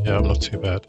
Yeah, I'm not too bad.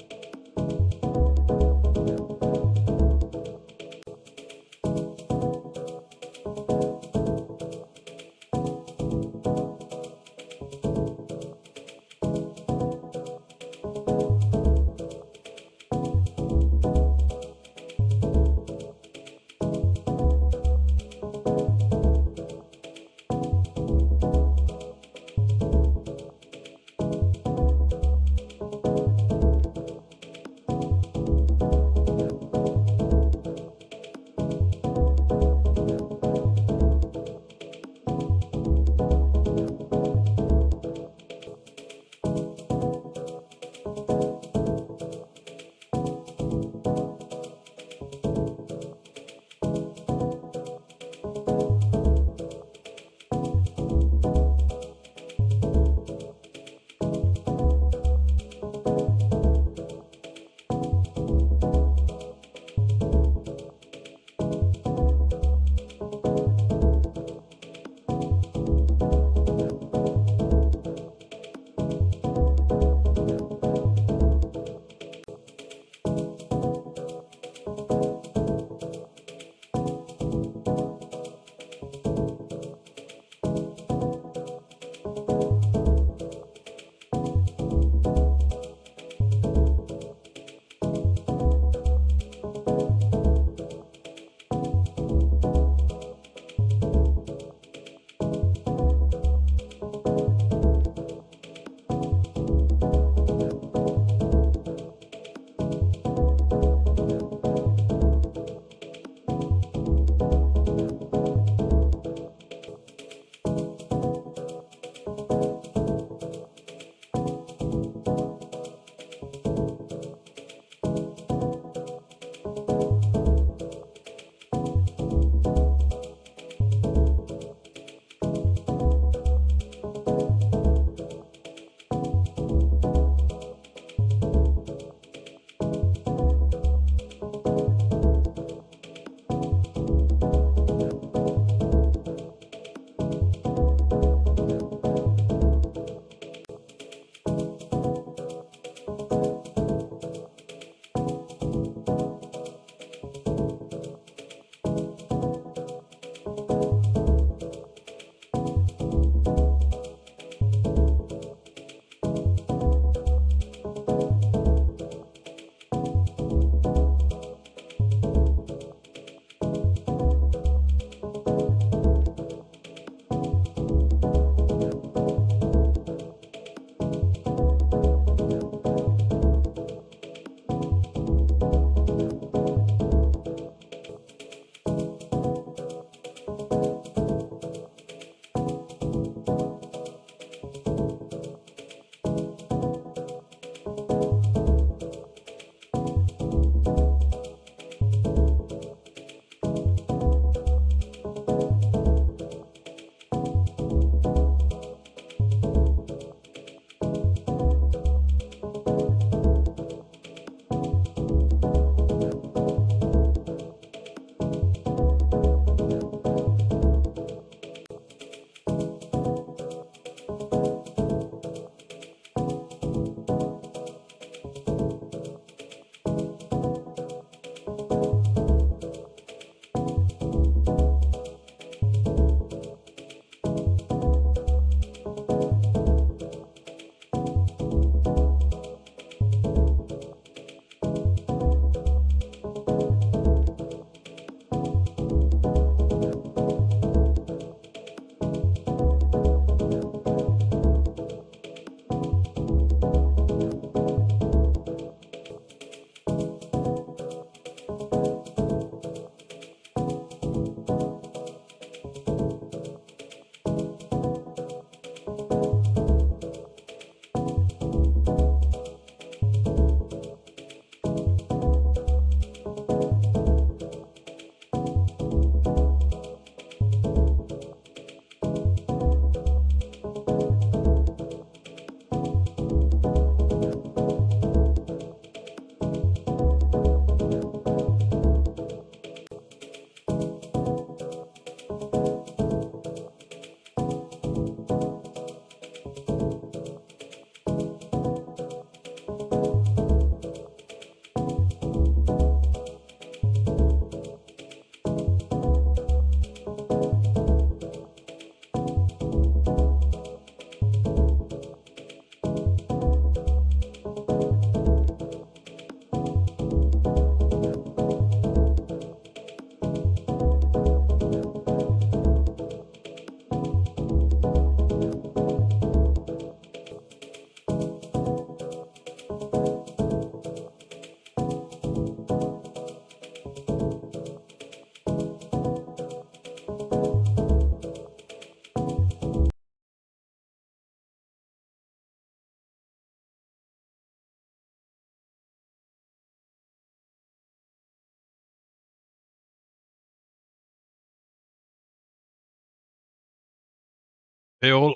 Hey all,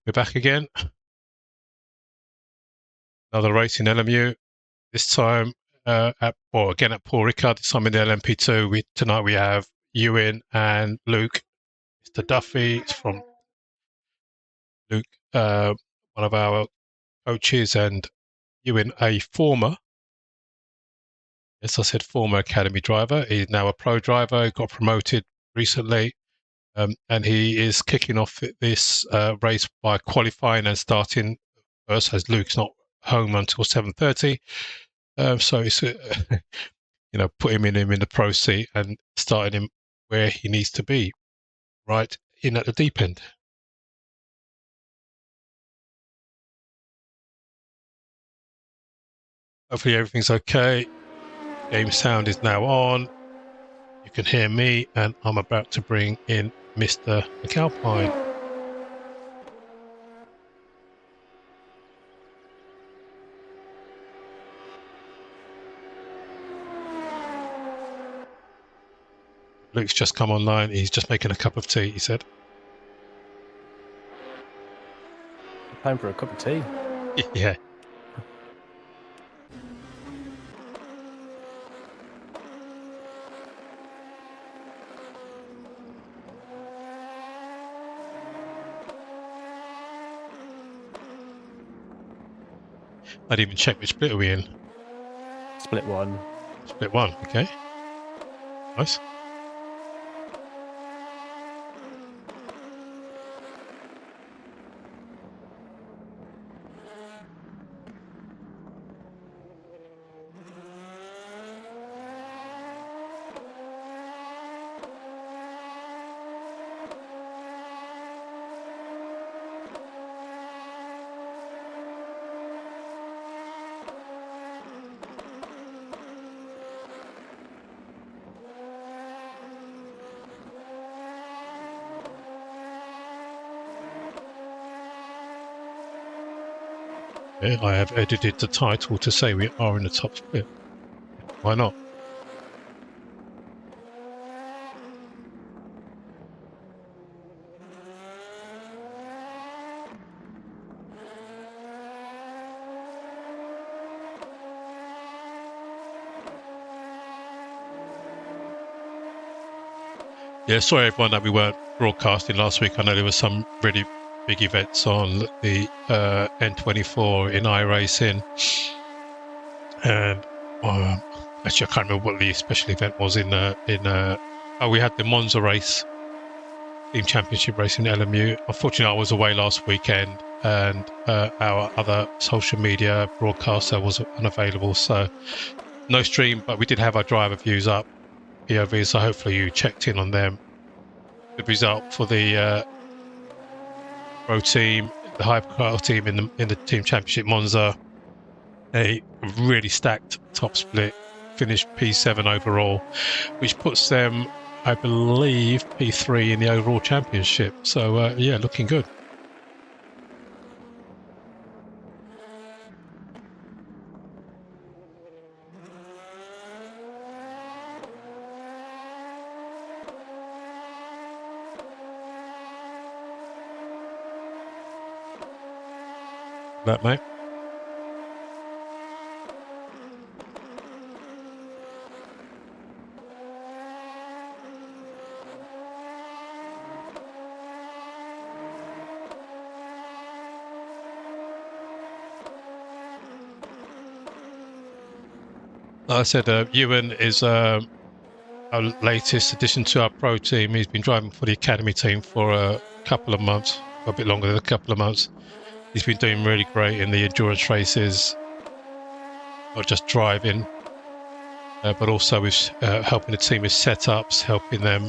we're back again. Another race in LMU. This time again at Paul Ricard. This time in the LMP2. Tonight we have Euan and Luke. Mr. Duffy from Luke, one of our coaches, and Euan, a former, as I said, former academy driver. He's now a pro driver. He got promoted recently. And he is kicking off this race by qualifying and starting first, as Luke's not home until 7:30. So it's putting him in the pro seat and starting him where he needs to be, right in at the deep end. Hopefully everything's okay. Game sound is now on. You can hear me, and I'm about to bring in Mr. McAlpine. Luke's just come online. He's just making a cup of tea, he said. Time for a cup of tea. Yeah. I didn't even check which split are we in. Split one. Split one, okay. Nice. Yeah, I have edited the title to say we are in the top split. Why not? Yeah, sorry everyone that we weren't broadcasting last week. I know there was some really big events on the N24 in iRacing, and actually I can't remember what the special event was we had the Monza race, team championship race in LMU. Unfortunately, I was away last weekend, and our other social media broadcaster was unavailable, so no stream. But we did have our driver views up, POV, so hopefully you checked in on them. Good result for the pro team, the hypercar team in the team championship Monza. A really stacked top split, finished P7 overall, which puts them, I believe, P3 in the overall championship. So yeah, looking good. That mate. Like I said, Euan is our latest addition to our pro team. He's been driving for the academy team for a couple of months, a bit longer than a couple of months. He's been doing really great in the endurance races, not just driving, but also with helping the team with setups, helping them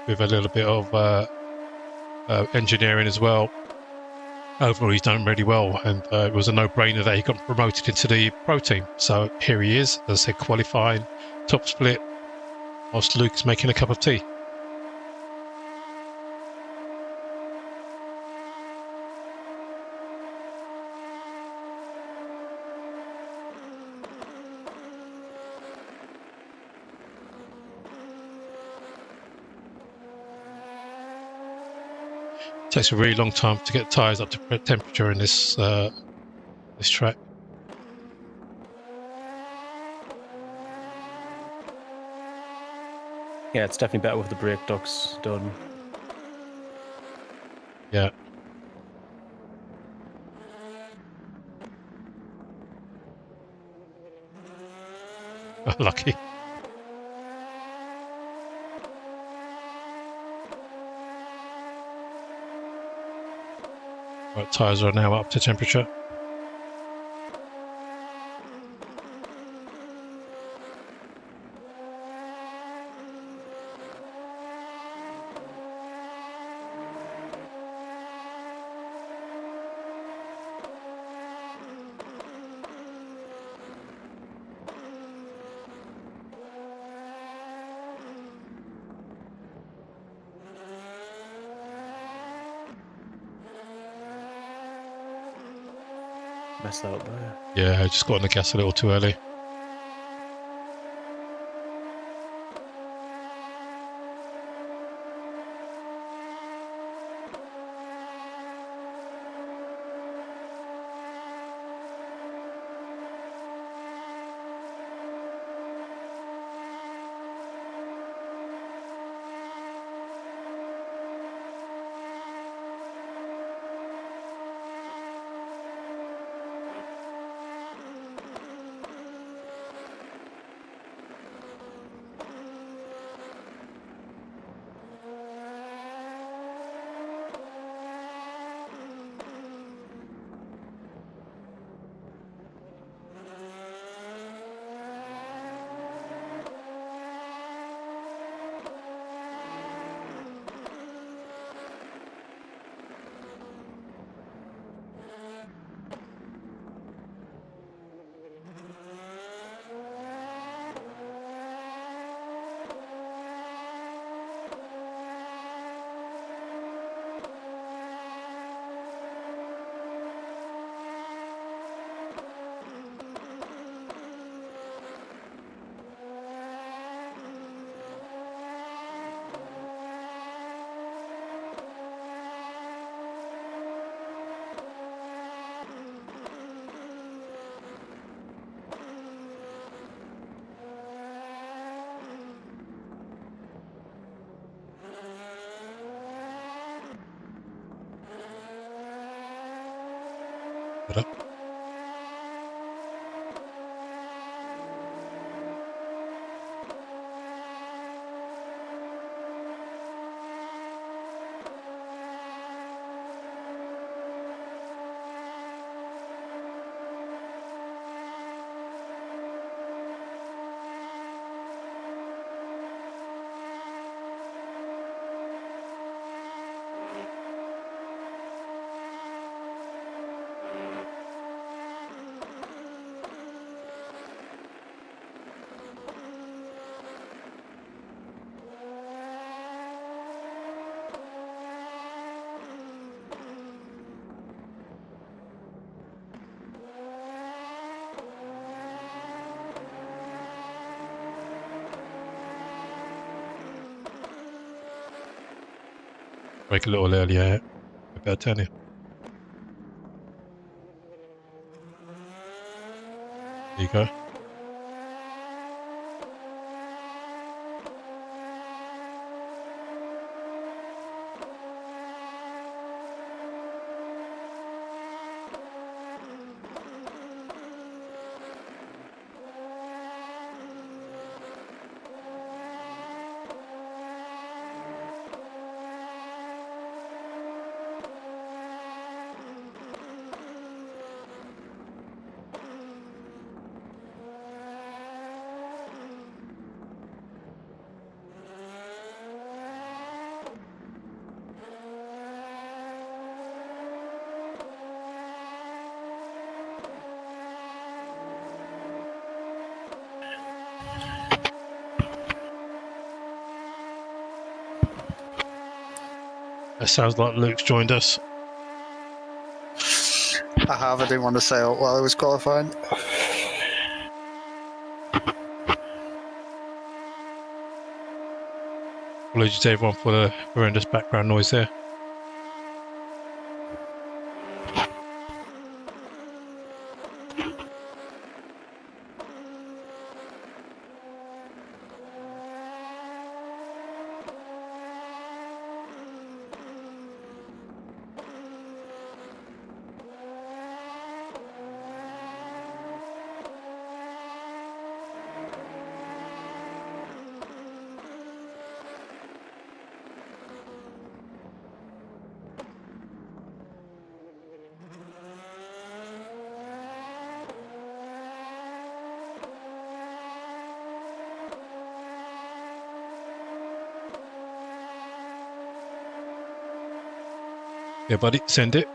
with a little bit of engineering as well. Overall, he's done really well, and it was a no-brainer that he got promoted into the pro team. So here he is, as I said, qualifying, top split, whilst Luke's making a cup of tea. takes a really long time to get tyres up to temperature in this this track. Yeah, it's definitely better with the brake ducts done. Yeah. Lucky. Right, tyres are now up to temperature. Messed that up there. Yeah, I just got on the gas a little too early. Better. Break a little earlier. About 10. There you go. It sounds like Luke's joined us. I have. I didn't want to say it while I was qualifying. Apologies to everyone for the horrendous background noise there. Yeah, buddy, send it.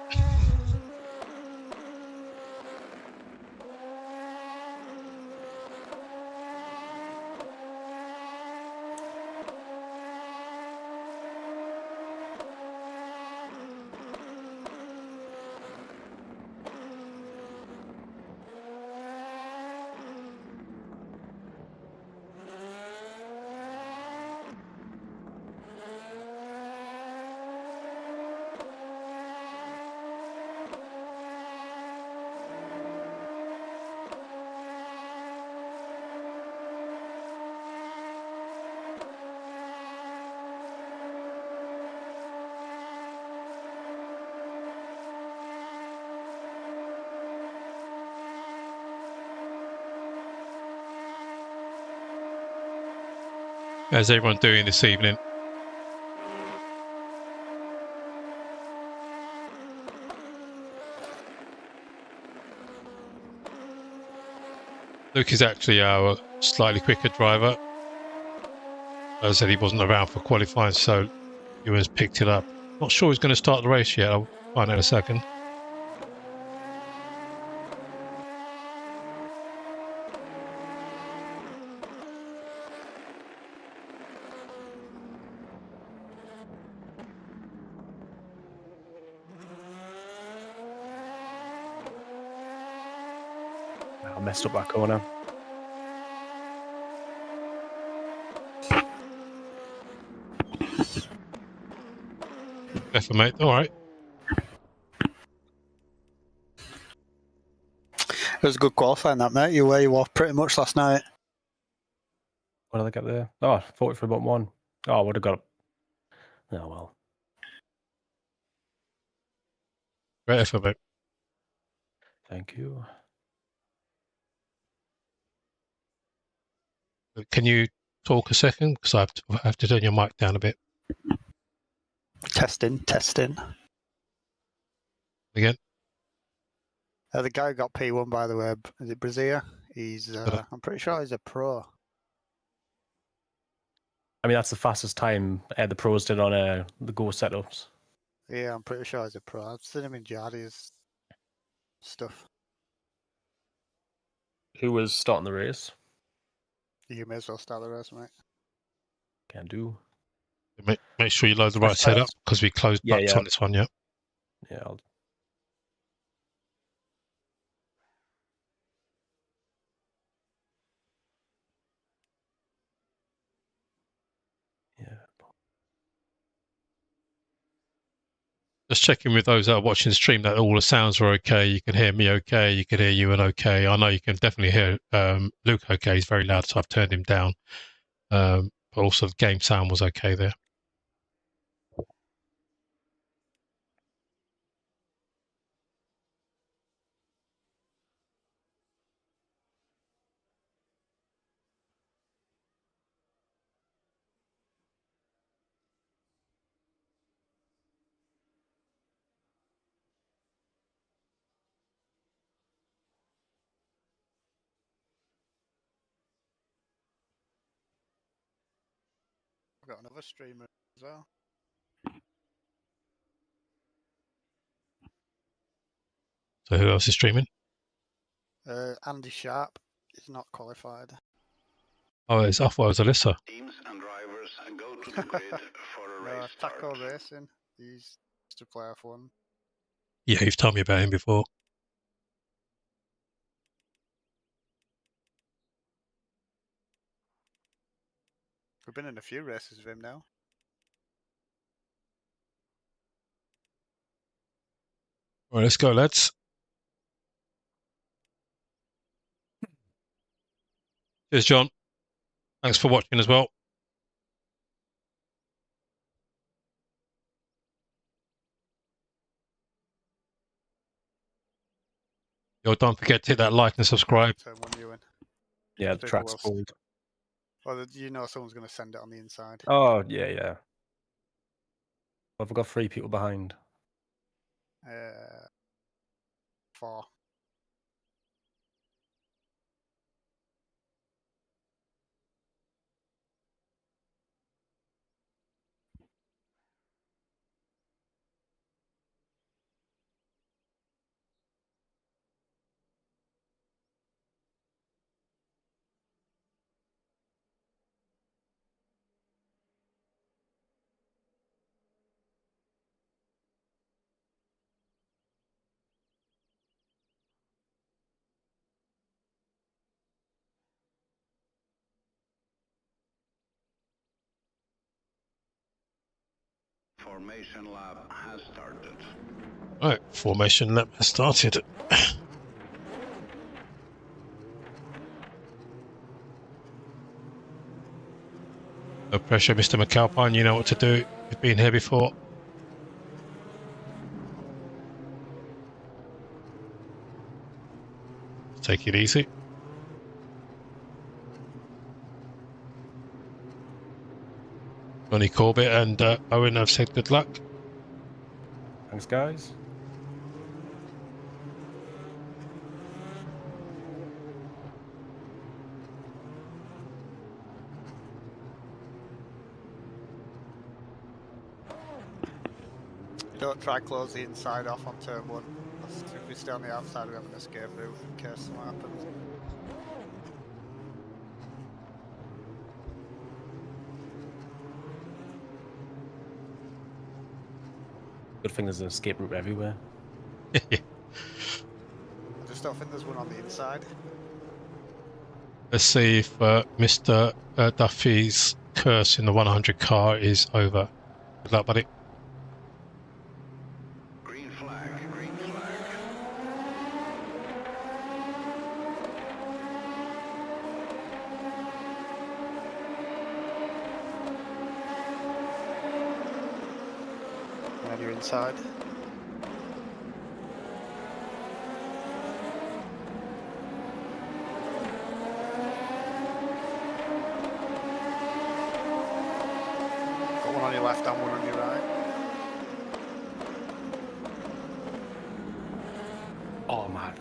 How's everyone doing this evening? Luke is actually our slightly quicker driver. As I said, he wasn't around for qualifying, so Euan's picked it up. Not sure he's going to start the race yet. I'll find out in a second. I messed up that corner. Effort, mate. All right. It was a good qualifying, that, mate. You were where you were pretty much last night. What did I get there? Oh, 43.1. Oh, I would have got it. Oh, well. Great effort, mate. Thank you. Can you talk a second? Because I have to turn your mic down a bit. Testing. Again? The guy who got P1, by the way, is it Brazil? He's, I'm pretty sure he's a pro. I mean, that's the fastest time the pros did on the Go setups. Yeah, I'm pretty sure he's a pro. I've seen him in Jardy's stuff. Who was starting the race? You may as well start the race, mate. Can do. Make sure you load the right setup because we closed butts on this one, yeah? Yeah, I'll... Yeah. Just checking with those that are watching the stream that all the sounds are okay. You can hear me okay. You can hear Euan okay. I know you can definitely hear Luke okay. He's very loud, so I've turned him down. But also the game sound was okay there. I've got another streamer as well. So who else is streaming? Andy Sharp is not qualified. Oh, I thought it was Alyssa. Teams and drivers go to the grid for a race start. Taco Racing. He's to play F1. Yeah, you've told me about him before. We've been in a few races with him now. All right, let's go, lads. Cheers, John. Thanks for watching as well. Yo, don't forget to hit that like and subscribe. Turn 1 Euan. Yeah, the People track's will called. Well, you know someone's going to send it on the inside. Oh, yeah, yeah. I've got 3 people behind. 4. Formation lab has started. Right, formation lap has started. No pressure, Mr. McAlpine. You know what to do. You've been here before. Take it easy. Johnny Corbett and Owen have said good luck. Thanks, guys. Don't try close the inside off on turn 1. If we stay on the outside, we have an escape route in case something happens. Good thing there's an escape route everywhere. I just don't think there's one on the inside. Let's see if Mr. Duffy's curse in the 100 car is over. Good luck, buddy. Green flag, green flag. And then you're inside. Got one on your left and one on your right. Oh, man.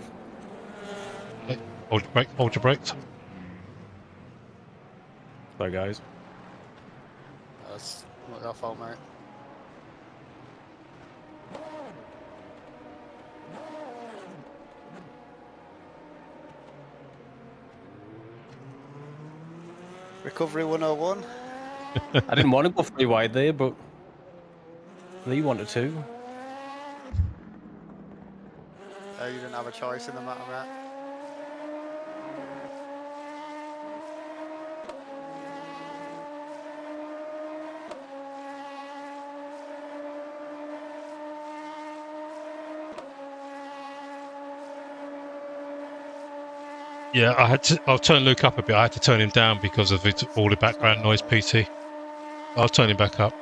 Hold your brake, hold your brakes. Sorry, guys. That's not your fault, mate. Recovery 101. I didn't want to go 3 wide there, but Lee wanted to. You didn't have a choice in the matter, mate. Yeah, I'll turn Luke up a bit. I had to turn him down because of all the background noise, PT. I'll turn him back up.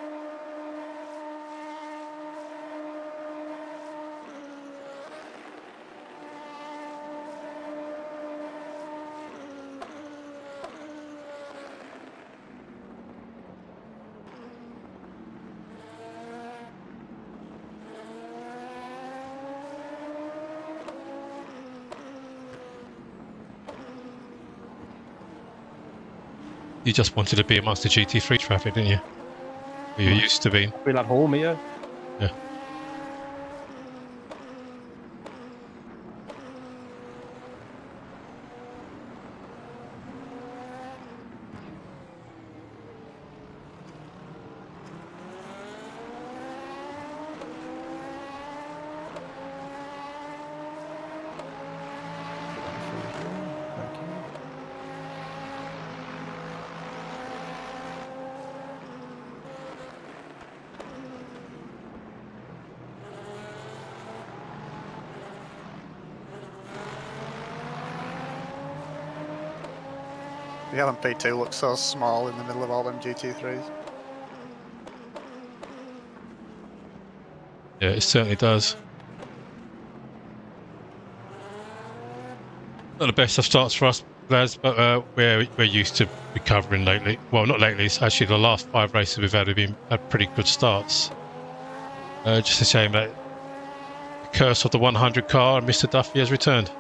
You just wanted to be amongst the GT3 traffic, didn't you? Where you're used to being. I feel at home here. Yeah. The LMP2 looks so small in the middle of all them GT3s. Yeah, it certainly does. Not the best of starts for us, lads, but we're used to recovering lately. Well, not lately. It's actually the last 5 races we've had have had pretty good starts. Just a shame that the curse of the 100 car and Mr. Duffy has returned.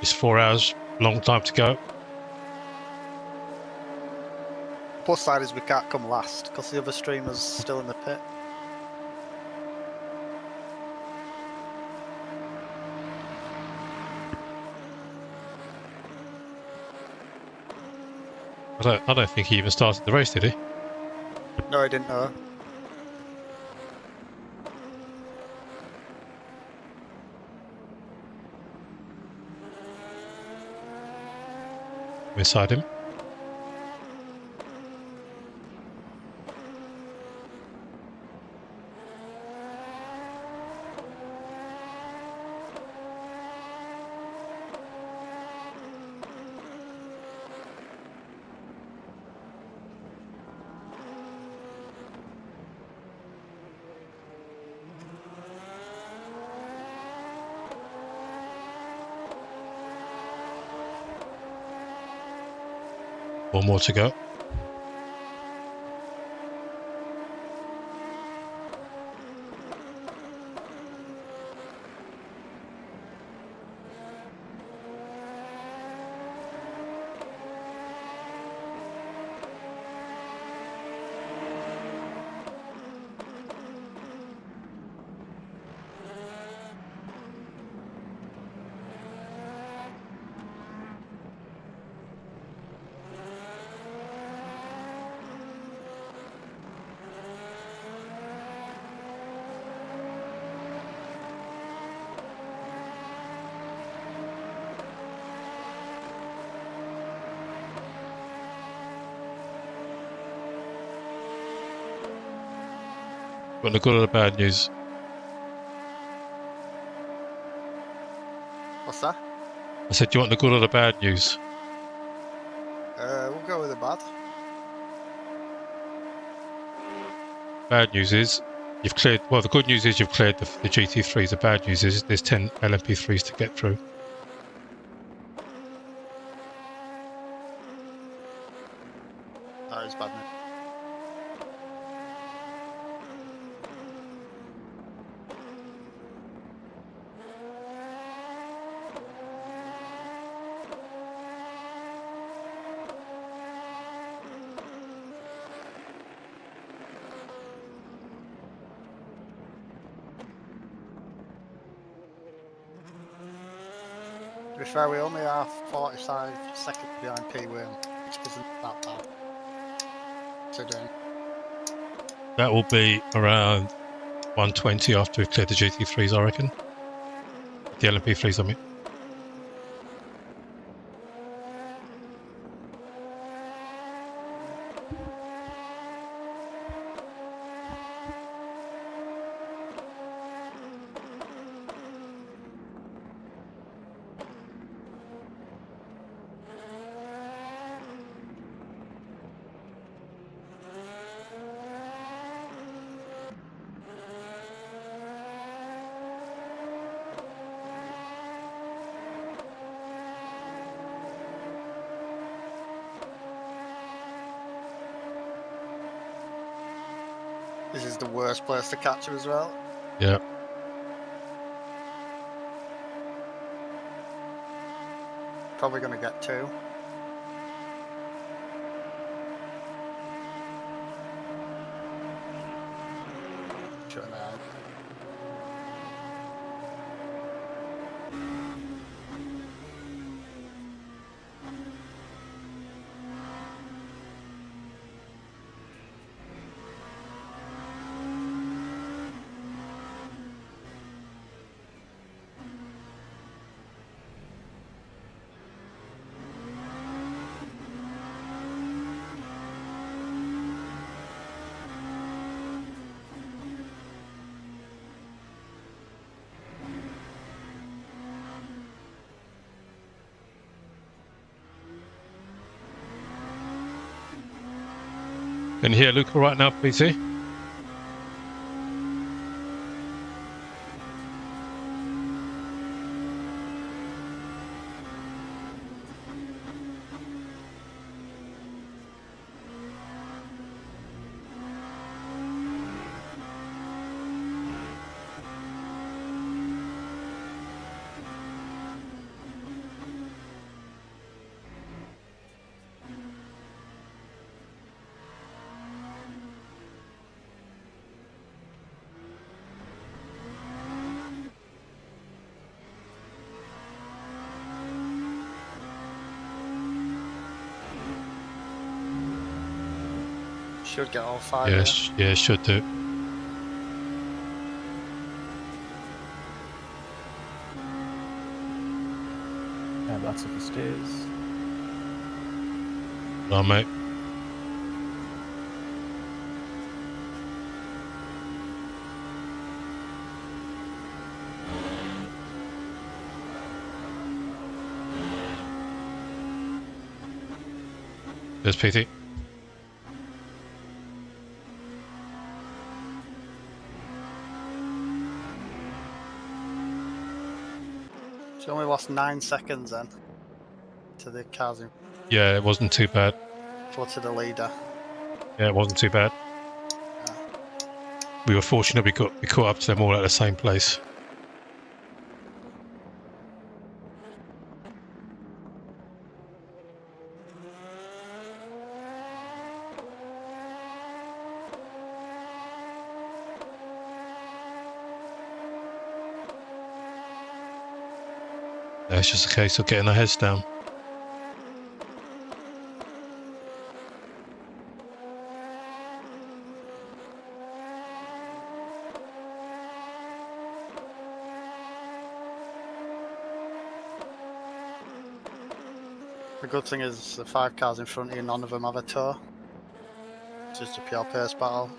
It's 4 hours, long time to go. Plus side is we can't come last because the other streamer's still in the pit. I don't think he even started the race, did he? No, I didn't know. Inside him. One more to go. Want the good or the bad news? What's that? I said, do you want the good or the bad news? We'll go with the bad. Bad news is you've cleared. Well, the good news is you've cleared the GT3s. The bad news is there's 10 LMP3s to get through. That is bad news. To be fair, we only are 45 seconds behind P-Wheel, which isn't that bad. Today. That will be around 120 after we've cleared the GT3s, I reckon. The LMP3s, I mean. This is the worst place to catch him as well. Yeah. Probably going to get 2. Shutting out. Can you hear Luca right now, PC? Should get all 5. Yes, yeah, should do. Yeah, that's if he stays. No, mate. There's PT. So only lost 9 seconds then to the cars in Yeah, it wasn't too bad. front of the leader. Yeah, it wasn't too bad. We were fortunate we caught up to them all at the same place. Yeah, it's just a case of getting our heads down. The good thing is the 5 cars in front of you, none of them have a tow. It's just a pure pace battle.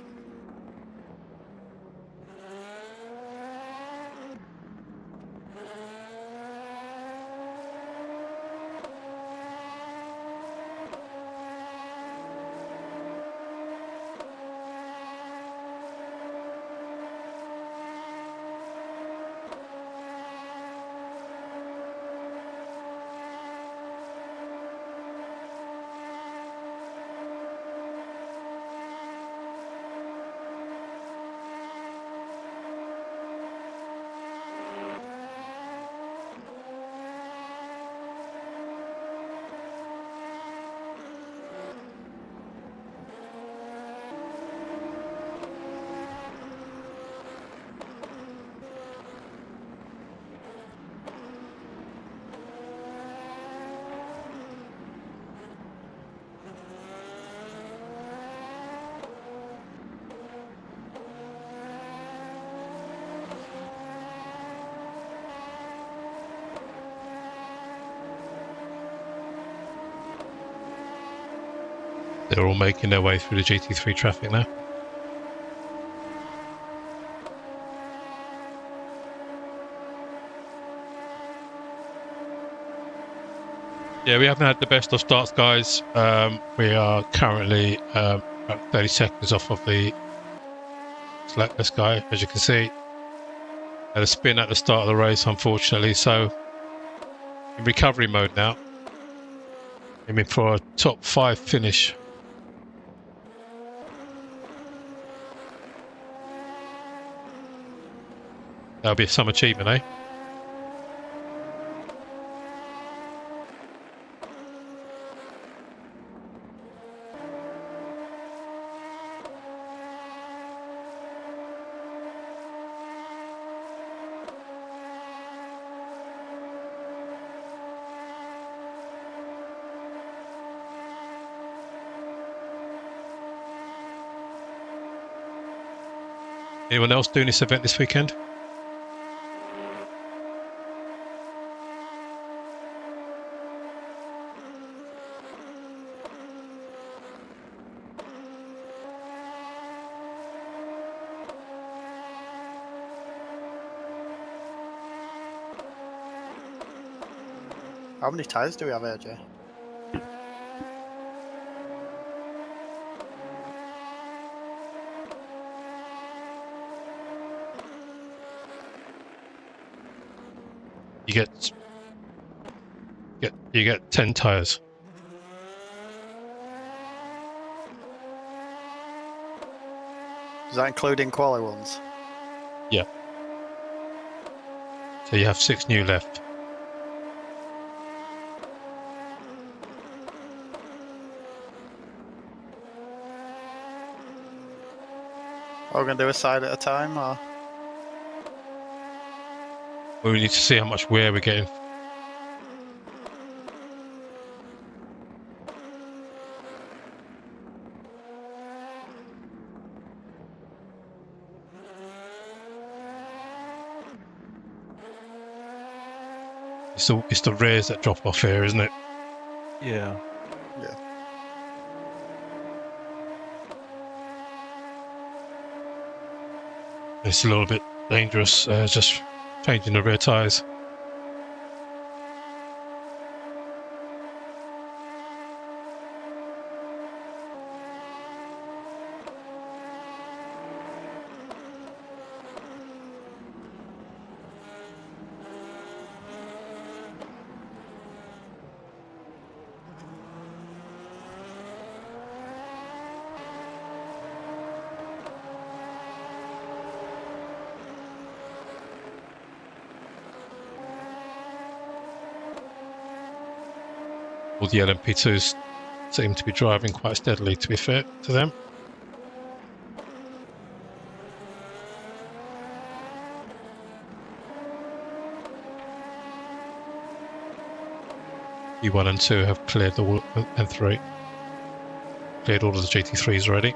They're all making their way through the GT3 traffic now. Yeah, we haven't had the best of starts, guys. We are currently about 30 seconds off of the slackless guy, as you can see. Had a spin at the start of the race, unfortunately, so in recovery mode now. Aiming for a top 5 finish. That'll be some achievement, eh? Anyone else doing this event this weekend? How many tyres do we have, Ajay? you get 10 tires. Is that including quali ones? So you have 6 new left. Are we going to do a side at a time, or? We need to see how much wear we're getting. It's the rears that drop off here, isn't it? Yeah. Yeah. It's a little bit dangerous, just changing the rear tyres. All the LMP2s seem to be driving quite steadily, to be fair to them. E1 and 2 have cleared all, and 3 cleared all of the GT3s already.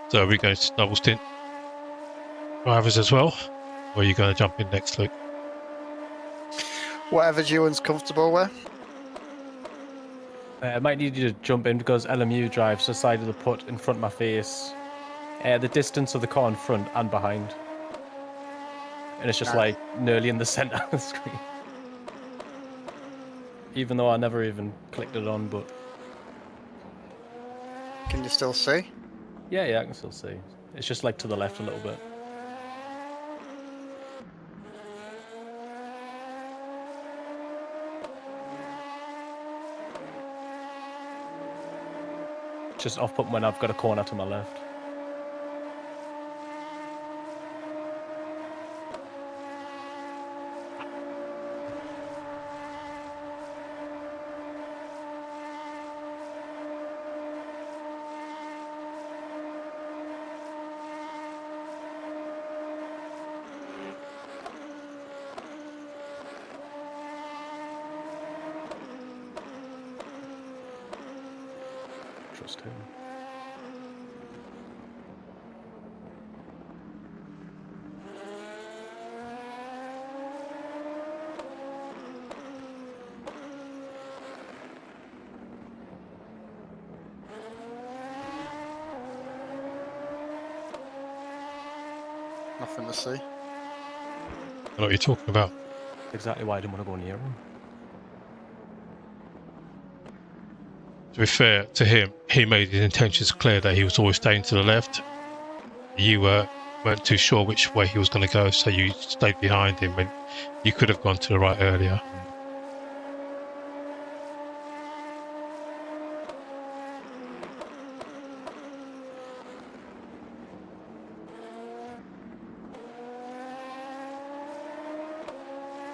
So are we going to double stint drivers as well? Or are you going to jump in next, Luke? Whatever Euan's comfortable with. I might need you to jump in because LMU drives the side of the put in front of my face. The distance of the car in front and behind. And it's just Nice. like nearly in the center of the screen. Even though I never even clicked it on, but Can you still see? yeah, I can still see. It's just like to the left a little bit. Just off put when I've got a corner to my left. Trust him. Nothing to see. I don't know what you're talking about. Exactly why I didn't want to go near him. To be fair to him, he made his intentions clear that he was always staying to the left. You weren't too sure which way he was going to go, so you stayed behind him, and you could have gone to the right earlier.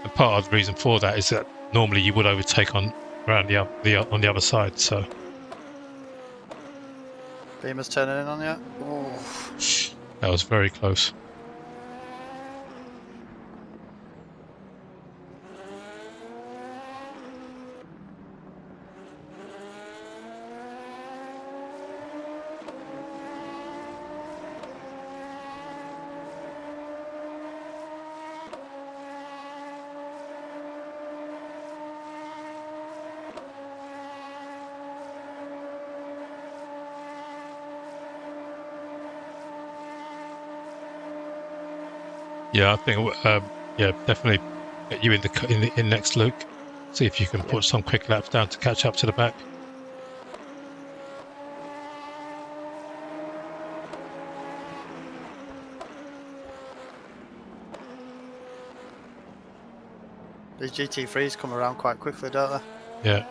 And part of the reason for that is that normally you would overtake on around on the other side. So Beamer's turning in on you. Oh, that was very close. Yeah, I think yeah, definitely get you in the next loop. See if you can put some quick laps down to catch up to the back. these GT3s come around quite quickly, don't they? Yeah.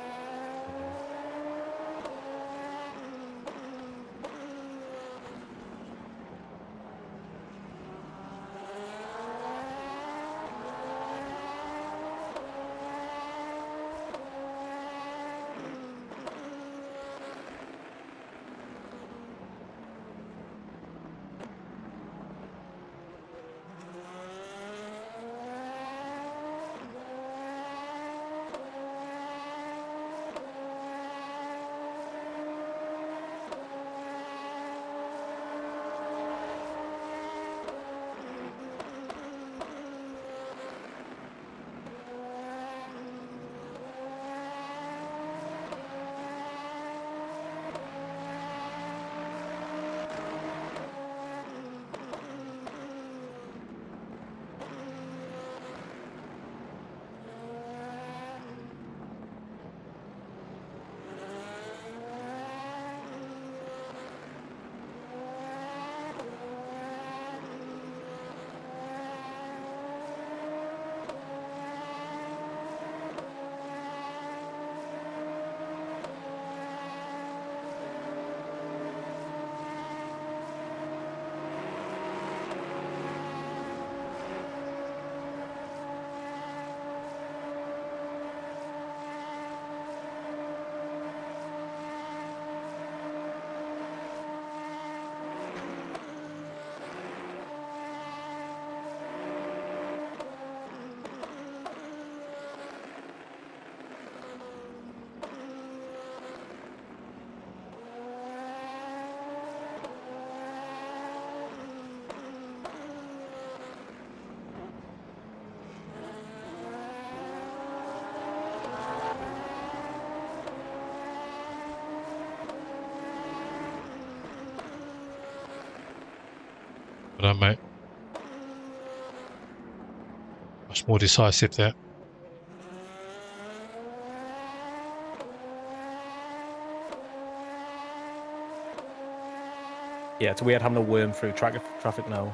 Well done, mate. Much more decisive there. Yeah, it's weird having to worm through traffic now.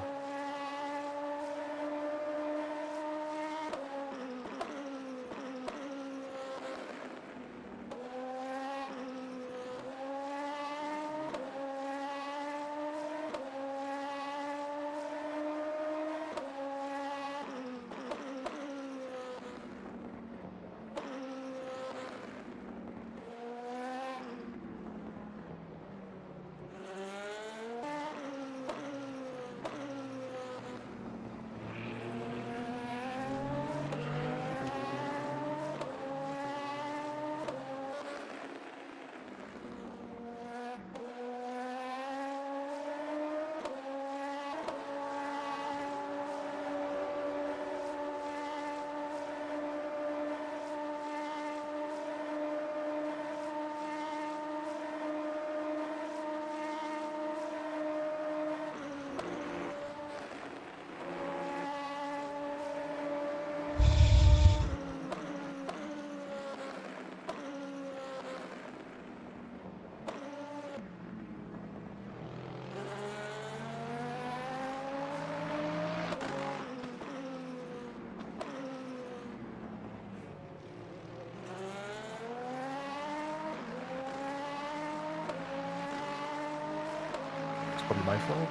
my fault.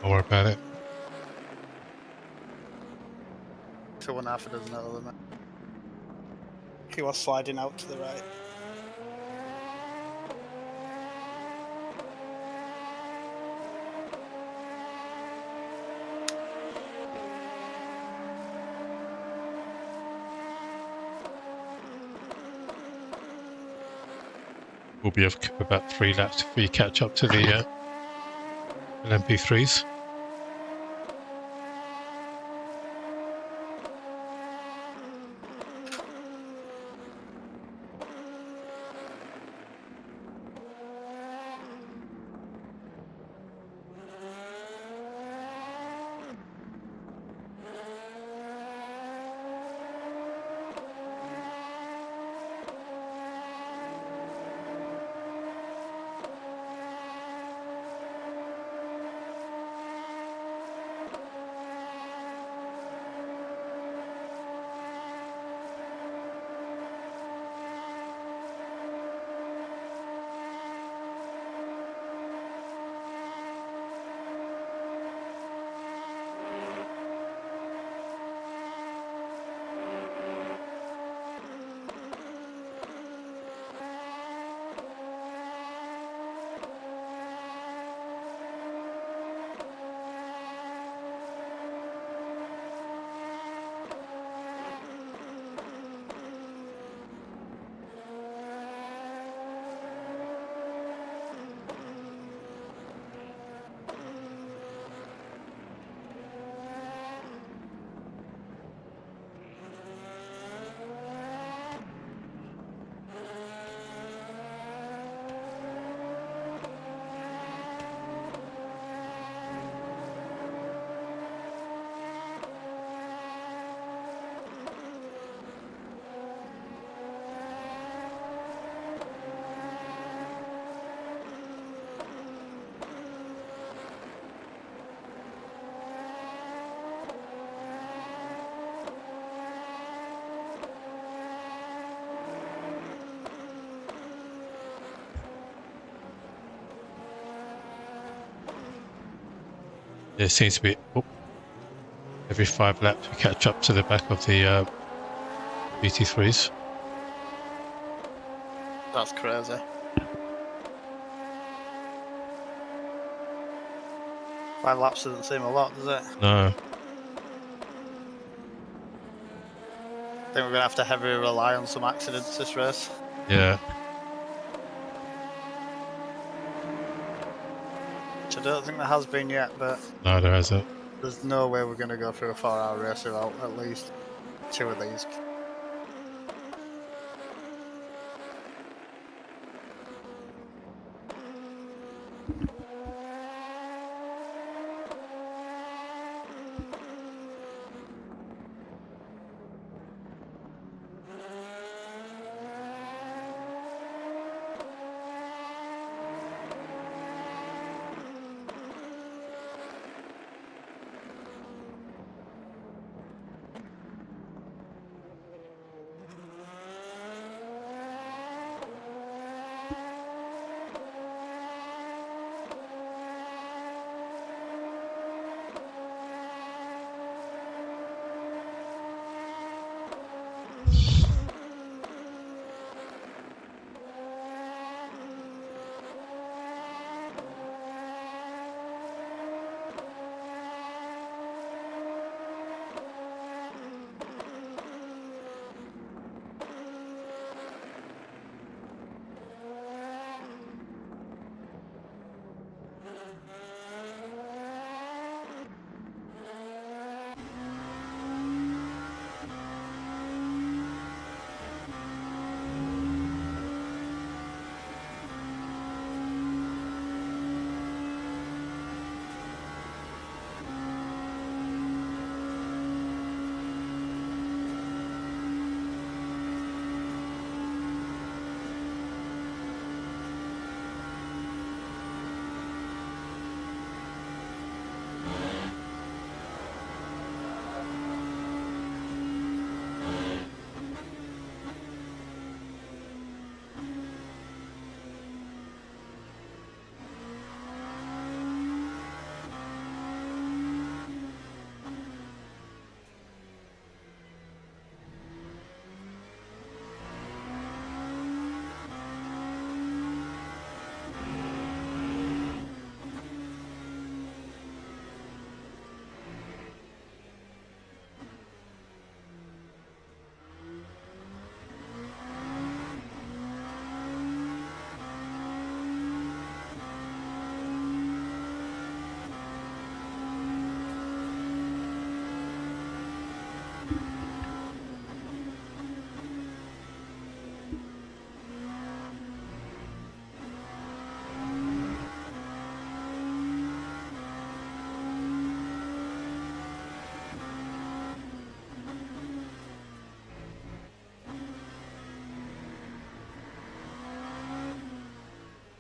Don't worry about it. So 1/2 a dozen at the limit. He was sliding out to the right. We'll be able to keep about 3 laps before you catch up to the LMP3s. There seems to be every 5 laps we catch up to the back of the BT3s. That's crazy. 5 laps doesn't seem a lot, does it? No, I think we're gonna have to heavily rely on some accidents this race. yeah, Which I don't think there has been yet, but no, there hasn't. there's no way we're gonna go through a 4-hour race without at least 2 of these.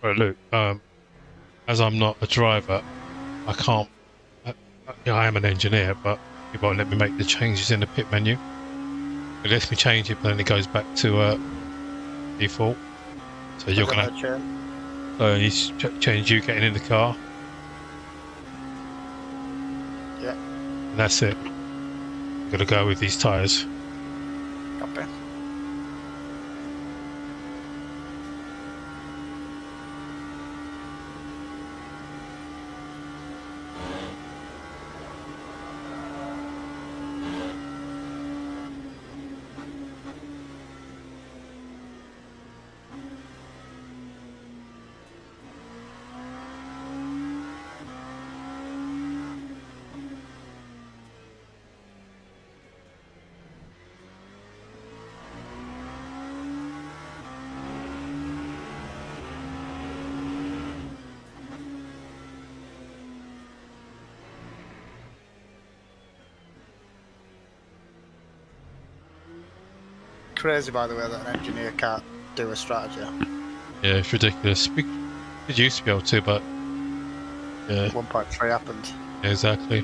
But look, as I'm not a driver, I can't. I am an engineer, but it won't let me make the changes in the pit menu. It lets me change it, but then it goes back to default. So you're gonna. So he's changed you getting in the car. Yeah. And that's it. I'm gonna go with these tyres. Copy. Crazy, by the way, that an engineer can't do a strategy. Yeah, it's ridiculous. We used to be able to, but yeah, 1.3 happened. exactly.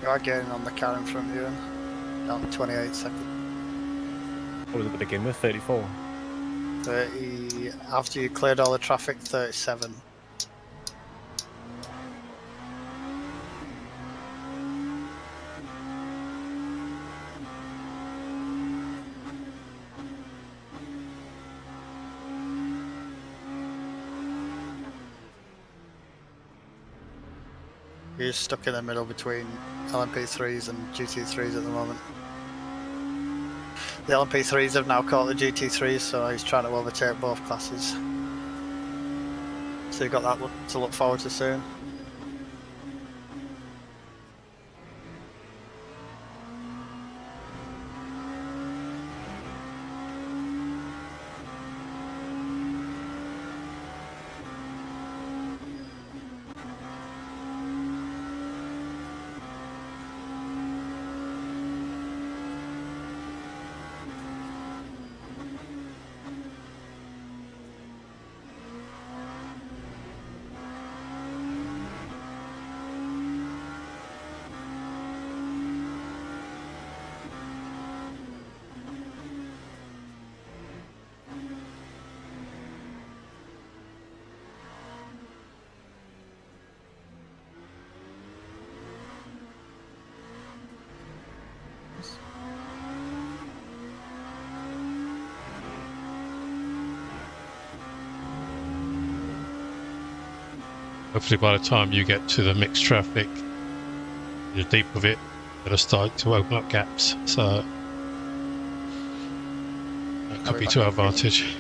You are getting on the car in front of you, down to 28 seconds. What was it to begin with? 34. 30, after you cleared all the traffic, 37. You're stuck in the middle between LMP3s and GT3s at the moment. The LMP3s have now caught the GT3s, so he's trying to overtake both classes. So you've got that to look forward to soon. Hopefully by the time you get to the mixed traffic, you're deep with it, it'll start to open up gaps. So that could be to our advantage.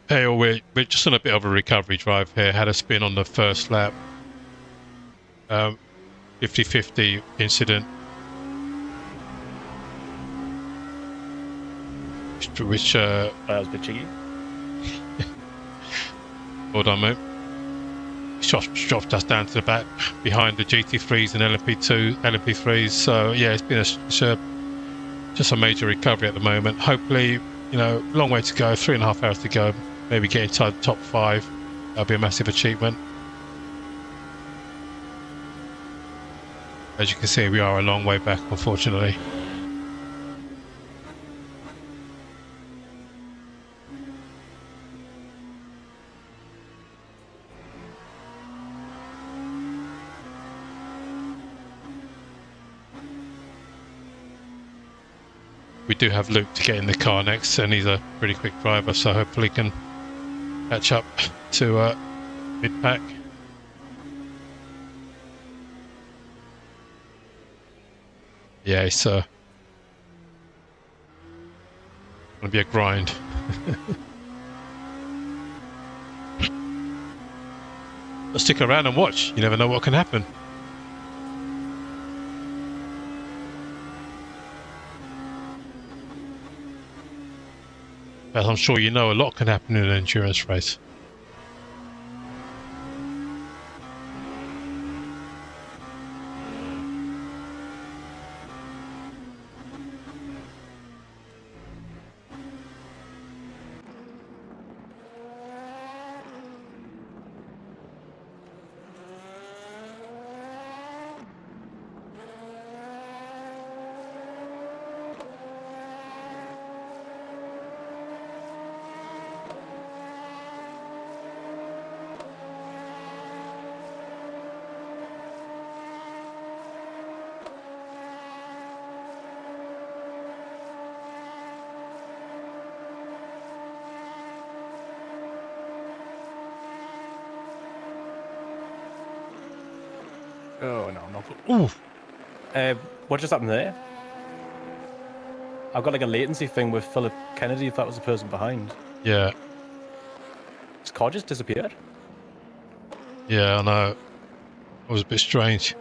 Hey, we're just on a bit of a recovery drive here. Had a spin on the first lap. 50-50 incident. Which that was a bit cheeky. Hold on, mate. Dropped us down to the back behind the GT3s and LMP3s. So yeah, it's been just a major recovery at the moment. Hopefully, long way to go, 3.5 hours to go. Maybe get inside the top 5. That'll be a massive achievement. As you can see, we are a long way back, unfortunately. We do have Luke to get in the car next, and he's a pretty quick driver, so hopefully he can catch up to mid-pack. Yeah, it's gonna be a grind. But stick around and watch. You never know what can happen. As I'm sure you know, a lot can happen in an endurance race. Oh no, not. Ooh! What just happened there? I've got like a latency thing with Philip Kennedy, if that was the person behind. Yeah. His car just disappeared. Yeah, I know. It was a bit strange.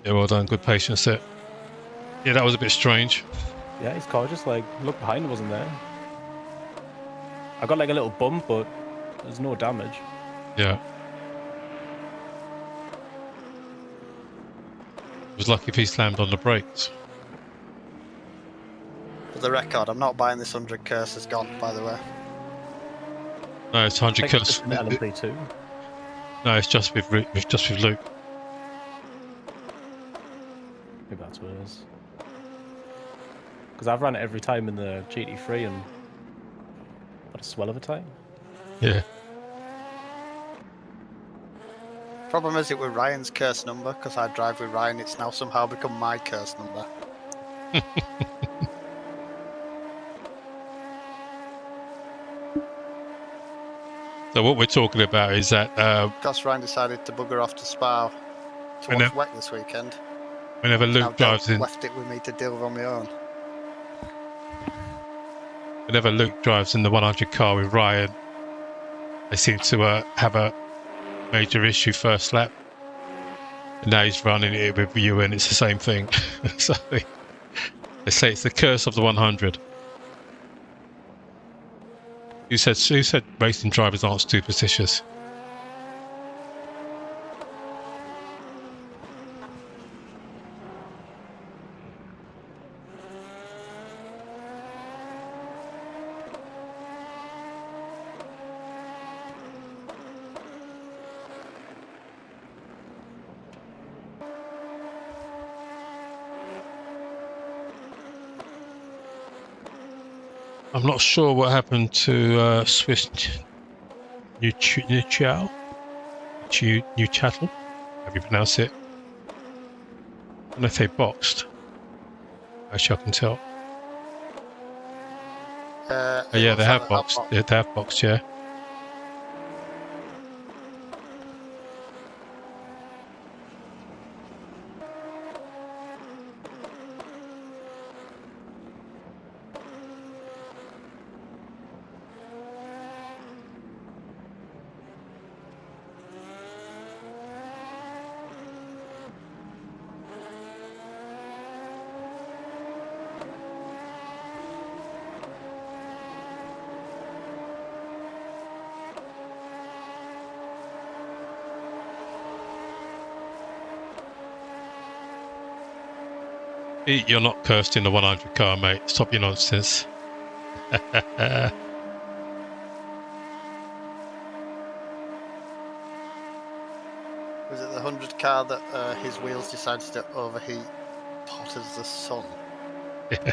Yeah, well done. Good patience there. Yeah, that was a bit strange. Yeah, his car just like looked behind, it wasn't there. I got like a little bump, but there's no damage. Yeah. It was lucky if he slammed on the brakes. For the record, I'm not buying this 100 curses gone, by the way. No, it's 100 Just kills. an LMP2. No, it's just with Luke. Maybe that's what it is. Because I've run it every time in the GT3 and what a swell of a time. Yeah. Problem is it with Ryan's curse number, because I drive with Ryan, it's now somehow become my curse number. So what we're talking about is that Because Ryan decided to bugger off to Spa to watch Wet this weekend. whenever Now Luke drives in, left it with me to deal with on my own. whenever Luke drives in the 100 car with Ryan, they seem to have a major issue first lap. And now he's running it with Euan, and it's the same thing. So they say it's the curse of the 100. Who said racing drivers aren't superstitious? I'm not sure what happened to Swiss New Chattel, how do you pronounce it? Unless they boxed. Actually, I can tell. Oh, yeah, they have boxed. Yeah, they have boxed, yeah. You're not cursed in the 100 car, mate. Stop your nonsense. Was it the 100 car that his wheels decided to overheat hot as the sun? Yeah.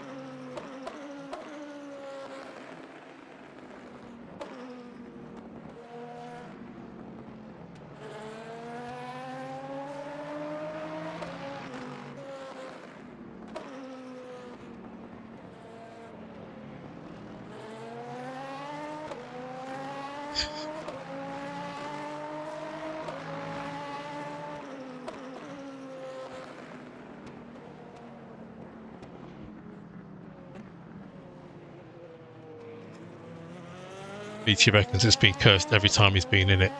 BT reckons it's been cursed every time he's been in it.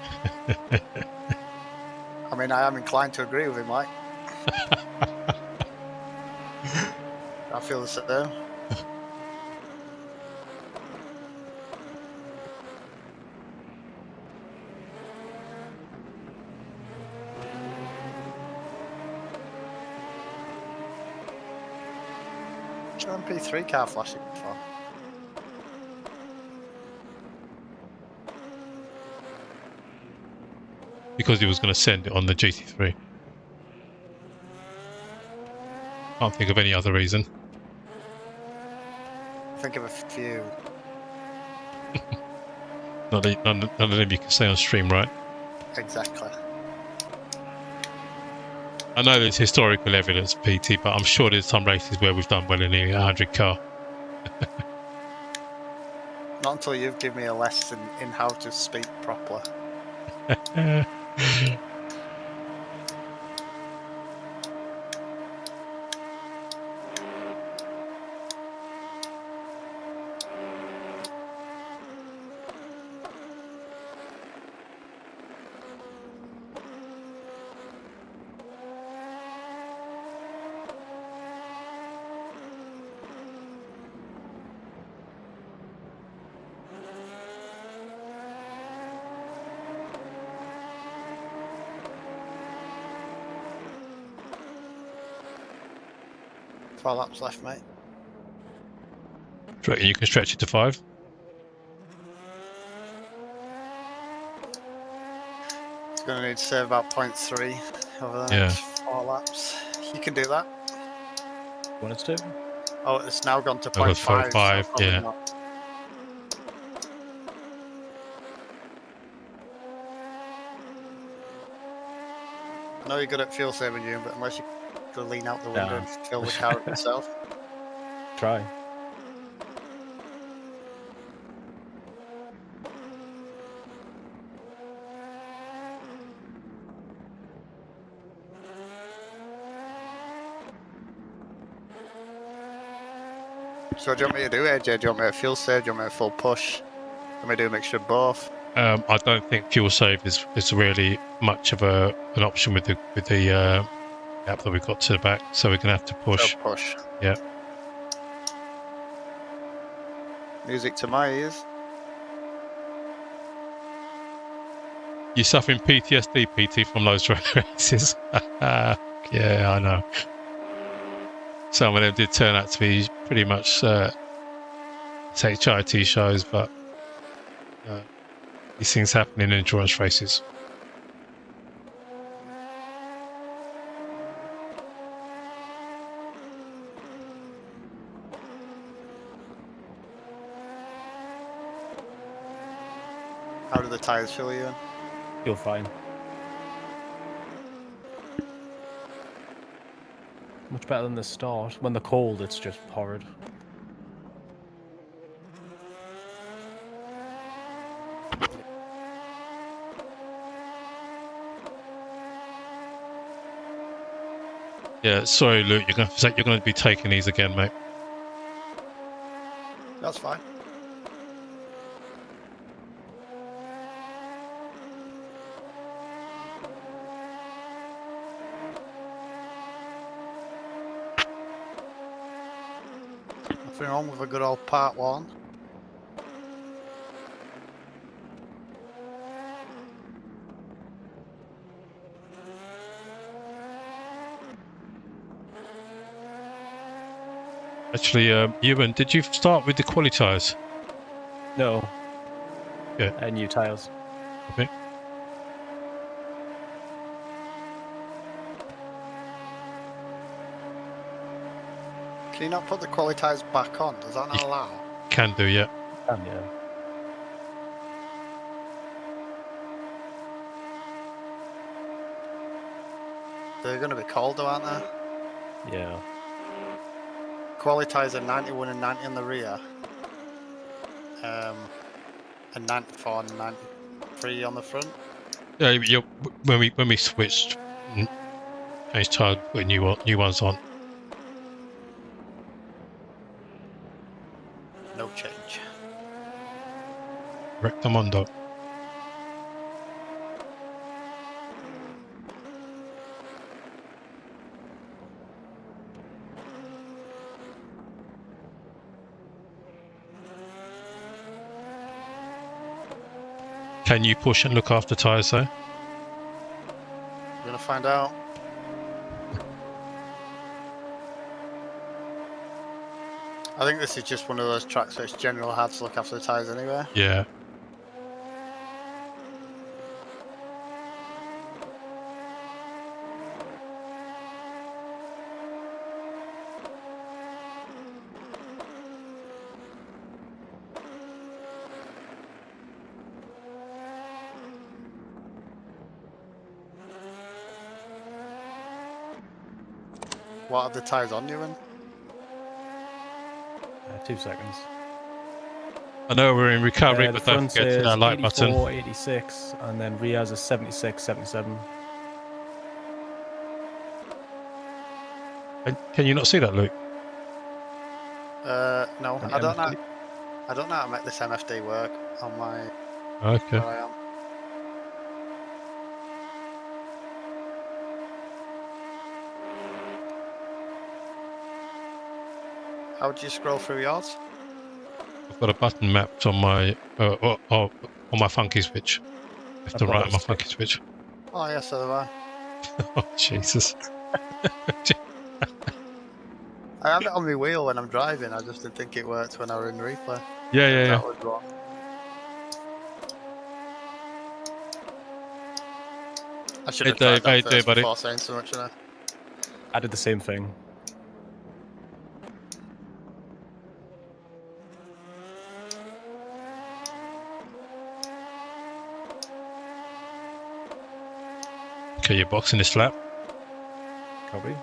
I mean, I am inclined to agree with him, Mike. I feel the same. What's an MP3 car flashing for? Because he was going to send it on the GT3. Can't think of any other reason. Think of a few. None of them you can say on stream, right? Exactly. I know there's historical evidence, PT, but I'm sure there's some races where we've done well in the 100 car. Not until you've given me a lesson in how to speak properly. Four laps left, mate. Do you reckon you can stretch it to 5? It's going to need to save about 0.3 over the next 4 laps. You can do that. Want us to? Oh, it's now gone to I've got 0.5. 5, so yeah. not. I know you're good at fuel saving, Euan, but unless you could lean out the window No. and fill the car up yourself. Try. So what do you want me to do, AJ? Do you want me to fuel save? Do you want me to full push? Do you want me to do a mixture of both? I don't think fuel save is really much of an option with the gap that we've got to the back, so we're going to have to push. So push. Yeah. Music to my ears. You're suffering PTSD, PT, from those races. Yeah, I know. Some of them did turn out to be pretty much HIT shows, but these things happen in endurance races. How do the tyres feel, Euan? Feel fine. Much better than the start. When they're cold, it's just horrid. Yeah, sorry, Luke. You're going to be taking these again, mate. That's fine. Nothing wrong with a good old part 1. Actually, Euan, did you start with the quali tyres? No. Yeah. New tyres. Okay. Can you not put the quali tyres back on? Does that not allow? Can do, yeah. Yeah. They're going to be colder, aren't they? Yeah. Quali tyres are 91 and 90 on the rear. And 94 and 93 on the front. Yeah, when we switched, changed tyre, put new ones on. No change. Rectamundo. Can you push and look after tyres though? We're going to find out. I think this is just one of those tracks where it's generally hard to look after the tyres anyway. Yeah. What are the tyres on, Euan? 2 seconds. I know we're in recovery, The but don't front forget to is that like 84, button. 86, and then rears is 76, 77. And can you not see that, Luke? No, And I don't know. MFD. I don't know how to make this MFD work on my Okay. where I am. How do you scroll through yours? I've got a button mapped on my on my funky switch. Left to I've got right a on my stick. funky switch. Oh yes, so do I. Oh Jesus! I have it on my wheel when I'm driving. I just didn't think it worked when I were in replay. Yeah. That was wrong. I should have Dave, tried how you that doing, first buddy? before saying so much, shouldn't I? I did the same thing. Okay, you're boxing this lap. Copy.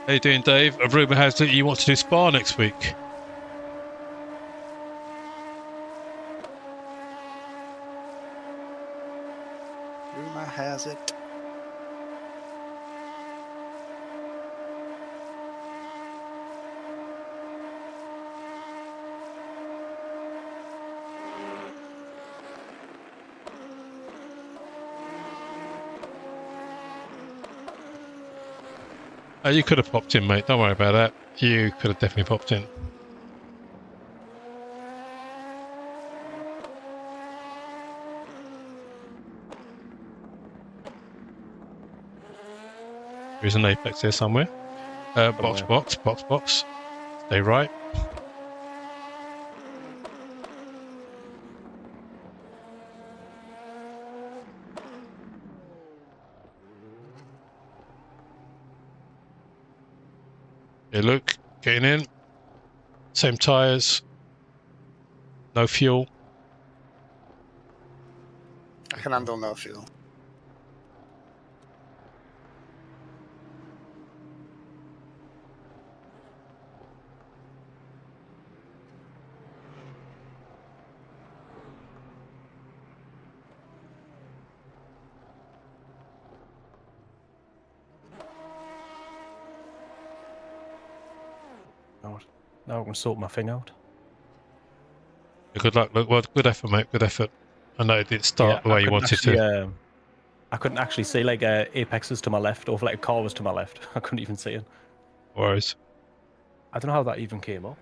How you doing, Dave? A rumour has that you want to do Spa next week. Rumour has it. You could have popped in, mate. Don't worry about that. You could have definitely popped in. There's an apex here somewhere. Box, Somewhere. box. Stay right. Hey, Luke, getting in. Same tyres. No fuel. I can handle no fuel. Now I can sort my thing out. Good luck, Luke. Well, good effort, mate. Good effort. I know it didn't start the way you wanted to. I couldn't actually see like apex was to my left, or if like a car was to my left. I couldn't even see it. Worries. I don't know how that even came up.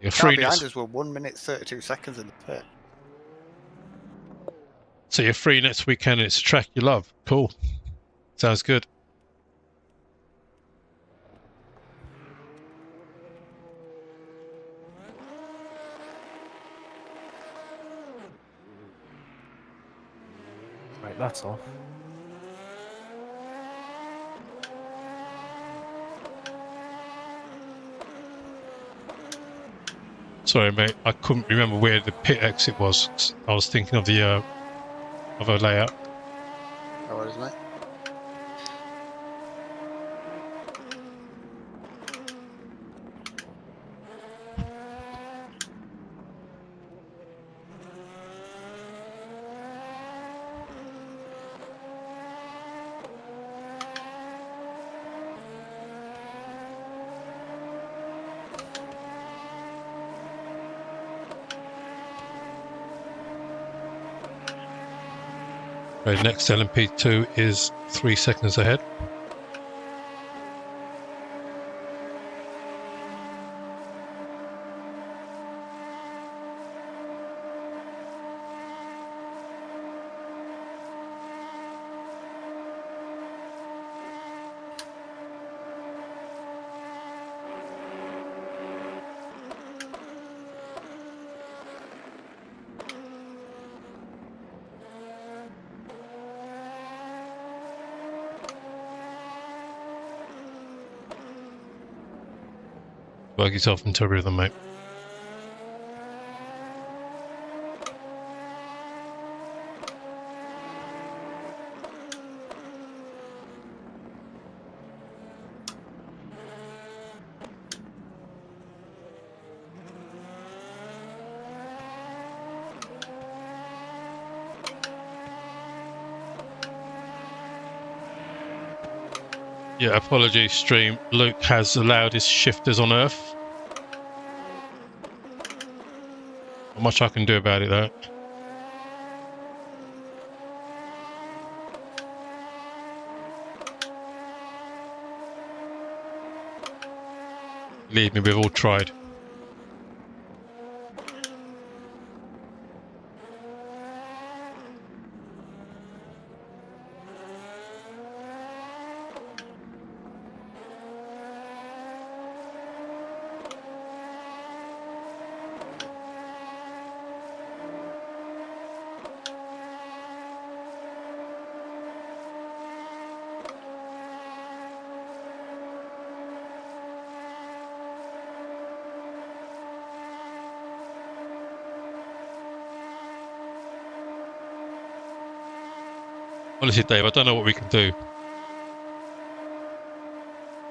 Your Car free behind next, us were 1 minute 32 seconds in the pit. so you're free next weekend. It's a track you love. Cool. Sounds good. Right, that's off. Sorry, mate. I couldn't remember where the pit exit was. I was thinking of the other layout. No worries, mate. Right, next LMP2 is 3 seconds ahead. Work yourself into a rhythm, mate. Yeah, apologies, stream. Luke has the loudest shifters on Earth. Not much I can do about it, though. Believe me, we've all tried. Honestly, Dave, I don't know what we can do.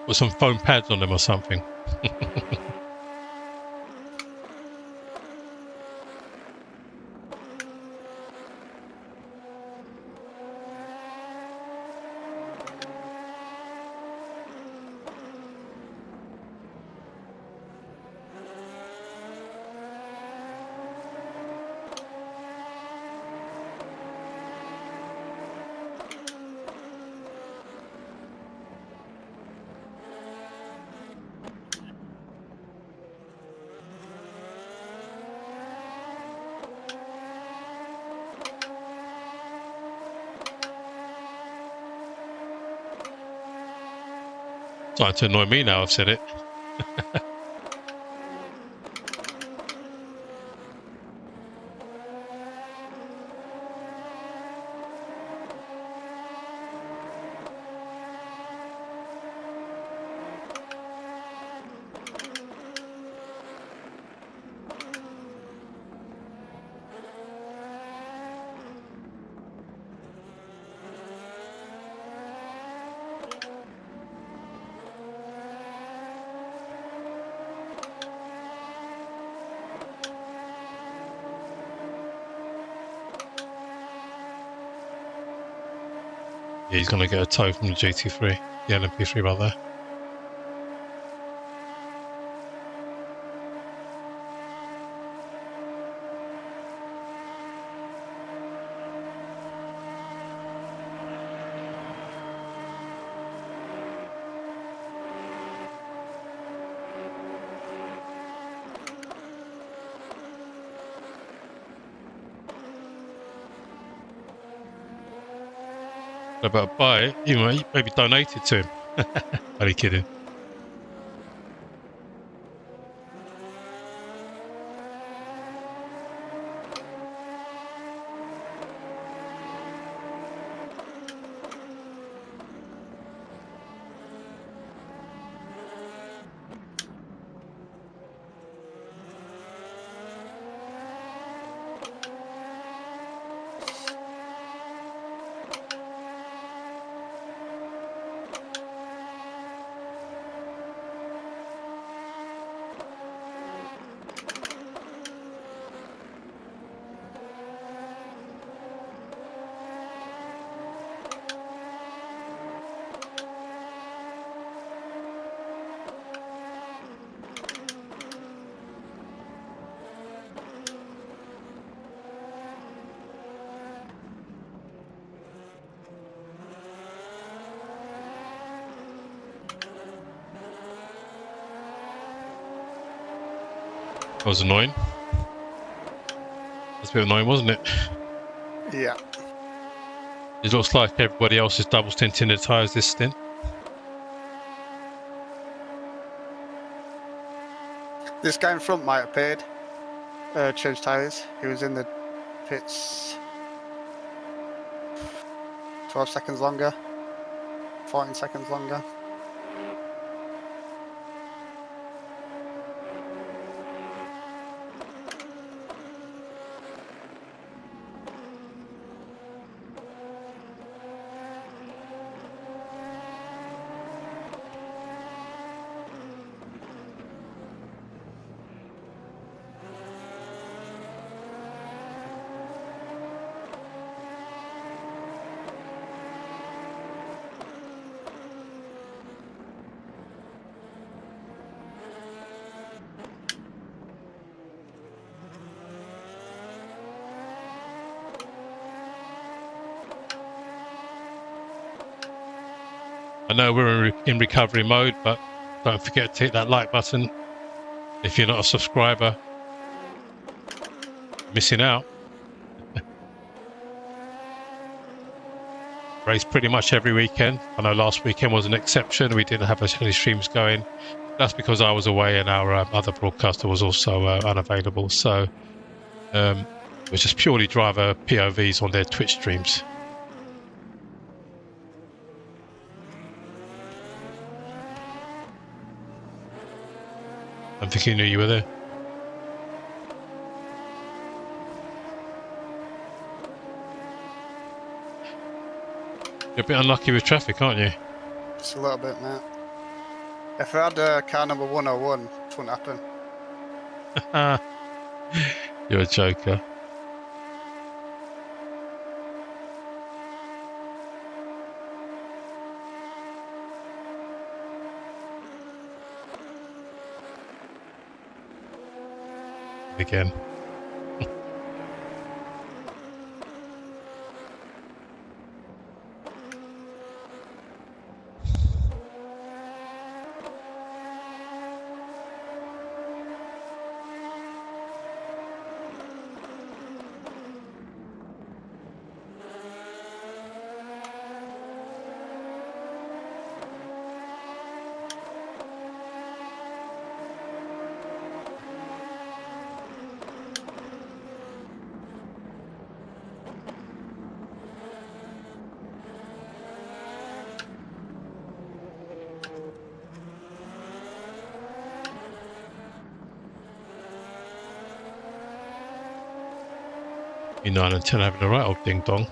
Put some foam pads on them or something. Starting to annoy me now I've said it. Yeah, he's going to get a tow from the GT3, the LMP3 rather. About buy it, you know, maybe donate it to him. Only kidding. That was annoying. That's a bit annoying, wasn't it? Yeah. It looks like everybody else is double stinting their tyres this stint. This guy in front might have paid. Changed tyres. He was in the pits 12 seconds longer. 14 seconds longer. I know we're in recovery mode, but don't forget to hit that like button if you're not a subscriber. Missing out. Race pretty much every weekend. I know last weekend was an exception. We didn't have any streams going. That's because I was away and our other broadcaster was also unavailable. So it was just purely driver POVs on their Twitch streams. I think he knew you were there. You're a bit unlucky with traffic, aren't you? Just a little bit, mate. If I had car number 101, it wouldn't happen. You're a joker. Again. E9 and 10 having a right old ding dong.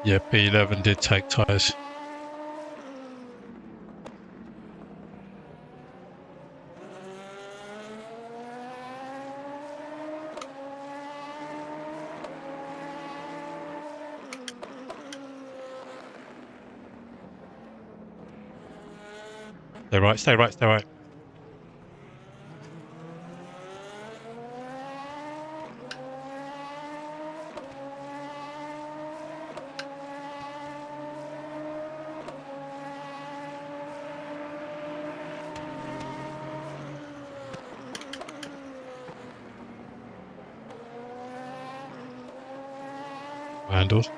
Yeah, P11 did take tyres. Stay right, stay right, stay right. Handled.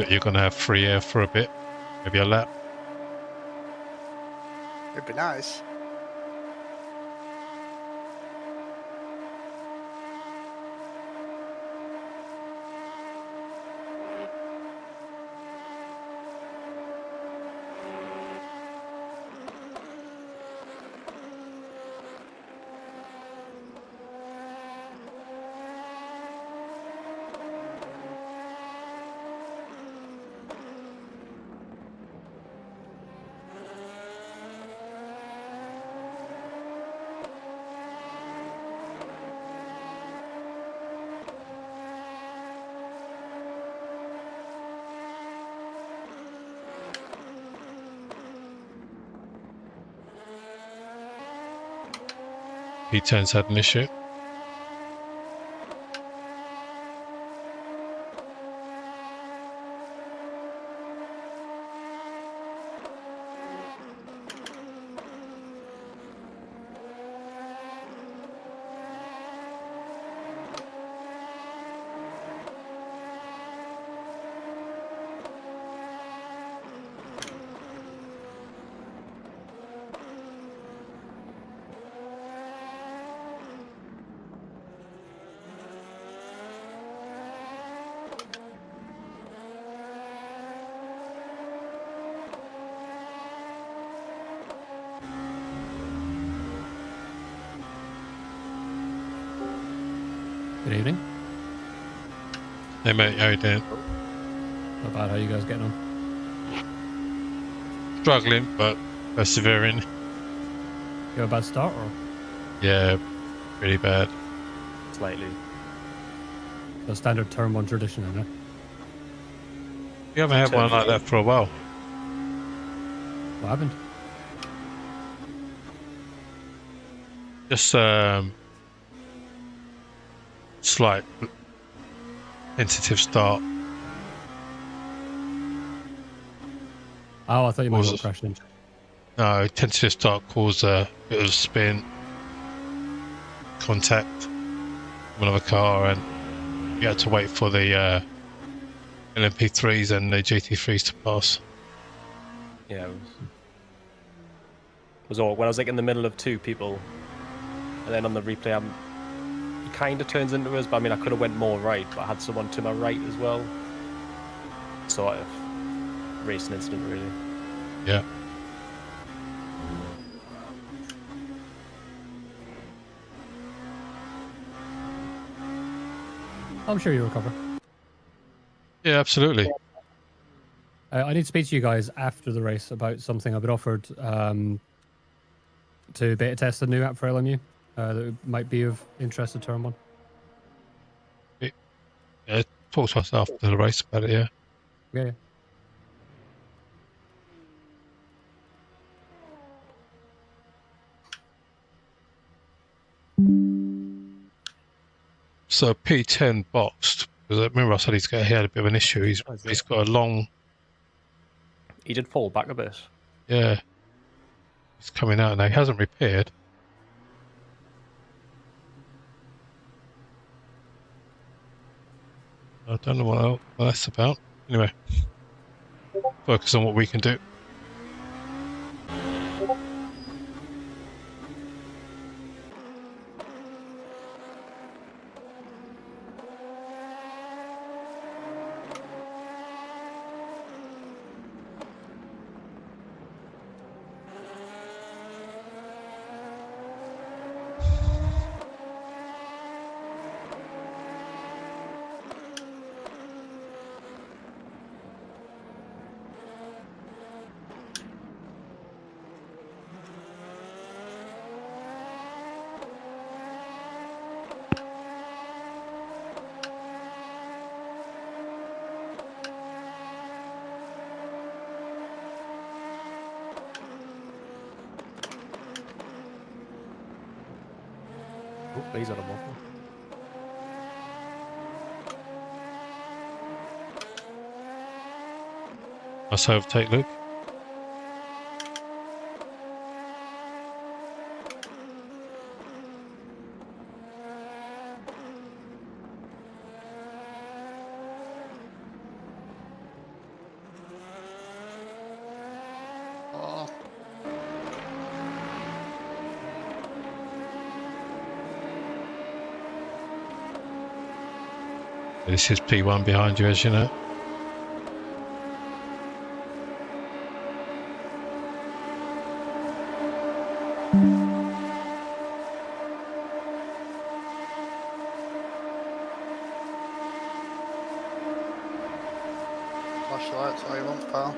You're going to have free air for a bit, maybe a lap. It'd be nice. P10's had an issue. Good evening. Hey mate, how you doing? Not bad. How you guys getting on? Struggling, but persevering. You have a bad start, or Yeah, pretty bad. Slightly. the standard Turn 1 tradition, isn't it? We haven't had one like that for a while. What happened? Just slight tentative start. Oh, I thought you might Was have it? crashed in. No, tentative start caused a bit of spin, contact from another car, and you had to wait for the LMP3s and the GT3s to pass. Yeah, Was all when I was like in the middle of two people, and then on the replay, he kind of turns into us. But I mean, I could have went more right, but I had someone to my right as well. Sort of racing incident, really. Yeah. I'm sure you'll recover. Yeah, absolutely. I need to speak to you guys after the race about something I've been offered to beta test a new app for LMU that might be of interest to Turn 1. Yeah, talk to us after the race about it, yeah. Yeah. So P10 boxed, because I remember I said he had a bit of an issue. He's got a long... He did fall back a bit. Yeah. He's coming out now. He hasn't repaired. I don't know what that's about. Anyway. Focus on what we can do. Oh, he's on a waffle. Nice overtake, Luke. Oh, This is P1 behind you, as you know. flashlights, all you want, pal.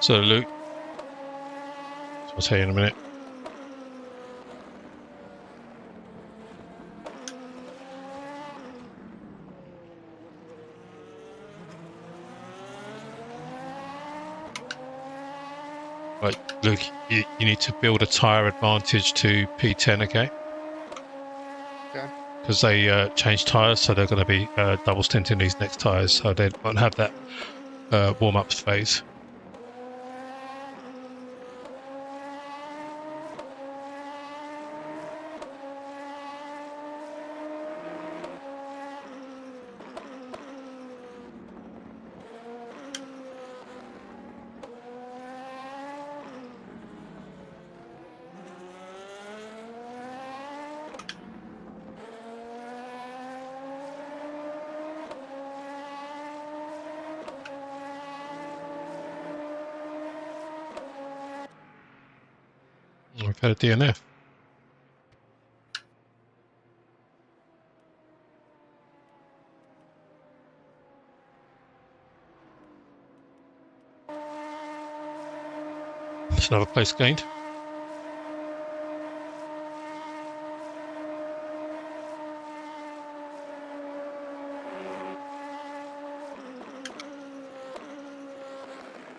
So, Luke, I'll tell you in a minute. Right, Luke, you need to build a tyre advantage to P10, okay? Okay. Because they changed tyres, so they're going to be double stinting these next tyres, so they won't have that warm-up phase. We've had a DNF. That's another place gained.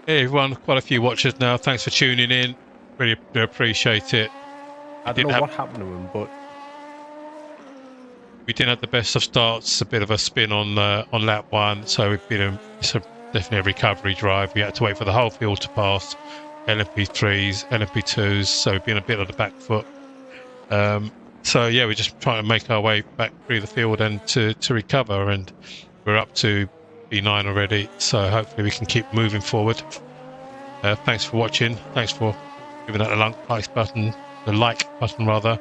Hey everyone, quite a few watchers now. Thanks for tuning in. Really do appreciate it. I don't know what happened to him, but we didn't have the best of starts. A bit of a spin on lap 1, so we've been definitely a recovery drive. We had to wait for the whole field to pass, LMP3s, LMP2s, so we've been a bit on the back foot. So yeah, we're just trying to make our way back through the field and to recover, and we're up to B9 already, so hopefully we can keep moving forward. Thanks for watching. Thanks for giving that a like button rather.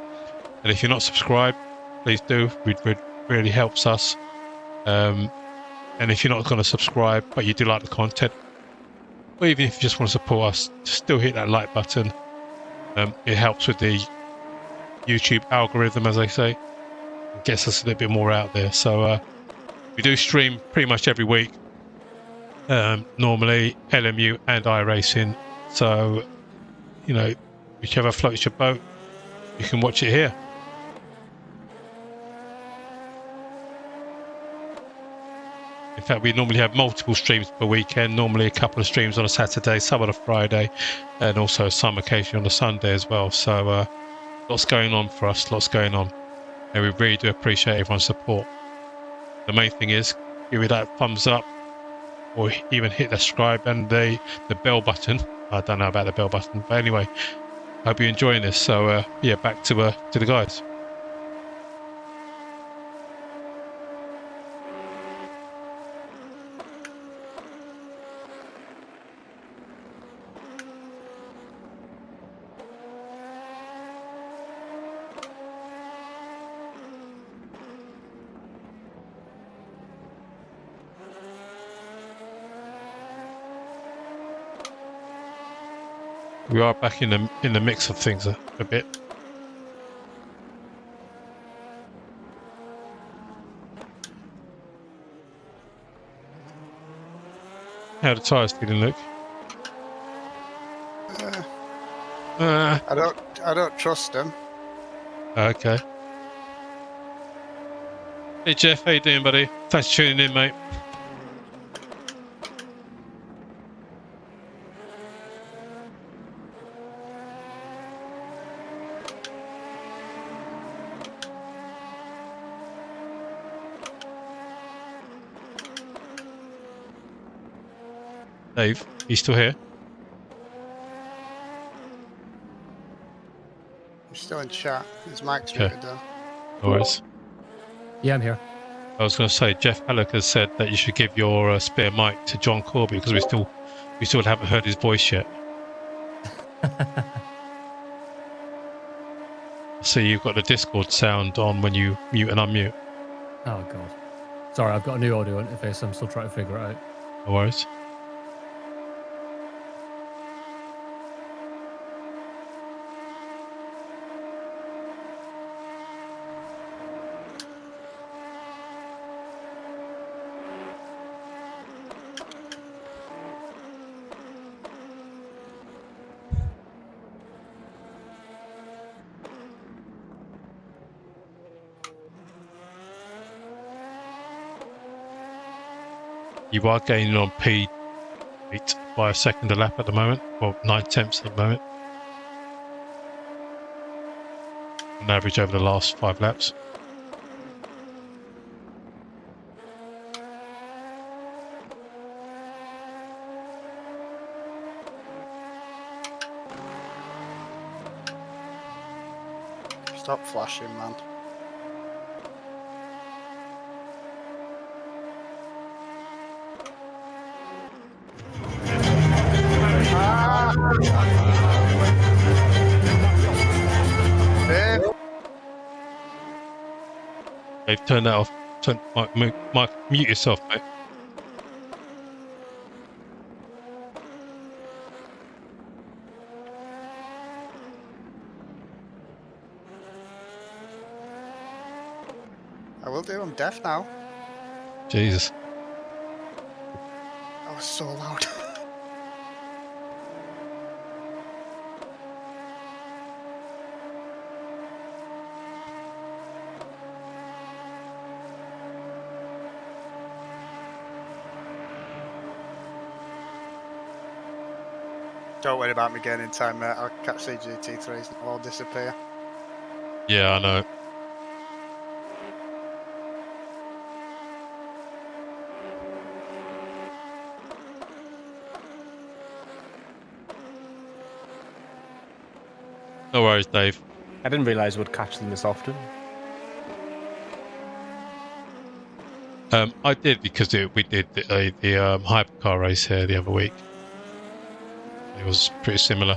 And if you're not subscribed, please do. It really helps us. And if you're not going to subscribe, but you do like the content, or even if you just want to support us, still hit that like button. It helps with the YouTube algorithm, as they say. It gets us a little bit more out there. So we do stream pretty much every week. Normally LMU and iRacing. So, you know, whichever floats your boat, you can watch it here. In fact, we normally have multiple streams per weekend, normally a couple of streams on a Saturday, some on a Friday, and also some occasionally on a Sunday as well. So lots going on for us, lots going on. And we really do appreciate everyone's support. The main thing is, give me that thumbs up, or even hit the subscribe and the bell button. I don't know about the bell button, but anyway, hope you're enjoying this. So yeah, back to the guys. We are back in the mix of things a bit. How the tyres feeling, Luke? I don't trust them. Okay. Hey Jeff, how you doing, buddy? Thanks for tuning in, mate. Dave, you still here? I'm still in chat. His mic's Okay. muted though. No worries. Yeah, I'm here. I was going to say, Jeff Halleck has said that you should give your spare mic to John Corby because we still haven't heard his voice yet. So you've got the Discord sound on when you mute and unmute. Oh god. Sorry, I've got a new audio interface. I'm still trying to figure it out. No worries. You are gaining on P8 by a second a lap at the moment, or 9/10 at the moment. On average over the last 5 laps. Stop flashing, man. Dave, They've turned that off. Mute yourself, mate. I will do. I'm deaf now. Jesus. That was so loud. Don't worry about me getting in time, mate. I'll catch the GT3s and they'll all disappear. Yeah, I know. No worries, Dave. I didn't realise we'd catch them this often. I did because we did the hypercar race here the other week. It was pretty similar.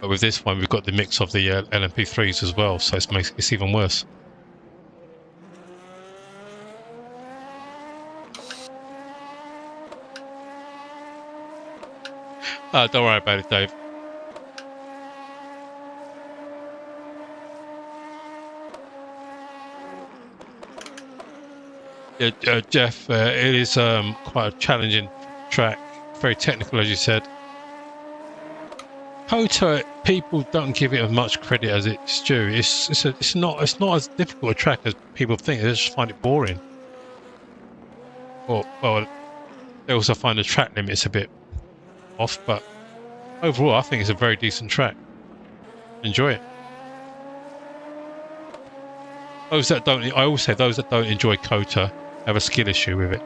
But with this one, we've got the mix of the LMP3s as well, so it's even worse. Don't worry about it, Dave. Yeah, Jeff, it is quite a challenging track, very technical, as you said. COTA, people don't give it as much credit as it's due. It's not as difficult a track as people think. They just find it boring. Well, they also find the track limits a bit off, but overall, I think it's a very decent track. Enjoy it. I always say those that don't enjoy COTA have a skill issue with it.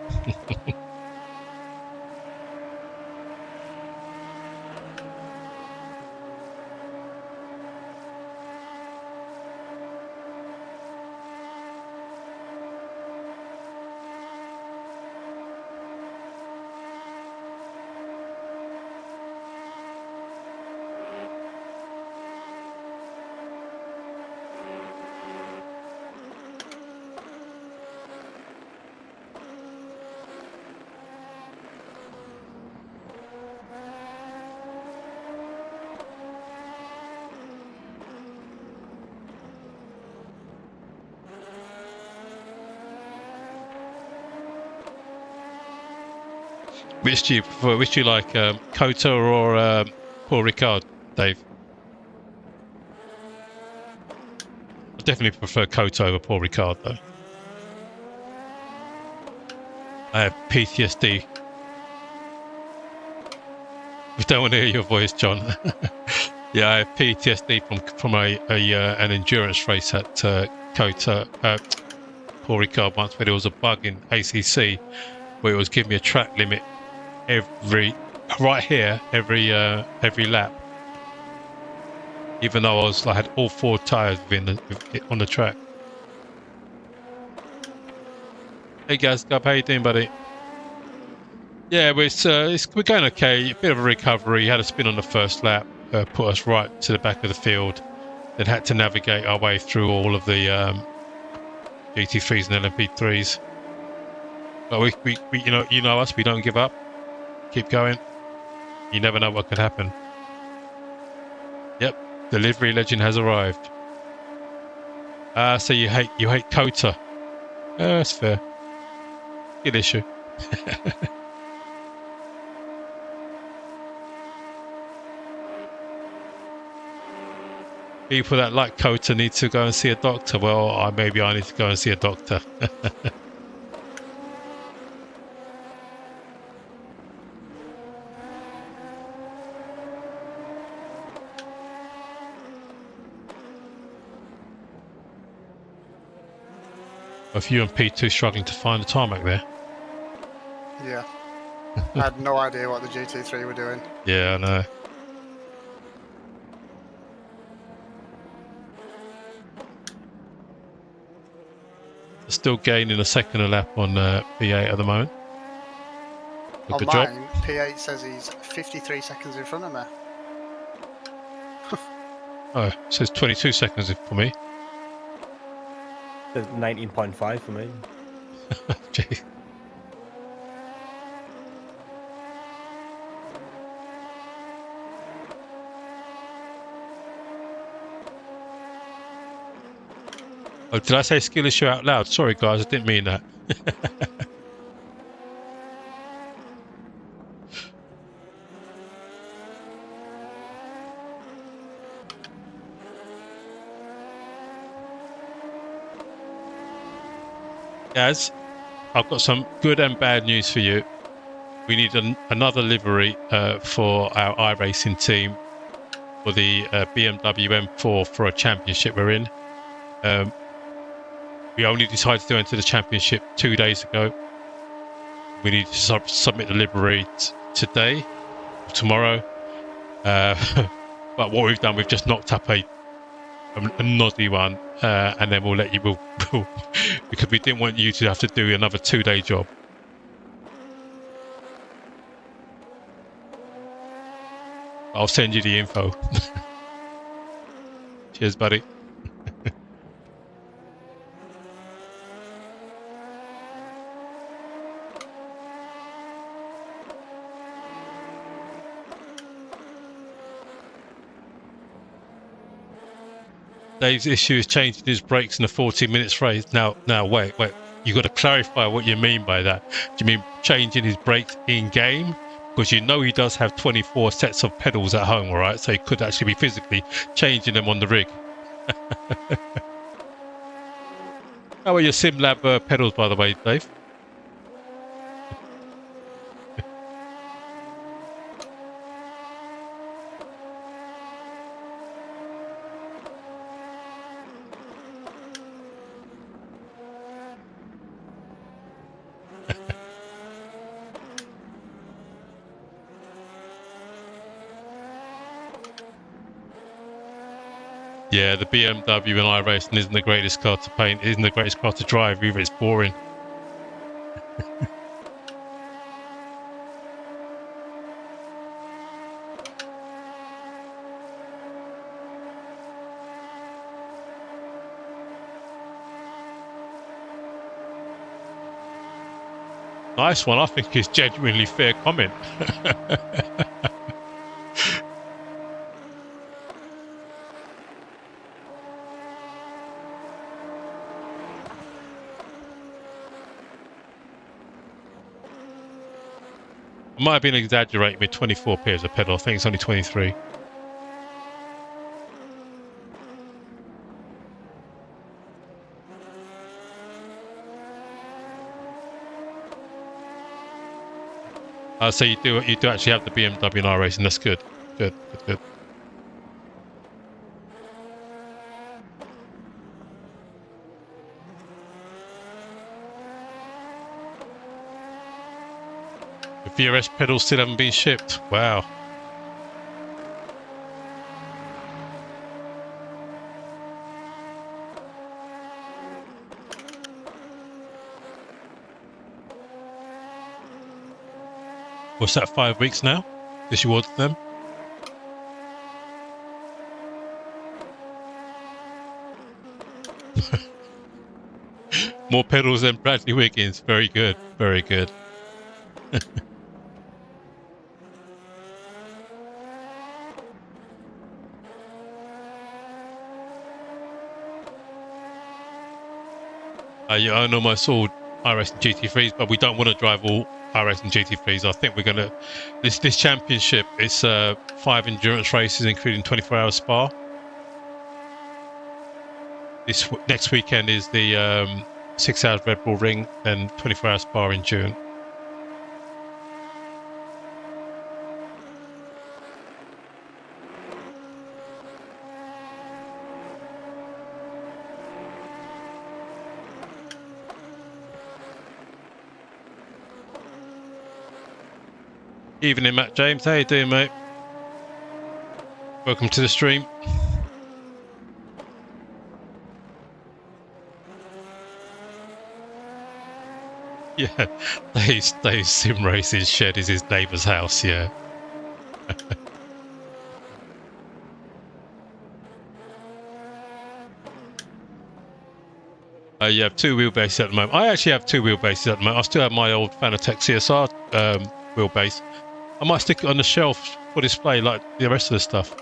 Which do you prefer? Which do you like, COTA or Paul Ricard, Dave? I definitely prefer COTA over Paul Ricard, though. I have PTSD. We don't want to hear your voice, John. Yeah, I have PTSD from an endurance race at COTA, Paul Ricard once, where there was a bug in ACC where it was giving me a track limit every lap, even though I had all 4 tyres on the track. Hey guys, how you doing, buddy? Yeah, we're going okay. A bit of a recovery. Had a spin on the first lap, put us right to the back of the field. Then had to navigate our way through all of the GT3s and LMP3s. But we you know us. We don't give up. Keep going. You never know what could happen. Yep, the livery legend has arrived. So you hate COTA. That's fair. Good issue. People that like COTA need to go and see a doctor. Well, maybe I need to go and see a doctor. If you and P2 struggling to find the tarmac there. Yeah. I had no idea what the GT3 were doing. Yeah, I know. Still gaining a second a lap on P8 at the moment. On Good mine, job. P8 says he's 53 seconds in front of me. Oh, it says 22 seconds for me. There's 19.5 for me. Gee. Oh, did I say skill issue out loud? Sorry guys, I didn't mean that. Guys, I've got some good and bad news for you. We need another livery for our iRacing team for the BMW M4 for a championship we're in. We only decided to enter the championship 2 days ago. We need to submit the livery today, or tomorrow. But what we've done, we've just knocked up a noddy one, and then we'll let you. We'll because we didn't want you to have to do another 2-day job. I'll send you the info. Cheers, buddy. Dave's issue is changing his brakes in a 40 minutes race. Now, wait. You got to clarify what you mean by that. Do you mean changing his brakes in game? Because you know he does have 24 sets of pedals at home, all right? So he could actually be physically changing them on the rig. How are your SimLab pedals, by the way, Dave? Yeah, the BMW and iRacing isn't the greatest car to paint, isn't the greatest car to drive either, it's boring. Nice one, I think it's genuinely fair comment. I might have been exaggerating with 24 pairs of pedal. I think it's only 23. So you do actually have the BMW and iRacing. That's good. Good. The VRS pedals still haven't been shipped. Wow. What's that, 5 weeks now? Did you order them? More pedals than Bradley Wiggins. Very good. Very good. You own almost all iRacing GT3s, but we don't want to drive all iRacing GT3s. I think we're going to... This championship is 5 endurance races, including 24-hour Spa. This next weekend is the 6 hours Red Bull Ring and 24-hour Spa in June. Evening, Matt James. How you doing, mate? Welcome to the stream. Yeah, Dave's sim racing shed is his neighbour's house, yeah. You have 2 wheelbases at the moment. I actually have 2 wheelbases at the moment. I still have my old Fanatec CSR wheelbase. I might stick it on the shelf for display like the rest of the stuff.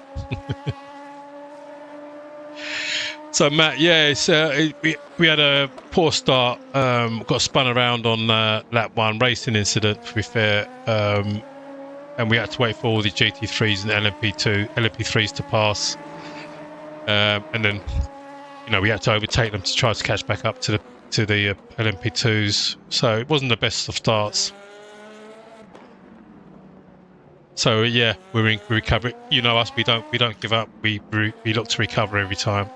So Matt, yeah, it's, we had a poor start. Got spun around on lap 1 racing incident, to be fair, and we had to wait for all the GT3s and LMP3s to pass, and then we had to overtake them to try to catch back up to the LMP2s. So it wasn't the best of starts. So yeah, we're in recovery. You know us, we don't give up. We look to recover every time.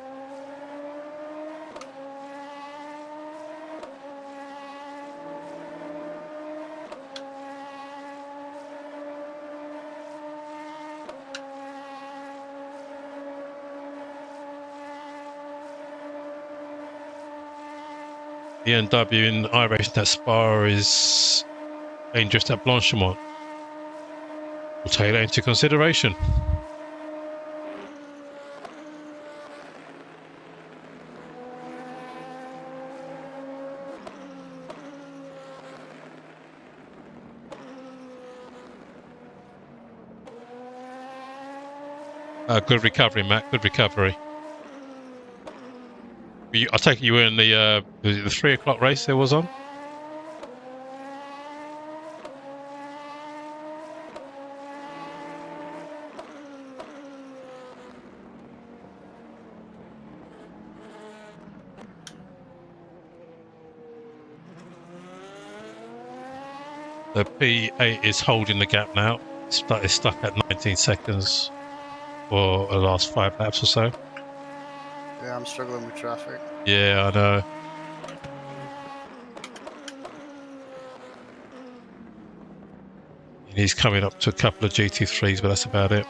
ENW in iRacing at Spa is dangerous at Blanchimont. We'll take that into consideration. Good recovery, Matt. Good recovery. I take it you were in the 3 o'clock race there was on? The P8 is holding the gap now. It's stuck at 19 seconds for the last 5 laps or so. Yeah, I'm struggling with traffic. Yeah, I know. He's coming up to a couple of GT3s, but that's about it.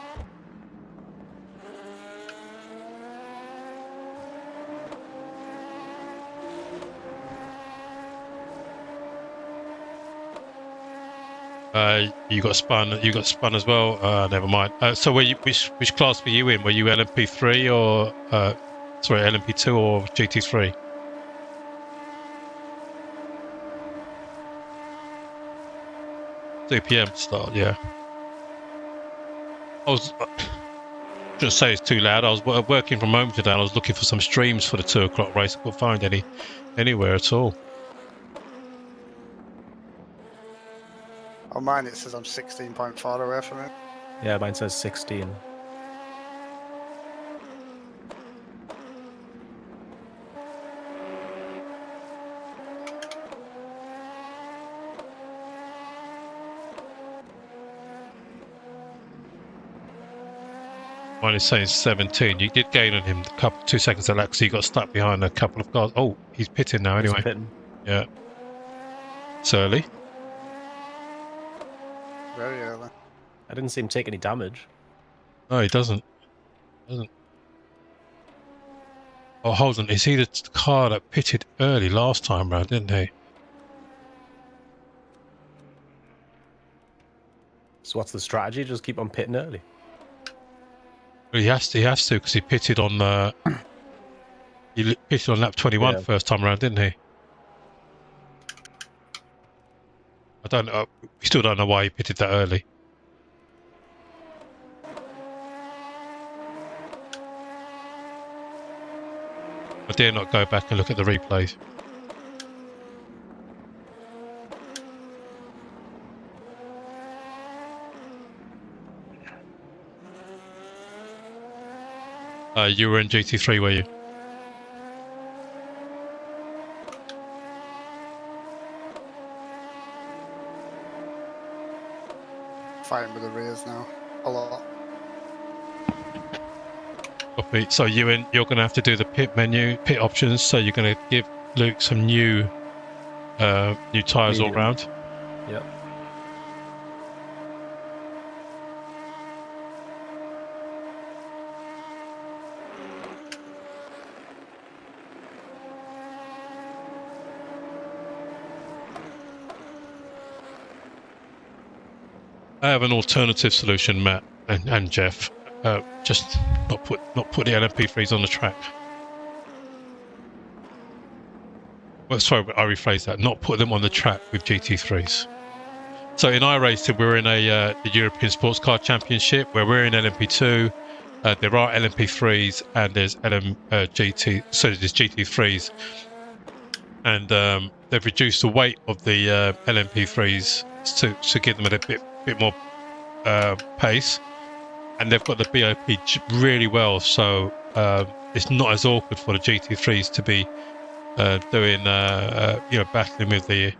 You got spun. You got spun as well. Never mind. So, which class were you in? Were you LMP3 or sorry, LMP2 or GT3? PM start. Yeah. I was just say it's too loud. I was working from home today. And I was looking for some streams for the 2 o'clock race. I couldn't find anywhere at all. On mine it says I'm 16.4 away from it. Yeah, mine says 16. Mine is saying 17. You did gain on him 2 seconds of that because he got stuck behind a couple of cars. Oh, he's pitting now anyway. He's pitting. Yeah. It's early. Very early. I didn't see him take any damage. No, he doesn't. Oh, hold on. Is he the car that pitted early last time round, didn't he? So what's the strategy? Just keep on pitting early. Well, he has to because he pitted on he pitted on lap 21 first time around, didn't he? I don't know. We still don't know why he pitted that early. I dare not go back and look at the replays. You were in GT3, were you? Fighting with the rears now. A lot. Copy. So you're going to have to do the pit menu, pit options. So you're going to give Luke some new tyres all round. Yep. I have an alternative solution, Matt and Jeff. Just not put the LMP3s on the track. Well, sorry, I rephrase that. Not put them on the track with GT3s. So in iRacing, we're in the European Sports Car Championship where we're in LMP2. There are LMP3s and there's there's GT3s, and they've reduced the weight of the LMP3s to give them a bit more pace, and they've got the BOP really well, so it's not as awkward for the GT3s to be doing battling with the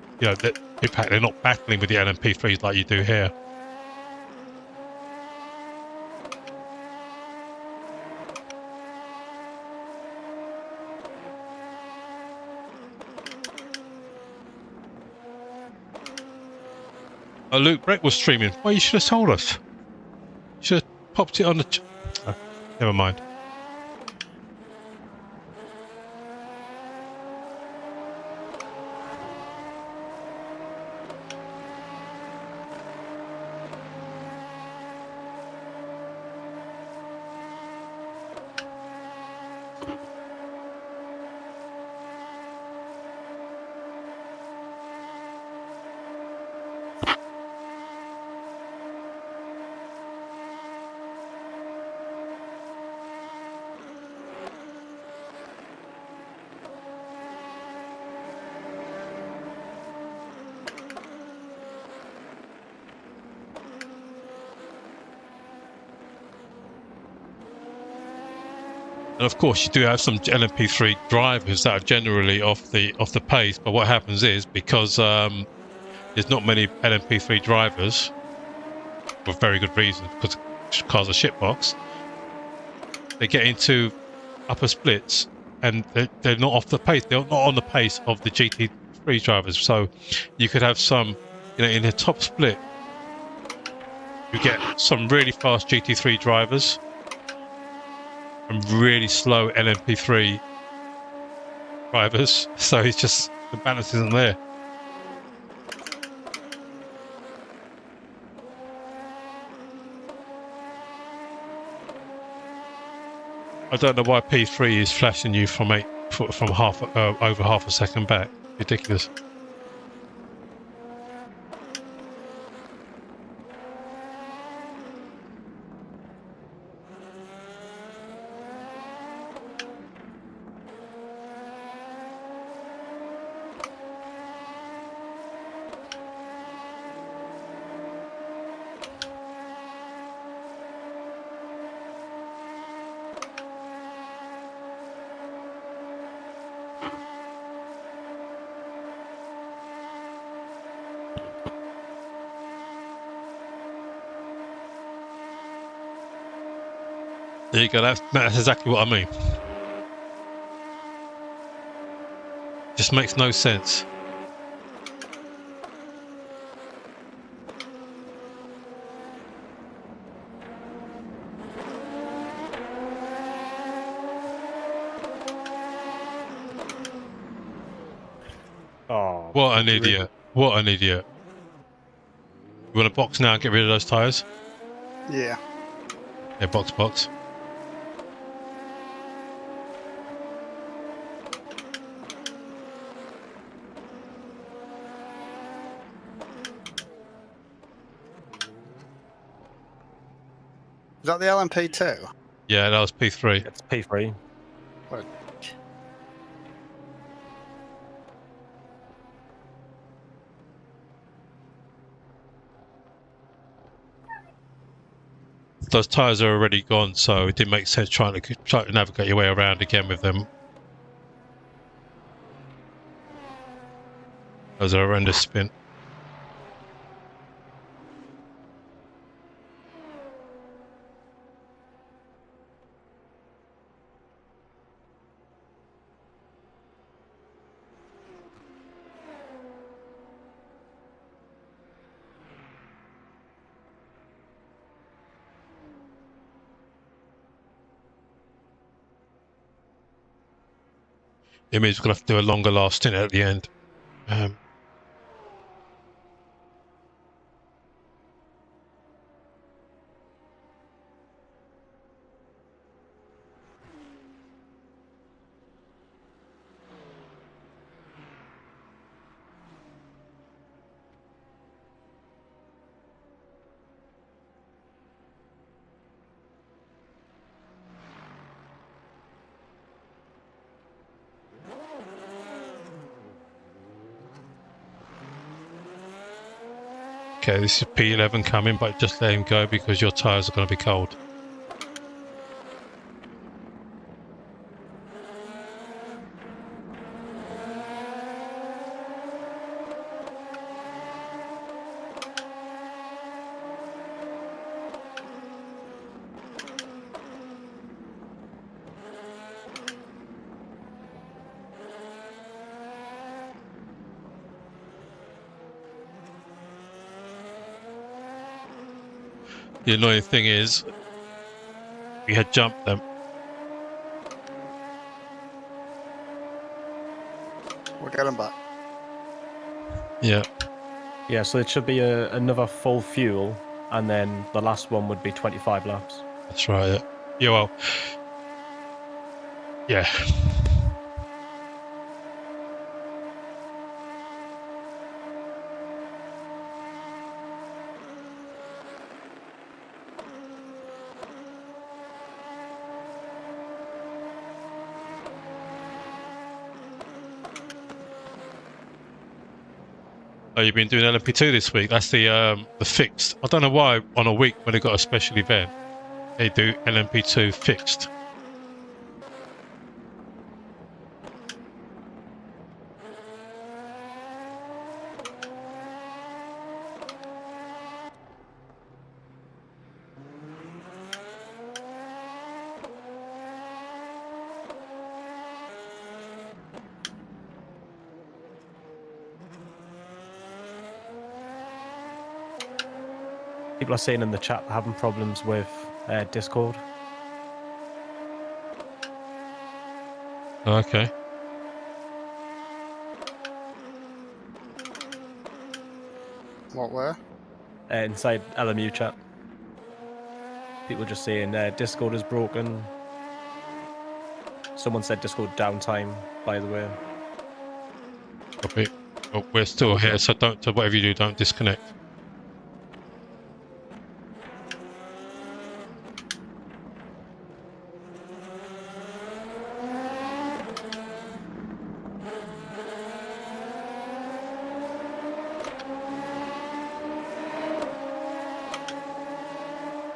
in fact they're not battling with the LMP3s like you do here. Luke Brett was streaming. Well, you should have told us. You should have popped it on the... Oh, never mind. And of course, you do have some LMP3 drivers that are generally off the pace. But what happens is, because there's not many LMP3 drivers, for very good reason, because cars are shitbox, they get into upper splits and they're not off the pace. They're not on the pace of the GT3 drivers. So you could have some, in the top split, you get some really fast GT3 drivers and really slow LMP3 drivers. So it's just, the balance isn't there. I don't know why P3 is flashing you from over half a second back. Ridiculous. There you go, that's exactly what I mean. Just makes no sense. Oh, What an idiot. What an idiot. You want to box now and get rid of those tyres? Yeah. Yeah, box. Is that the LMP2? Yeah, that was P3. it's P3. What? Those tyres are already gone, so it didn't make sense trying to navigate your way around again with them. That was a horrendous spin. It means we're going to have to do a longer last stint at the end. Okay, this is P11 coming, but just let him go because your tyres are going to be cold. The annoying thing is, we had jumped them. We'll get them back. Yeah. Yeah, so it should be another full fuel, and then the last one would be 25 laps. That's right. Yeah. Yeah. Well. Yeah. Oh, you've been doing LMP2 this week. That's the fixed. I don't know why on a week when they got a special event, they do LMP2 fixed. People are saying in the chat they're having problems with Discord. Okay. What were? Inside LMU chat. People just saying Discord is broken. Someone said Discord downtime, by the way. Copy. Oh, we're still here, so don't. So whatever you do, don't disconnect.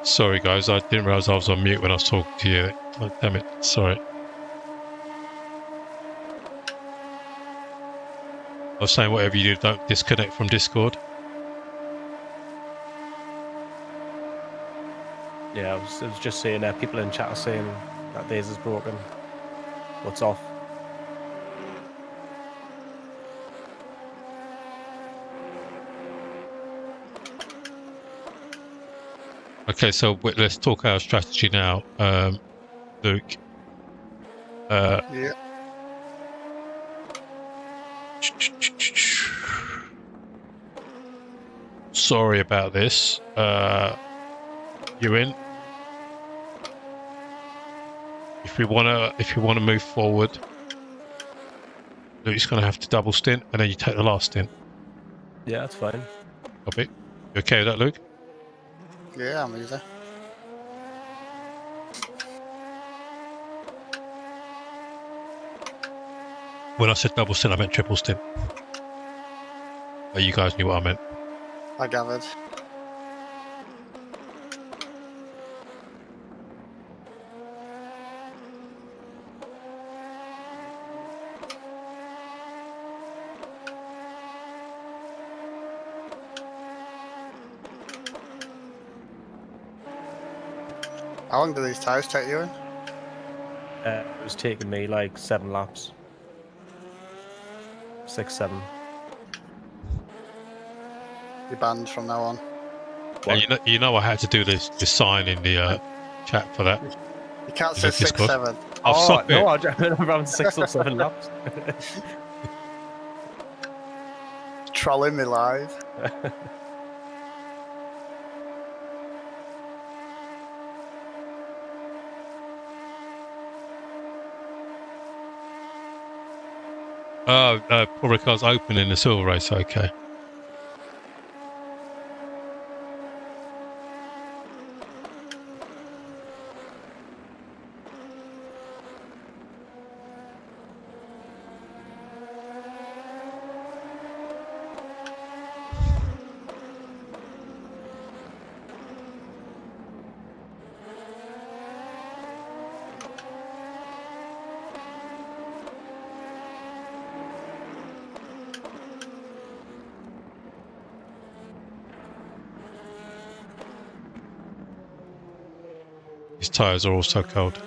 Sorry guys, I didn't realise I was on mute when I was talking to you. Oh, damn it, sorry. I was saying whatever you do, don't disconnect from Discord. Yeah, I was just saying people in chat are saying that theirs is broken. What's off? Okay, so let's talk our strategy now, Luke. Yeah. Sorry about this, Euan. If you wanna move forward, Luke's gonna have to double stint, and then you take the last stint. Yeah, that's fine. Copy. You okay with that, Luke? Yeah, I'm easy. When I said double stint, I meant triple stint. But you guys knew what I meant. I gathered. How long do these tyres take you in? It was taking me like 7 laps. 6, 7. You're banned from now on. And you know I had to do this sign in the chat for that. You can't In say the 6, Discord. 7. Oh, stop no, it. I'm around 6 or 7 laps. Trolling me live. Paul Ricard's open in the silver race, okay. His tyres are also cold.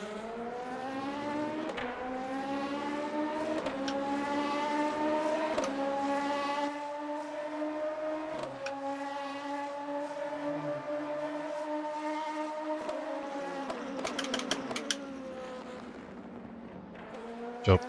Job.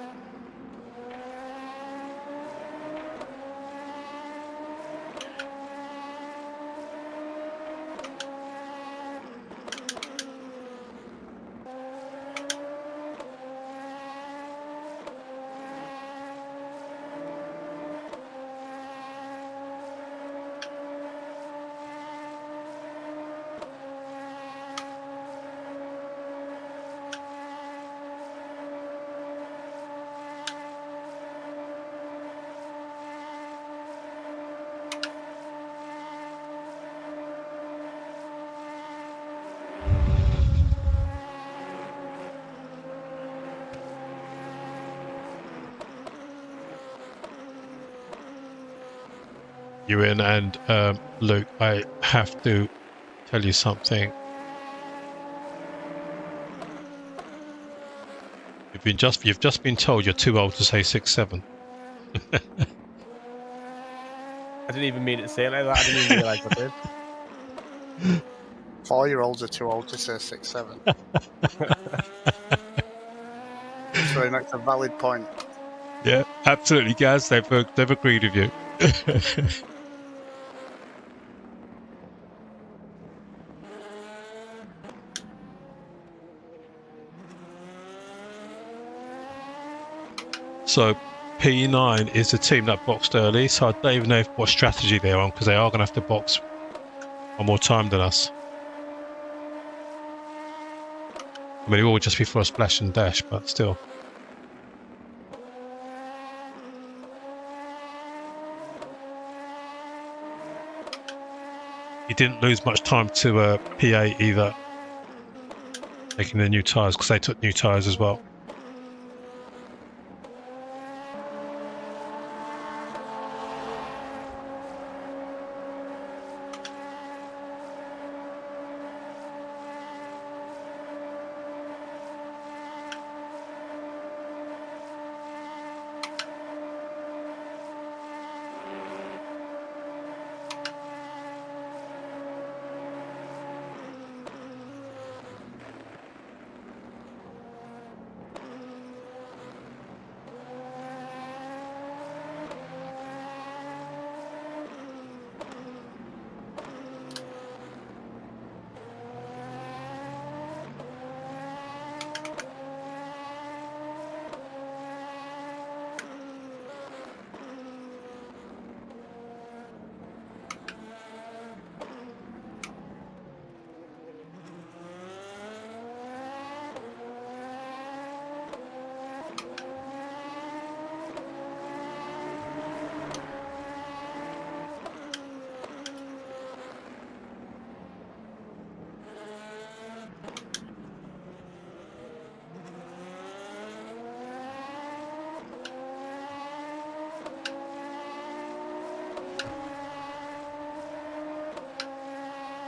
Euan and Luke, I have to tell you something. You've just been told you're too old to say 6'7". I didn't even mean it to say it like that. I didn't even realise I did. 4-year-olds are too old to say 6'7". So he makes a valid point. Yeah, absolutely, Gaz. They've agreed with you. So P9 is the team that boxed early, so I don't even know what strategy they're on, because they are going to have to box one more time than us. I mean, it will just be for a splash and dash, but still. He didn't lose much time to PA either, taking the new tyres, because they took new tyres as well.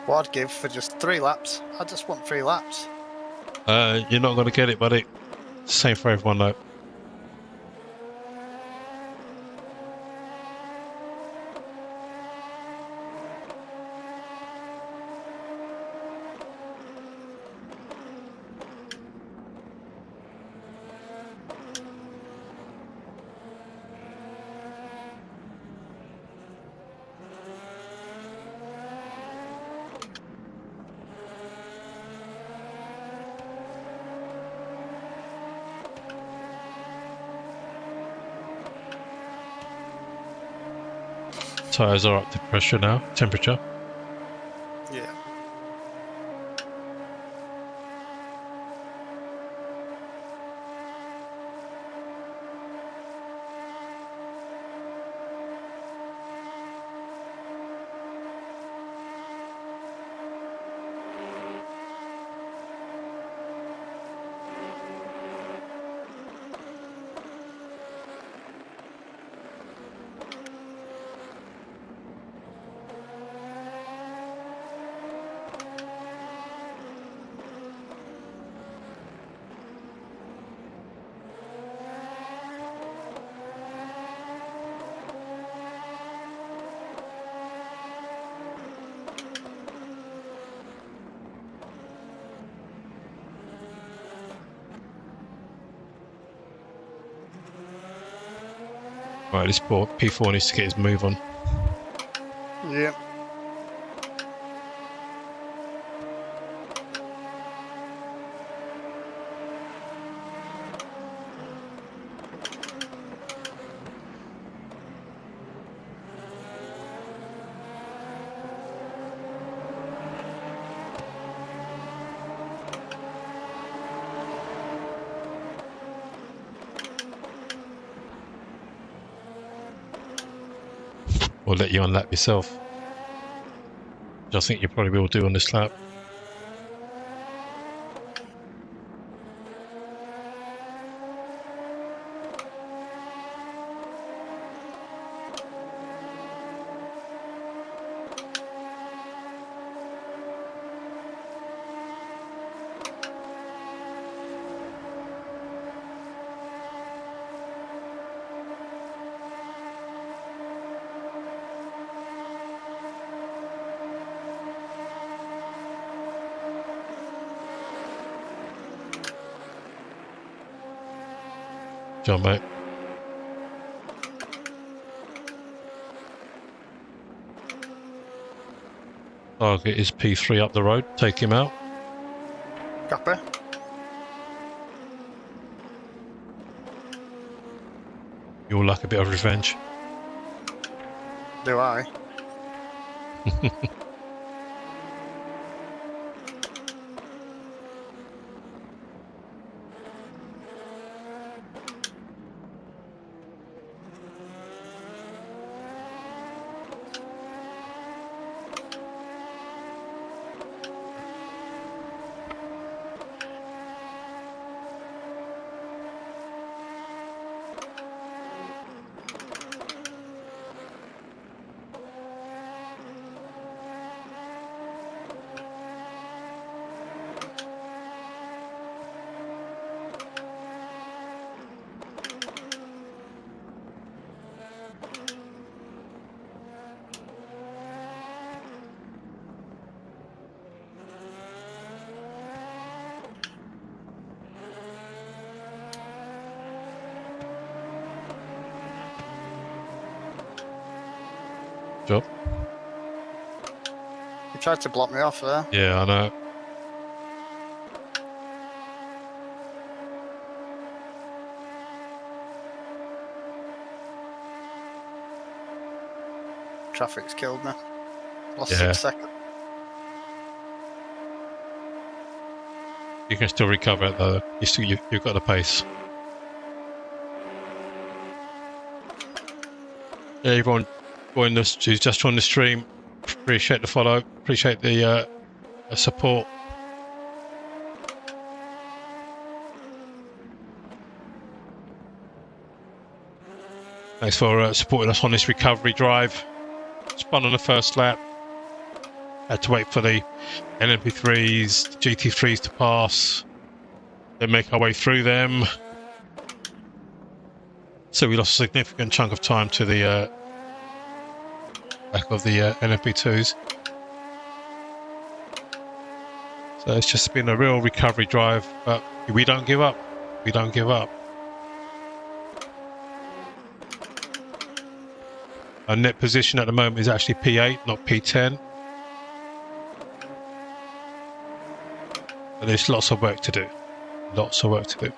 What I'd give for just 3 laps. I just want 3 laps. You're not going to get it, buddy. Same for everyone, though. Tyres are up to pressure now, temperature. Yeah. Right, this poor P4 needs to get his move on. Yeah. Or let you unlap yourself. Which I think you probably will do on this lap. John, mate. Target is P3 up the road. Take him out. Copy. You'll like a bit of revenge. Do I? Job. You tried to block me off there. Yeah, I know. Traffic's killed me. Lost Yeah. 6 seconds. You can still recover it though. You've got the pace. Yeah, everyone join us who's just joined the stream. Appreciate the follow. Appreciate the support. Thanks for supporting us on this recovery drive. Spun on the first lap. Had to wait for the LMP3s, GT3s to pass. Then make our way through them. So we lost a significant chunk of time to the back of the LMP2s. So it's just been a real recovery drive, but we don't give up. We don't give up. Our net position at the moment is actually P8, not P10. But there's lots of work to do. Lots of work to do.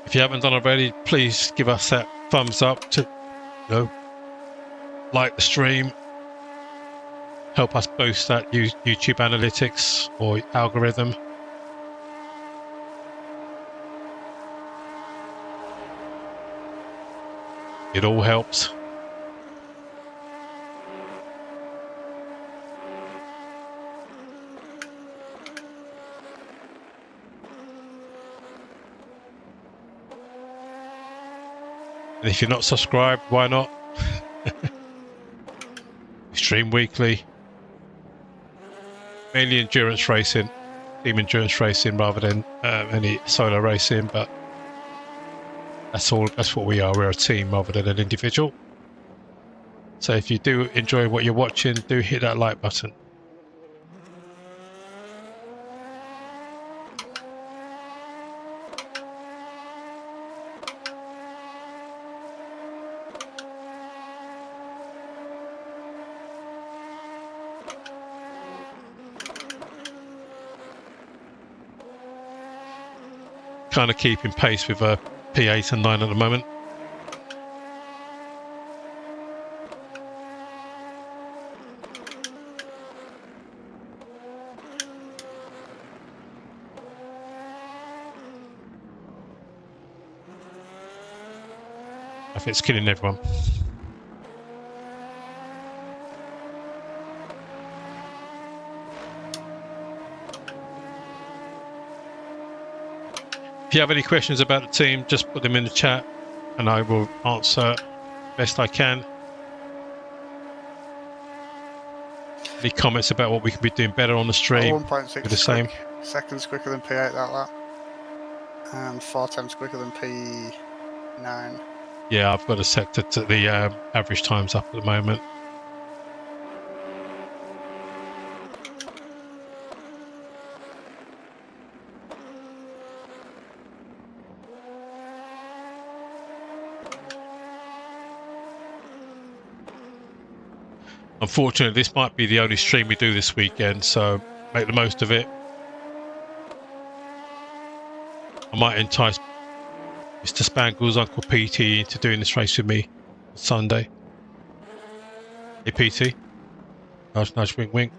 If you haven't done already, please give us that thumbs up to, like the stream. Help us boost that YouTube analytics or algorithm. It all helps. And if you're not subscribed, why not? We stream weekly. Mainly endurance racing, team endurance racing rather than any solo racing, but that's what we are. We're a team rather than an individual. So if you do enjoy what you're watching, do hit that like button. Kind of keeping pace with P8 and 9 at the moment. I think it's killing everyone. If you have any questions about the team, just put them in the chat and I will answer best I can. Any comments about what we can be doing better on the stream? 1.6 Do the same. seconds quicker than P8 that lap. And 4 times quicker than P9. Yeah, I've got a sector to the average times up at the moment. Unfortunately, this might be the only stream we do this weekend, so make the most of it. I might entice Mr. Spangle's Uncle PT into doing this race with me on Sunday. Hey PT, nudge nudge wink wink.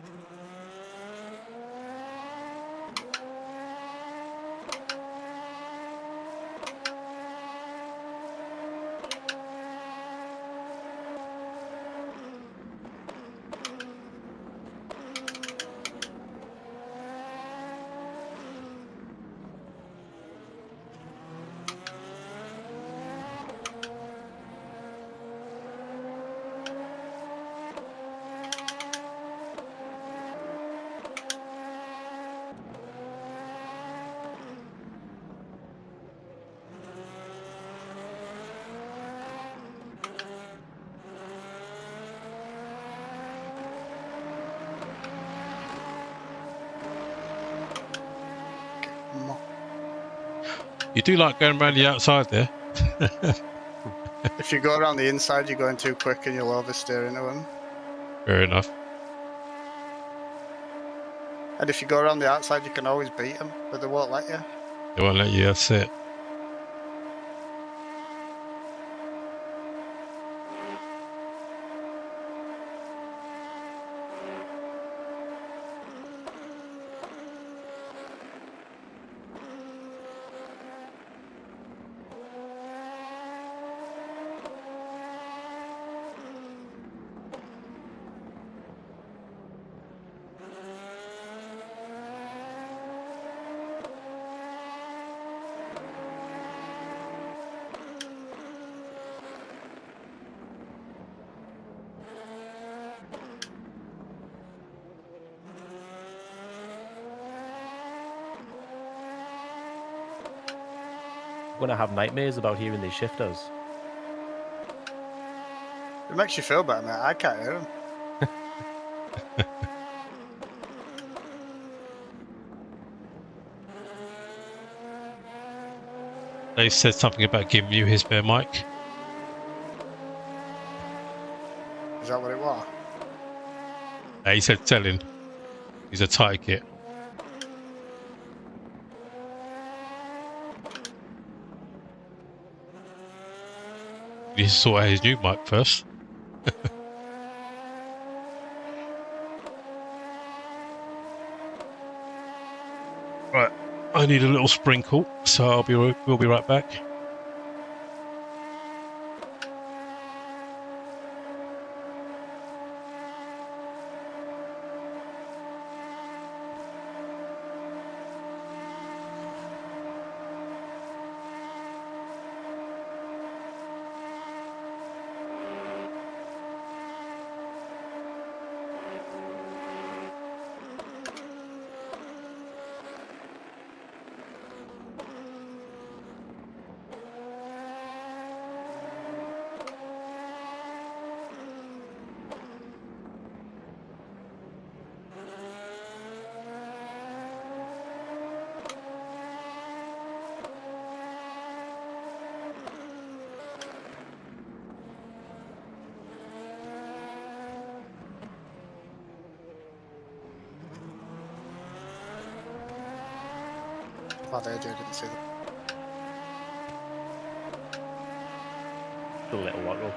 You do like going around the outside there. If you go around the inside, you're going too quick and you'll oversteer into them. Fair enough. And if you go around the outside, you can always beat them, but they won't let you. They won't let you, that's it. I'm going to have nightmares about hearing these shifters. It makes you feel better, mate. I can't hear them. They said something about giving you his spare mic. Is that what it was? He said selling. He's a tight kit. He needs to sort out his new mic first. Right, I need a little sprinkle, so we'll be right back. Glad Ajay didn't see them. A little waggle.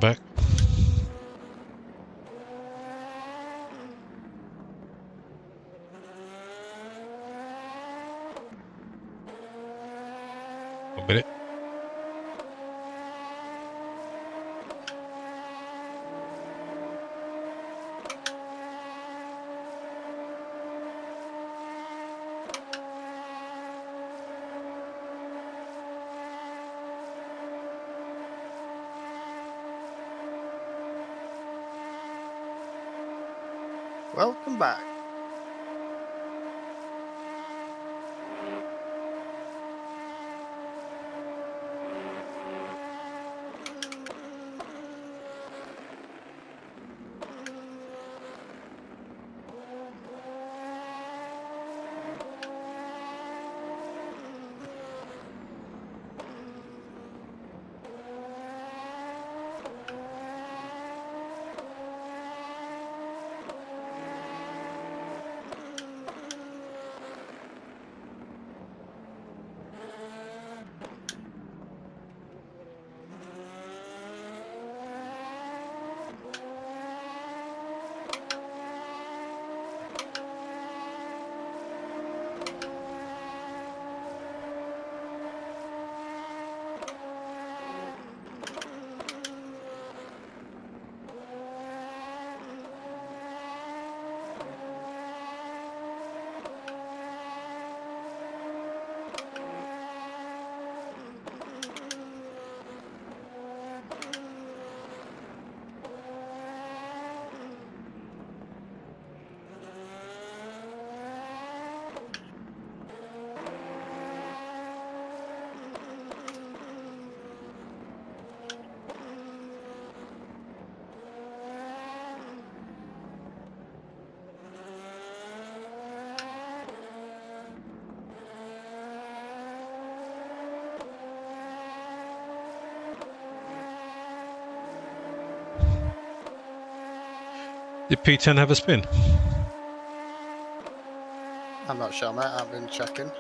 back. One minute. Welcome back. Did P10 have a spin? I'm not sure, mate. I've been checking.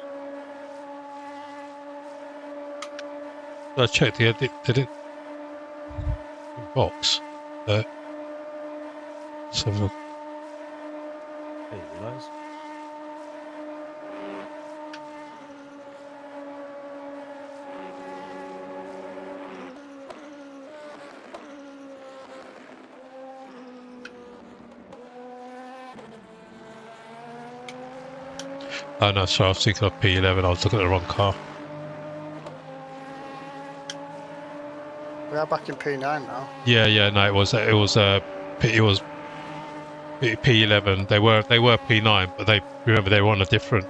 I checked. Did it box? So I didn't realise. oh no, sorry, I was thinking of P11. I was looking at the wrong car. We are back in P9 now. Yeah, no, it was P11. They were P9, but they were on a different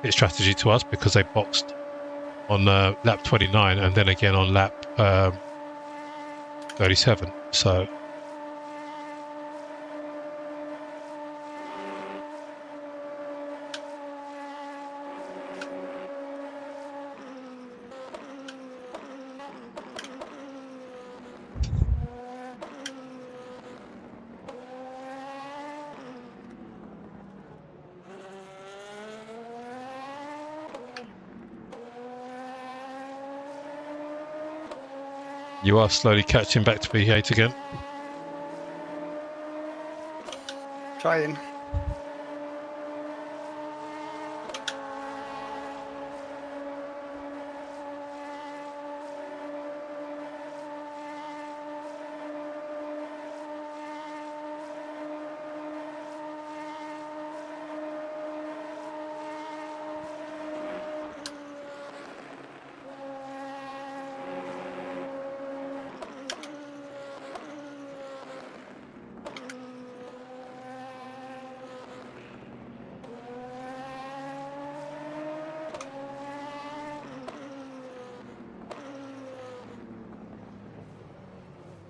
pit strategy to us because they boxed on lap 29 and then again on lap 37. So you are slowly catching back to P8 again. Trying.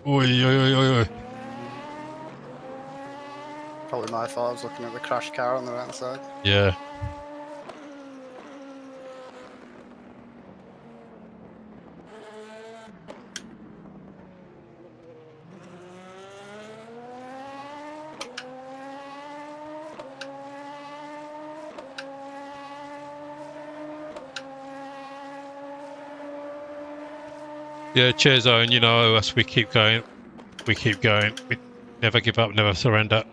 Oi. Probably my fault. I was looking at the crash car on the right side. Yeah. Yeah, cheers, Owen. You know, as we keep going, we keep going. We never give up, never surrender.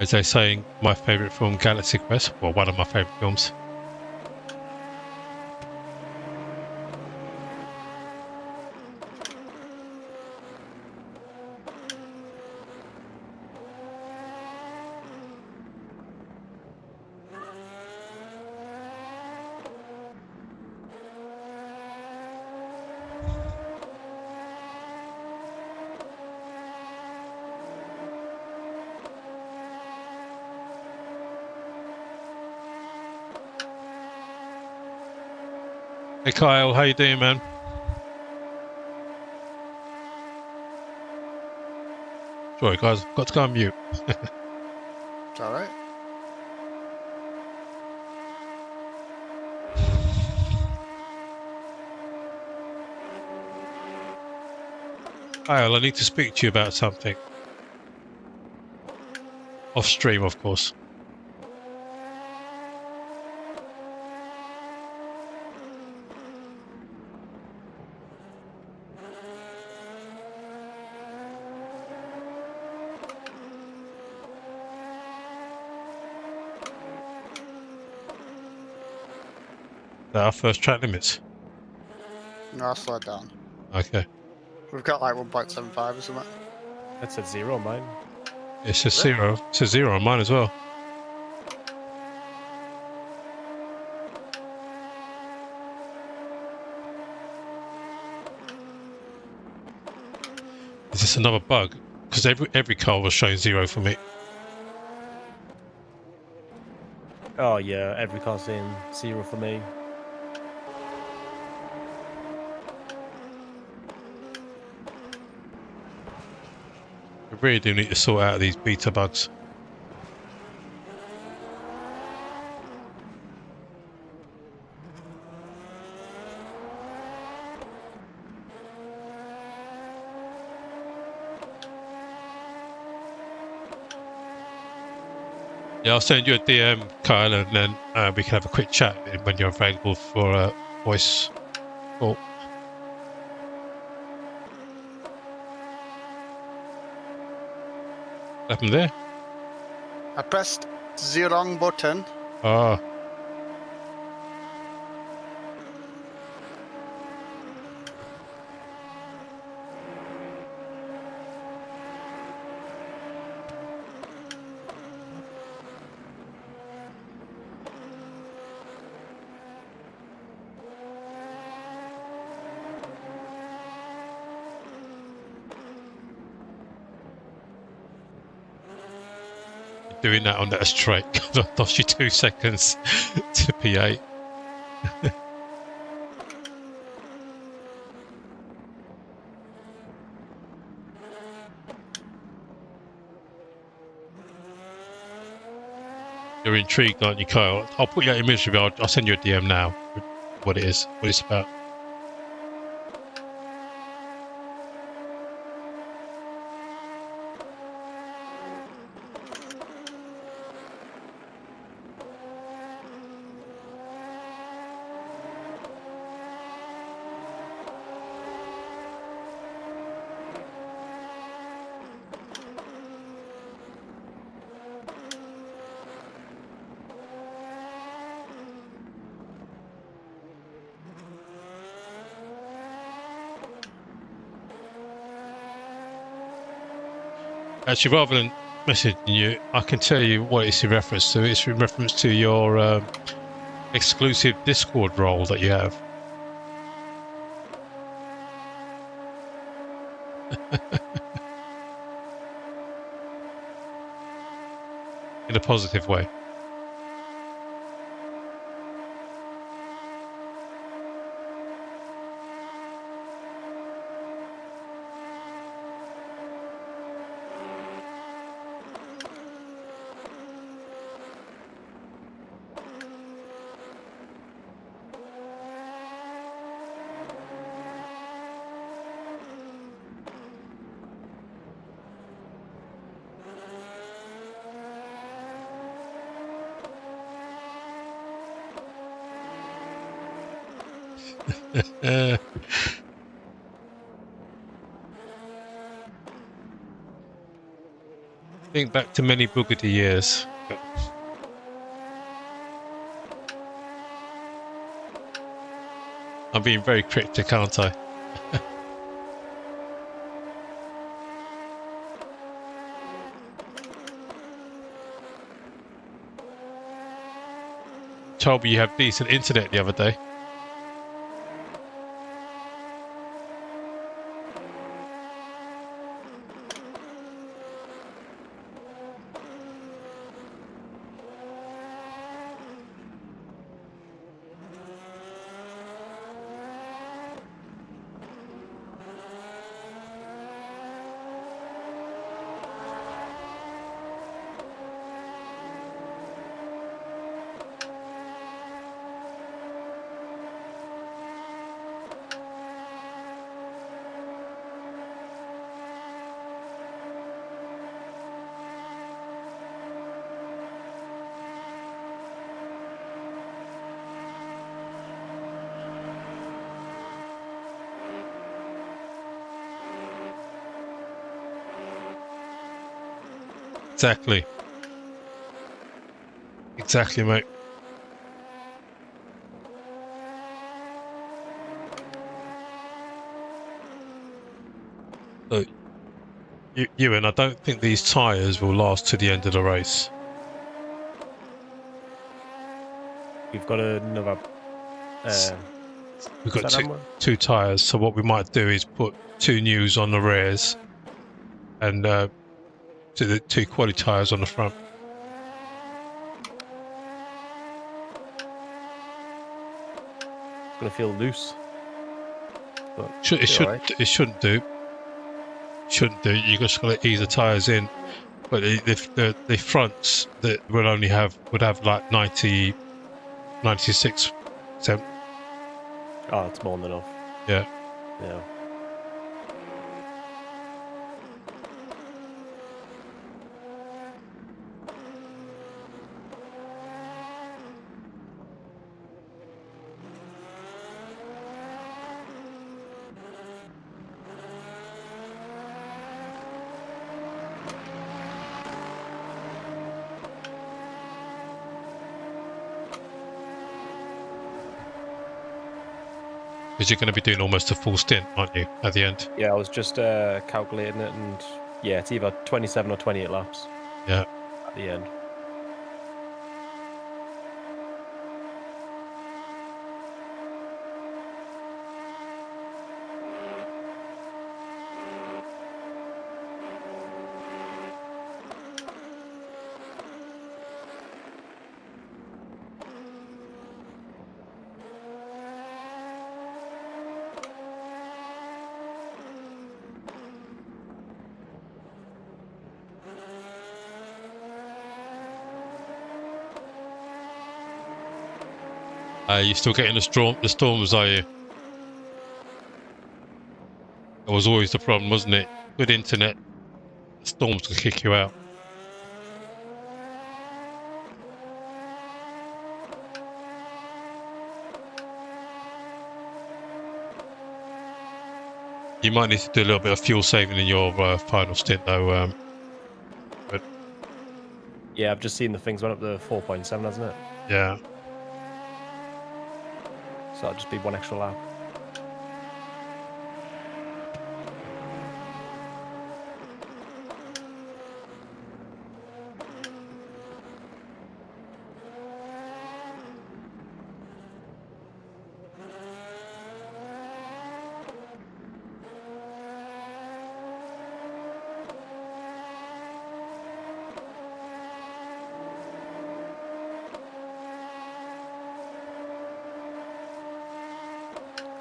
As they say in my favourite film, Galaxy Quest, well, one of my favourite films. Hey Kyle, how you doing, man? Sorry guys, I've got to go on mute. It's alright. Kyle, I need to speak to you about something. Off stream, of course. Our first track limits. No, I slowed down. Okay. We've got like 1.75 or something. That's a 0 on mine. It's a 0. It's a 0 on mine as well. Is this another bug? Because every car was showing 0 for me. Oh yeah, every car's saying 0 for me. We really do need to sort out these beta bugs. Yeah, I'll send you a DM, Kyle, and then we can have a quick chat when you're available for a voice call. What happened there? I pressed the wrong button. Ah. Doing that on that straight. I lost you 2 seconds to P8. You're intrigued, aren't you, Kyle? I'll put you out your misery. I'll send you a DM now. What it is, what it's about. Actually, rather than messaging you, I can tell you what it's in reference to. It's in reference to your exclusive Discord role that you have. In a positive way. Think back to many boogity years. I'm being very cryptic, aren't I? Told me you have decent internet the other day. Exactly. Exactly, mate. Look, Euan, I don't think these tyres will last to the end of the race. We've got another. We've got Is that two tyres, so what we might do is put two news on the rears and do the two quality tyres on the front. It's going to feel loose. But It shouldn't do. Shouldn't do. You just got to ease the tyres in. But the fronts that would have like 96%. Oh, it's more than enough. Yeah. Yeah. Because you're going to be doing almost a full stint, aren't you, at the end? Yeah, I was just calculating it, and yeah, it's either 27 or 28 laps. Yeah. At the end. You're still getting the storms, are you? That was always the problem, wasn't it? Good internet, the storms can kick you out. You might need to do a little bit of fuel saving in your final stint, though. But yeah, I've just seen the things went up to 4.7, hasn't it? Yeah. So that'll just be one extra lap.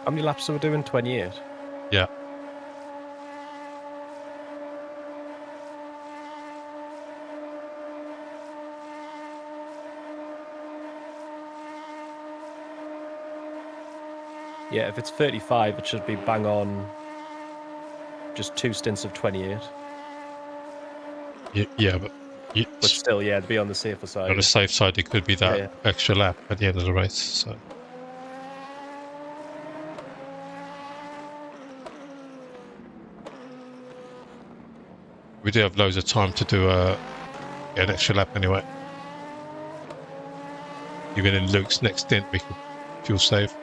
How many laps are we doing? 28? Yeah. Yeah, if it's 35, it should be bang on just 2 stints of 28. Yeah, but still, yeah, to be on the safer side. on the safe side, it could be that Yeah. extra lap at the end of the race. So. We do have loads of time to do get an extra lap anyway. Even in Luke's next stint, we can fuel save.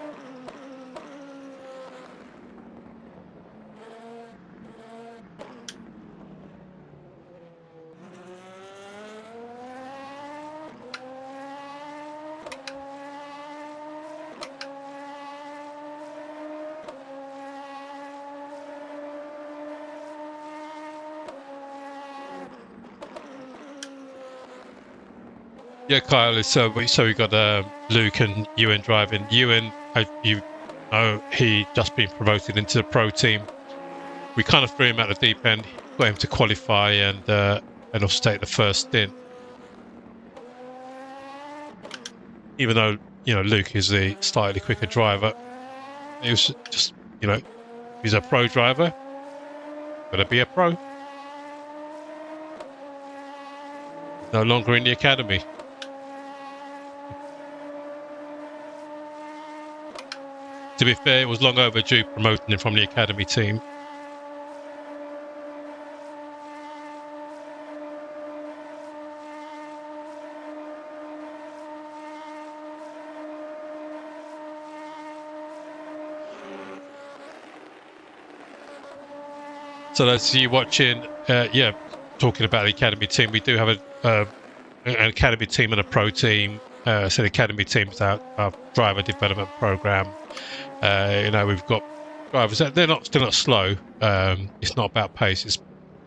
Yeah, Kyle. So we got Luke and Euan driving. Euan, you know, he just been promoted into the pro team. We kind of threw him at the deep end, got him to qualify and also take the first stint. Even though Luke is the slightly quicker driver, it was just he's a pro driver. Got to be a pro. No longer in the academy. To be fair, it was long overdue promoting him from the academy team. So that's you watching, talking about the academy team. We do have an academy team and a pro team. So the academy team is our driver development program. We've got drivers that they're still not slow. It's not about pace. It's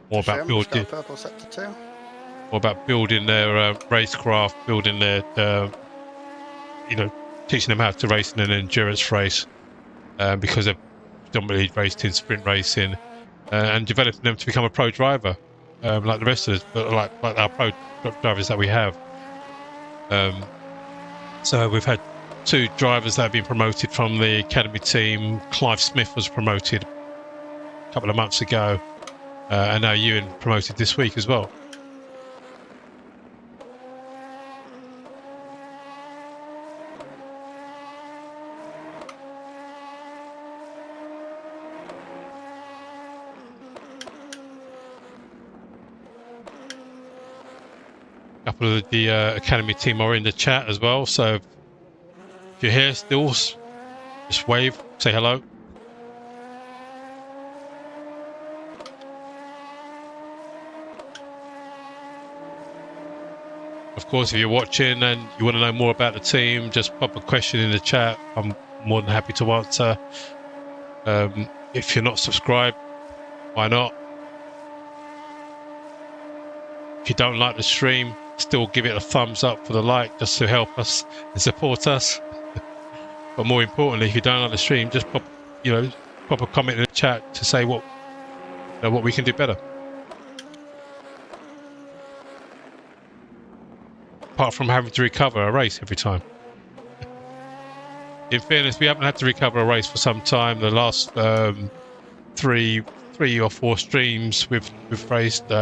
more about building. Purple sector 2. More about building their racecraft, building their, teaching them how to race in an endurance race, because they've predominantly raced in sprint racing, and developing them to become a pro driver, like the rest of us, like our pro drivers that we have. So we've had 2 drivers that have been promoted from the academy team. Clive Smith was promoted a couple of months ago, and now Euan promoted this week as well. A couple of the academy team are in the chat as well, so if you're here still, just wave, say hello. Of course, if you're watching and you want to know more about the team, just pop a question in the chat. I'm more than happy to answer. If you're not subscribed, why not? If you don't like the stream, still give it a thumbs up for the like, just to help us and support us. But more importantly, if you don't like the stream, just pop a comment in the chat to say what we can do better. Apart from having to recover a race every time. In fairness, we haven't had to recover a race for some time. The last 3 or 4 streams we've raced 2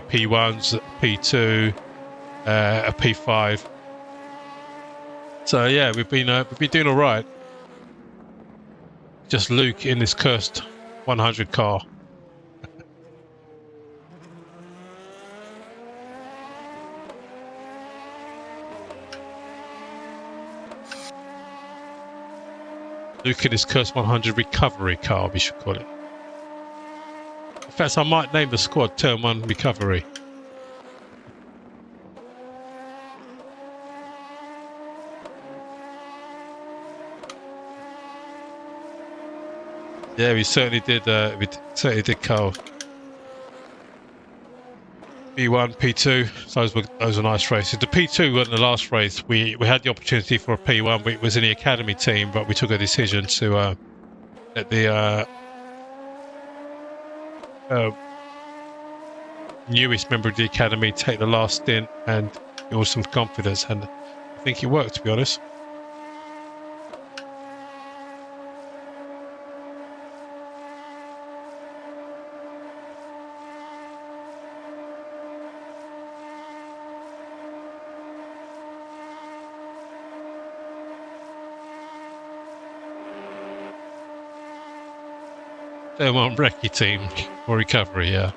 P1s, a P2, a P5. So yeah, we've been doing all right. Just Luke in this cursed 100 car. Luke in his cursed 100 recovery car, we should call it. In fact, I might name the squad Turn 1 Recovery. Yeah, we certainly did. We certainly did, Carl. P1, P2. Those were nice races. The P2 wasn't the last race. We had the opportunity for a P1. It was in the academy team, but we took a decision to let the newest member of the academy take the last stint and build some confidence. And I think it worked, to be honest. Turn 1 Recce team for recovery, yeah.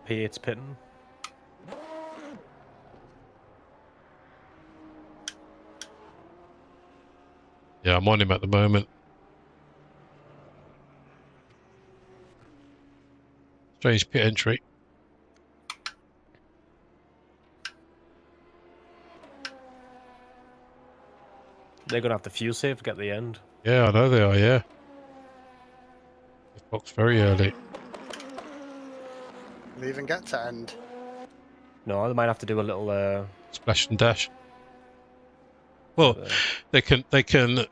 P8's pitting. Yeah, I'm on him at the moment. Strange pit entry. They're going to have to fuel safe to get the end. Yeah, I know they are, yeah. They boxed very early. Will they even get to end? No, they might have to do a little... Splash and dash. Well, they can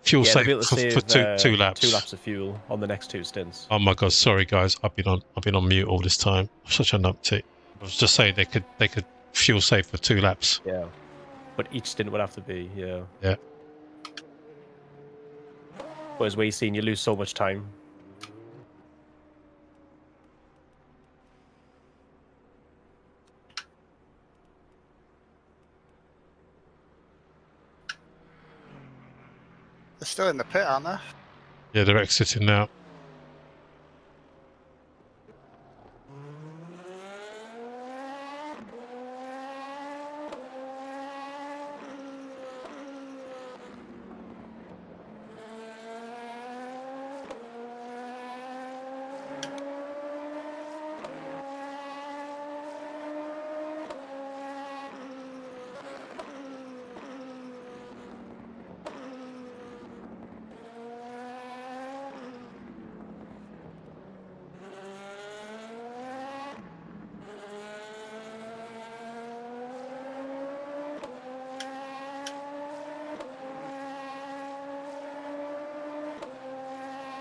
fuel yeah, save they'll be able to for save, two laps. 2 laps of fuel on the next 2 stints. Oh my god, sorry guys, I've been on mute all this time. I'm such a numpty. I was just saying they could fuel save for 2 laps. Yeah. But each stint would have to be, yeah. Yeah. Whereas where you've seen you lose so much time. They're still in the pit, aren't they? Yeah, they're exiting now.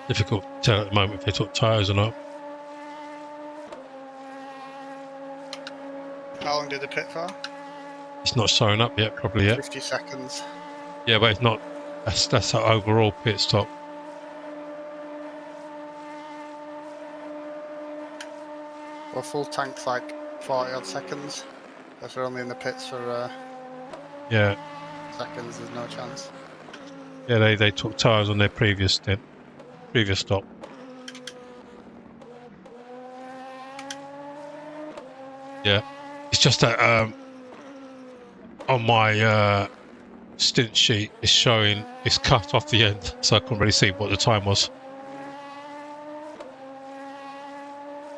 Difficult to tell at the moment if they took tyres or not. How long did they pit for? It's not showing up yet, probably yet. 50 seconds. Yeah, but it's not. That's our overall pit stop. Well, full tank's like 40 odd seconds. If they're only in the pits for Yeah, seconds, there's no chance. yeah. They took tyres on their previous stop. Yeah, it's just that on my stint sheet it's showing it's cut off the end, so I couldn't really see what the time was.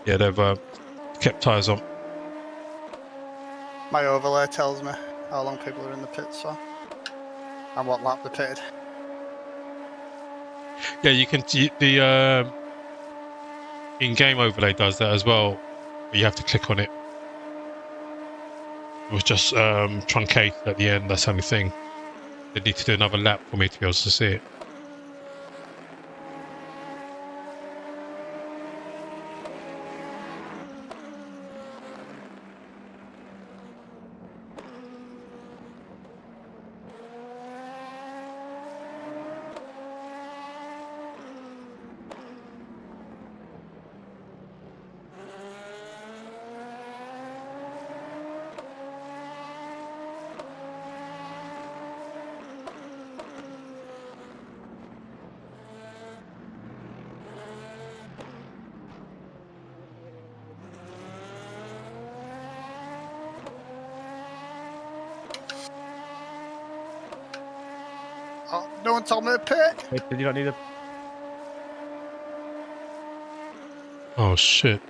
Yeah, they've kept tyres on. My overlay tells me how long people are in the pits for and what lap they pitted. Yeah, you can. The in-game overlay does that as well. But you have to click on it. It was just truncated at the end. That's the only thing. They need to do another lap for me to be able to see it. Oh, no one told me to pit! Wait, did you not need a... Oh shit!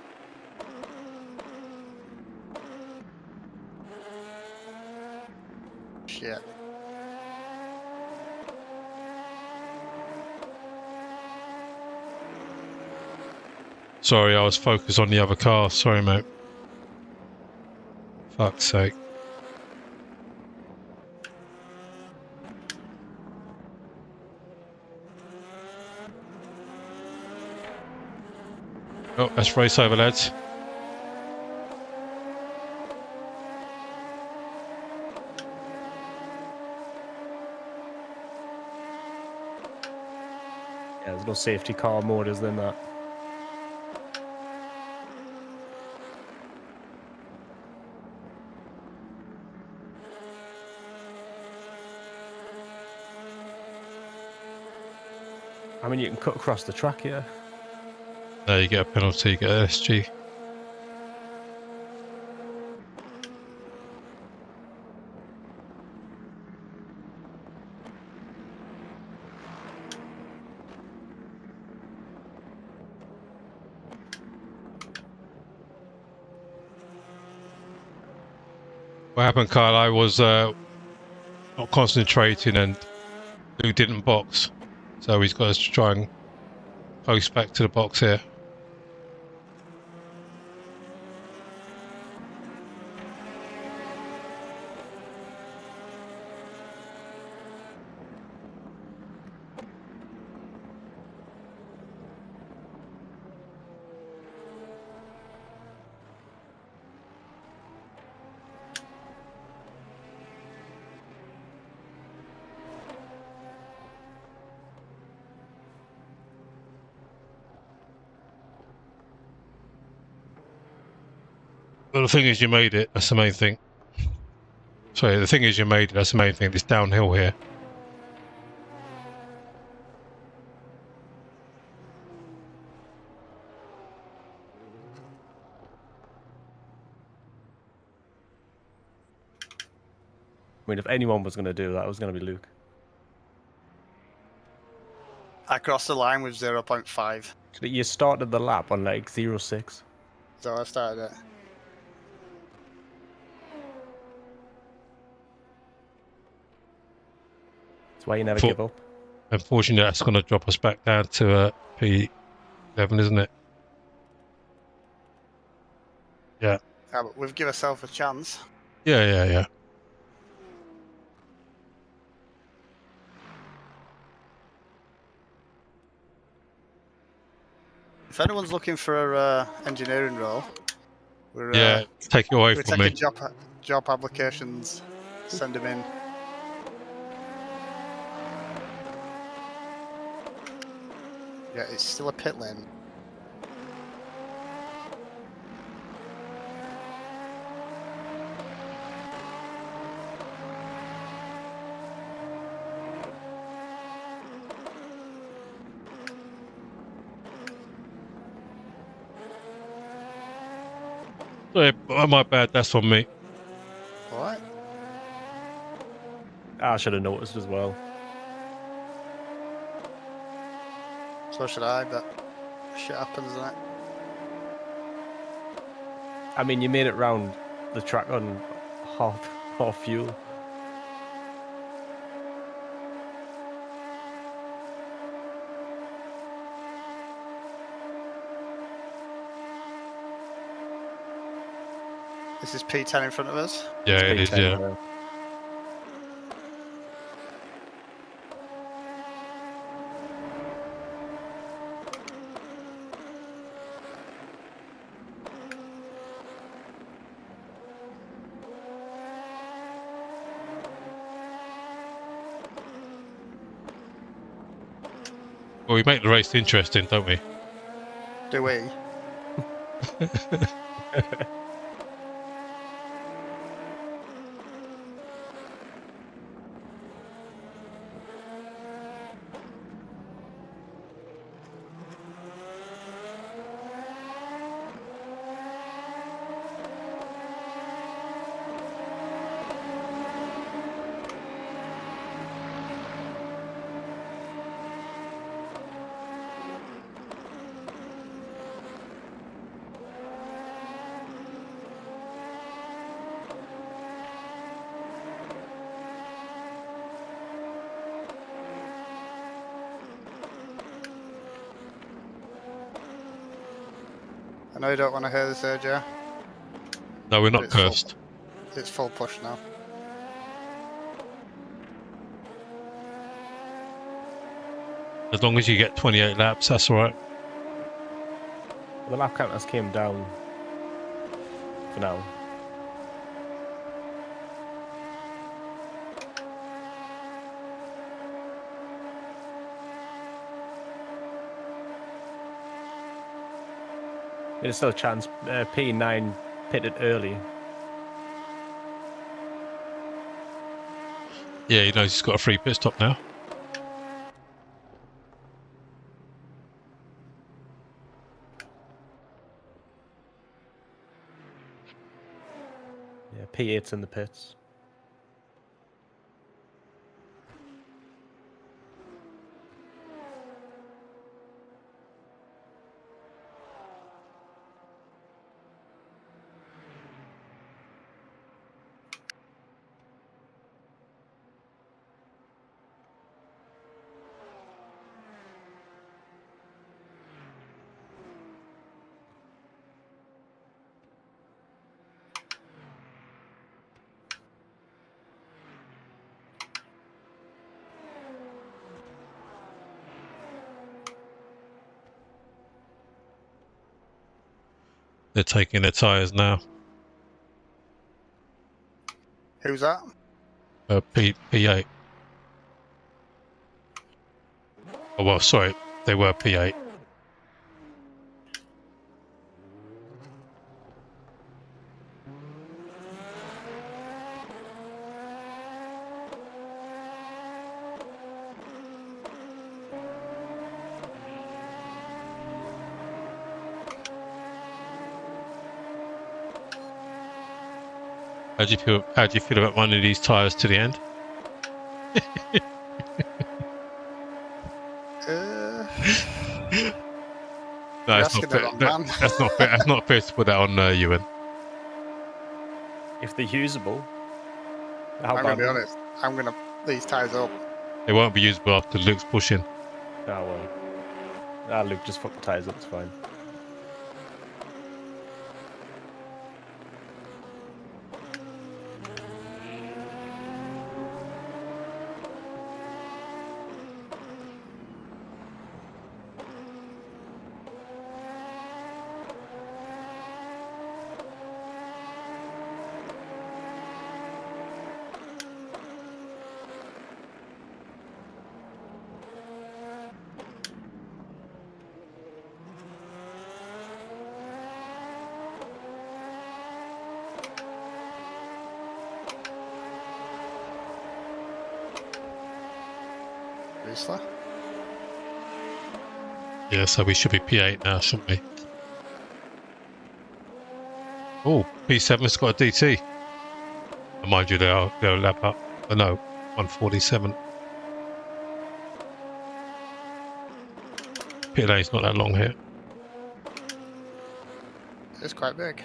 Shit. Sorry, I was focused on the other car. Sorry, mate. Fuck's sake. Oh, let's race over, lads. Yeah, there's no safety car mode, is there, in that? I mean, you can cut across the track here. There you get a penalty, you get an SG. What happened, Kyle? I was not concentrating and Luke didn't box. So he's got us to try and post back to the box here. Well, the thing is, you made it. That's the main thing. Sorry, the thing is, you made it. That's the main thing. It's downhill here. I mean, if anyone was going to do that, it was going to be Luke. I crossed the line with 0.5. You started the lap on like 0.6. So I started it. That's why you never give up. Unfortunately, that's going to drop us back down to P11, isn't it? Yeah. Yeah, but we've given ourselves a chance. Yeah. If anyone's looking for a engineering role, we're take it away we're from me. taking job applications. Send them in. Yeah, it's still a pit lane. Sorry, my bad. That's on me. Alright. I should have noticed as well. So should I, but shit happens, doesn't it? I mean, you made it round the track on half fuel. This is P10 in front of us. Yeah, it is. P10, Yeah. Well, we make the race interesting, don't we? Do we? I know you don't want to hear this, Ajay. No, we're not It's full. cursed. It's full push now. As long as you get 28 laps, that's all right. The lap counters came down for now. There's still a chance. P9 pitted early. Yeah, he knows he's got a free pit stop now. Yeah, P8's in the pits. They're taking their tyres now. Who's that? P8. Oh, well, sorry, they were P8. How do you feel? How do you feel about running these tyres to the end? No, You're it's not asking the fair. wrong man. That's not fair. That's not fair to put that on Euan. If they're usable, how I'm gonna bad? be honest. I'm gonna these tyres up. They won't be usable after Luke's pushing. Oh well. Ah, Luke, just fuck the tyres up. It's fine. Obviously. Yeah, so we should be P8 now, shouldn't we? Oh, P7's got a DT. And mind you, they'll lap up. Oh, no, 147. Pit lane's not that long here. It's quite big.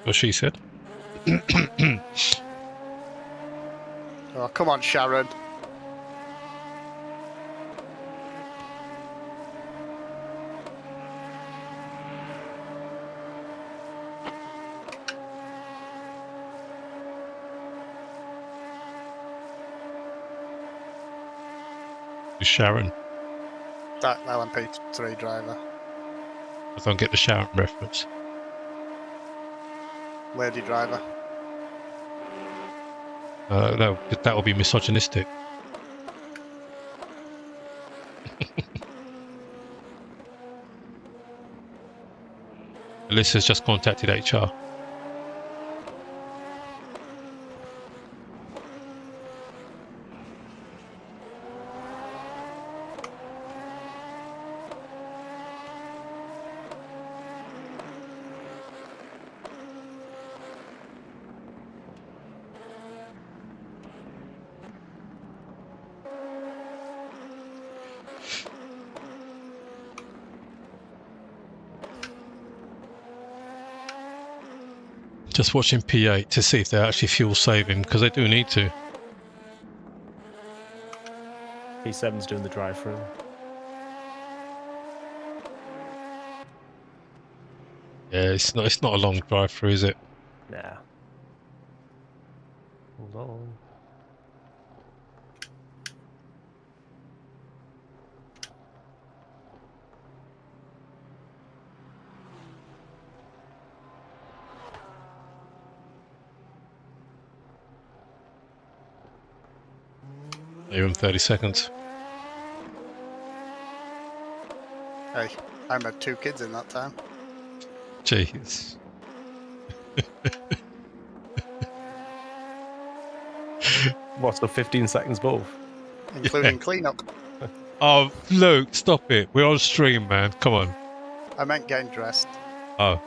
What she said. Oh, come on, Sharon. Sharon. That LMP3 driver. I don't get the Sharon reference. Lady driver. That will be misogynistic. Alyssa's just contacted HR. Just watching P8 to see if they're actually fuel saving, because they do need to. P7's doing the drive-through. Yeah, it's not a long drive through, is it? Nah. Hold on. Even 30 seconds. Hey, I had 2 kids in that time, Jeez. What, so 15 seconds both? including cleanup. Oh, Luke, stop it. We're on stream, man. Come on. I meant getting dressed. Oh.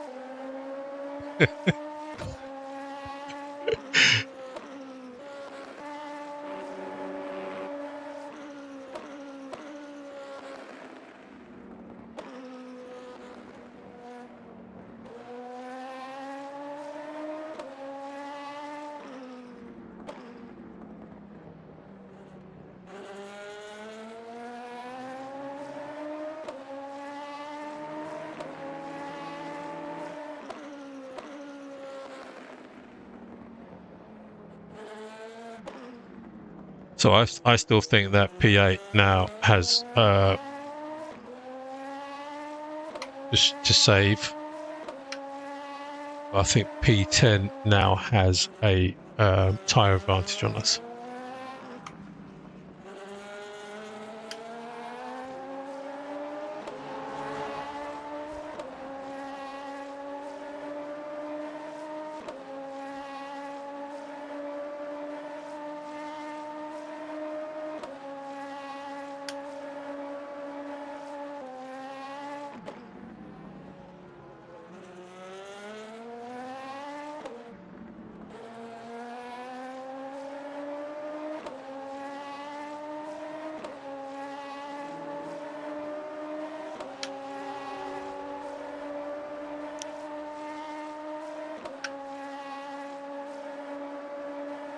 So I still think that P8 now has just to save. I think P10 now has a tyre advantage on us.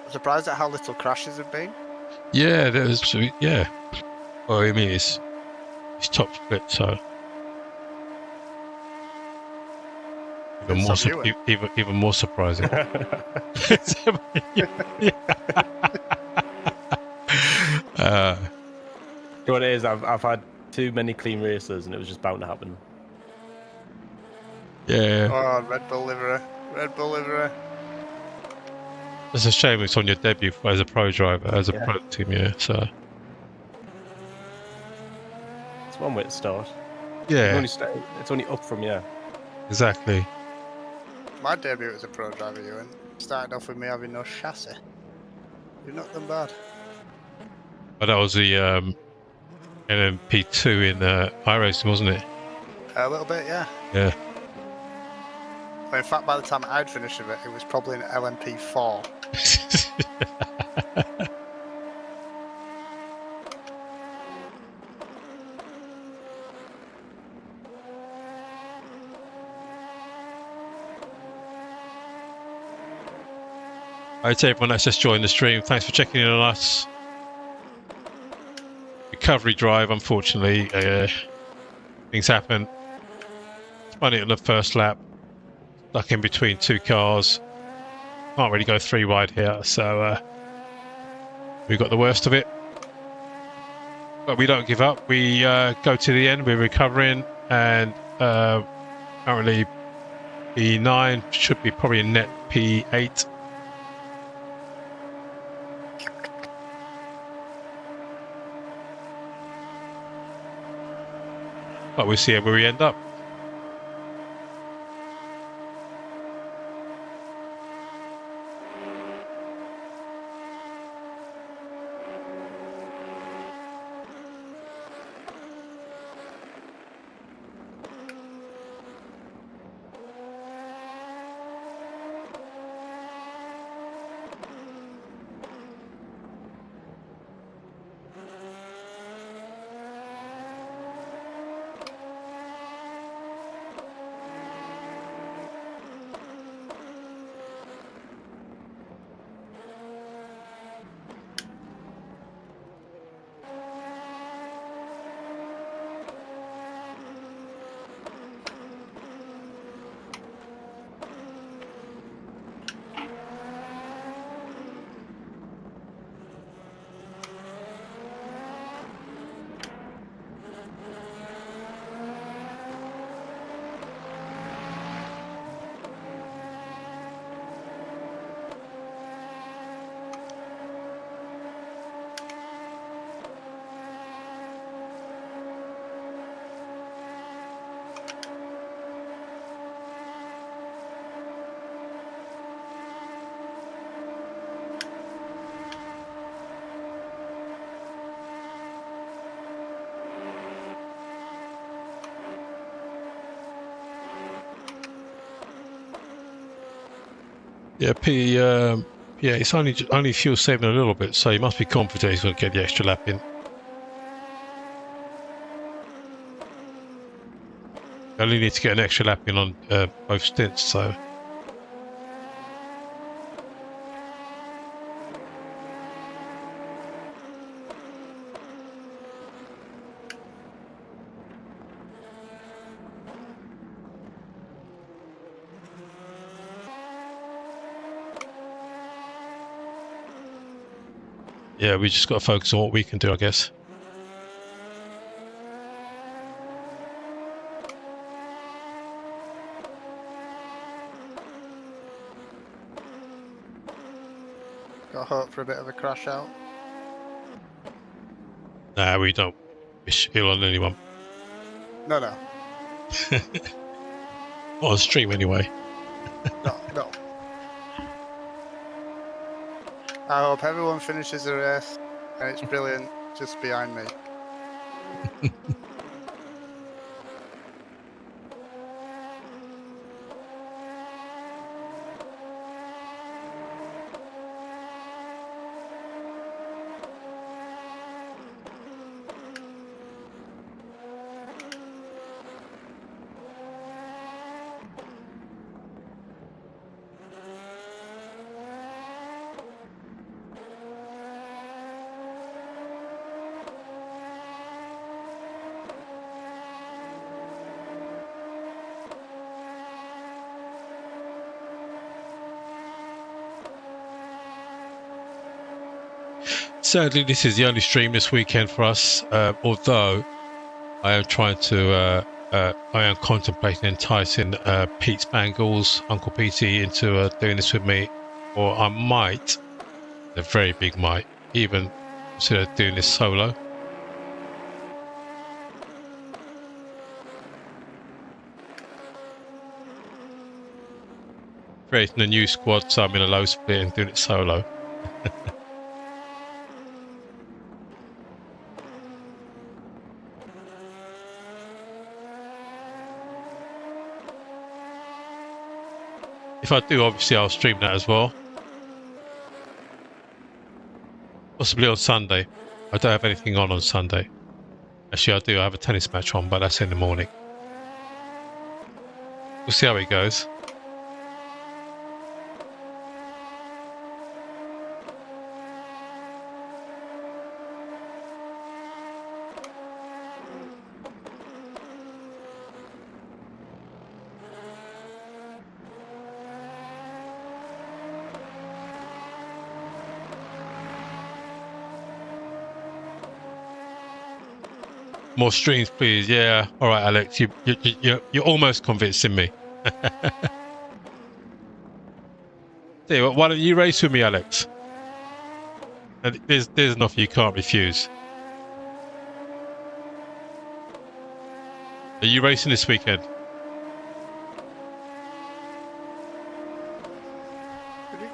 I'm surprised at how little crashes have been. Yeah, yeah. Well, I mean, it's top split, so even more even more surprising. What it is, I've had too many clean races, and it was just bound to happen. Yeah. Oh, Red Bull livery. Red Bull livery. It's a shame it's on your debut as a pro driver, as a pro team, yeah. So it's one way to start. Yeah. It's only up from here. Exactly. My debut as a pro driver, Euan, started off with me having no chassis. You're not done bad. But that was the LMP2 in iRacing, wasn't it? A little bit, yeah. Yeah. Well, in fact, by the time I'd finished with it, it was probably an LMP4. Alright, to everyone that's just joined the stream, thanks for checking in on us. Recovery drive, unfortunately, things happen. Spun it on the first lap, stuck in between two cars. Can't really go three wide here, so we got the worst of it. But we don't give up. We go to the end. We're recovering, and currently P9 should be probably a net P8. But we'll see where we end up. Yeah, yeah, it's only fuel saving a little bit, so you must be confident he's going to get the extra lap in. You only need to get an extra lap in on both stints, so. Yeah, we just got to focus on what we can do, I guess. Got hope for a bit of a crash out. Nah, we don't wish ill on anyone. No, no. Not on stream, anyway. No, no. I hope everyone finishes the race and it's brilliant just behind me. Sadly, this is the only stream this weekend for us, although I am trying to, I am contemplating enticing Pete Spangles, Uncle Petey, into doing this with me, or I might, a very big might, even consider doing this solo. Creating a new squad, so I'm in a low split and doing it solo. If I do, obviously I'll stream that as well. Possibly on Sunday. I don't have anything on Sunday. Actually, I do. I have a tennis match on, but that's in the morning. We'll see how it goes. More streams, please. Yeah. All right, Alex. You're almost convincing me. Tell why don't you race with me, Alex? And there's an offer you can't refuse. Are you racing this weekend?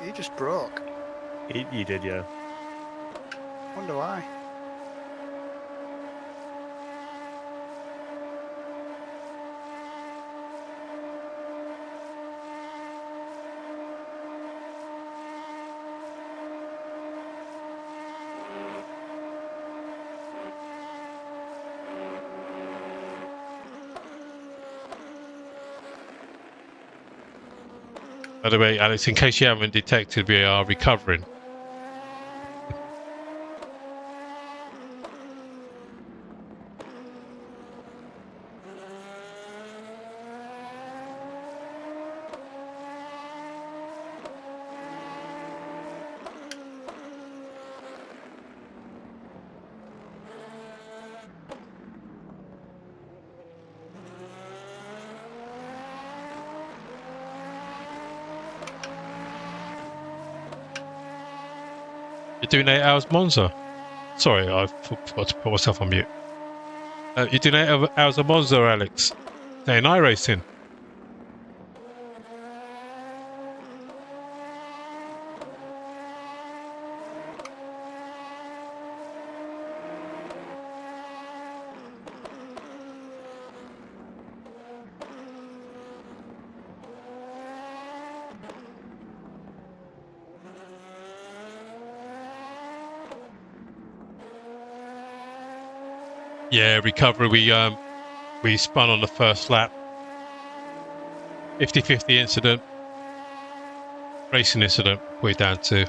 He just broke. He did, yeah. Wonder why. By the way, Alex, in case you haven't detected, we are recovering. You're doing 8 hours Monza. Sorry, I forgot to put myself on mute. You're doing 8 hours of Monza, Alex. Day and iRacing. Yeah, recovery. We spun on the first lap. 50-50 incident. Racing incident. We're down to.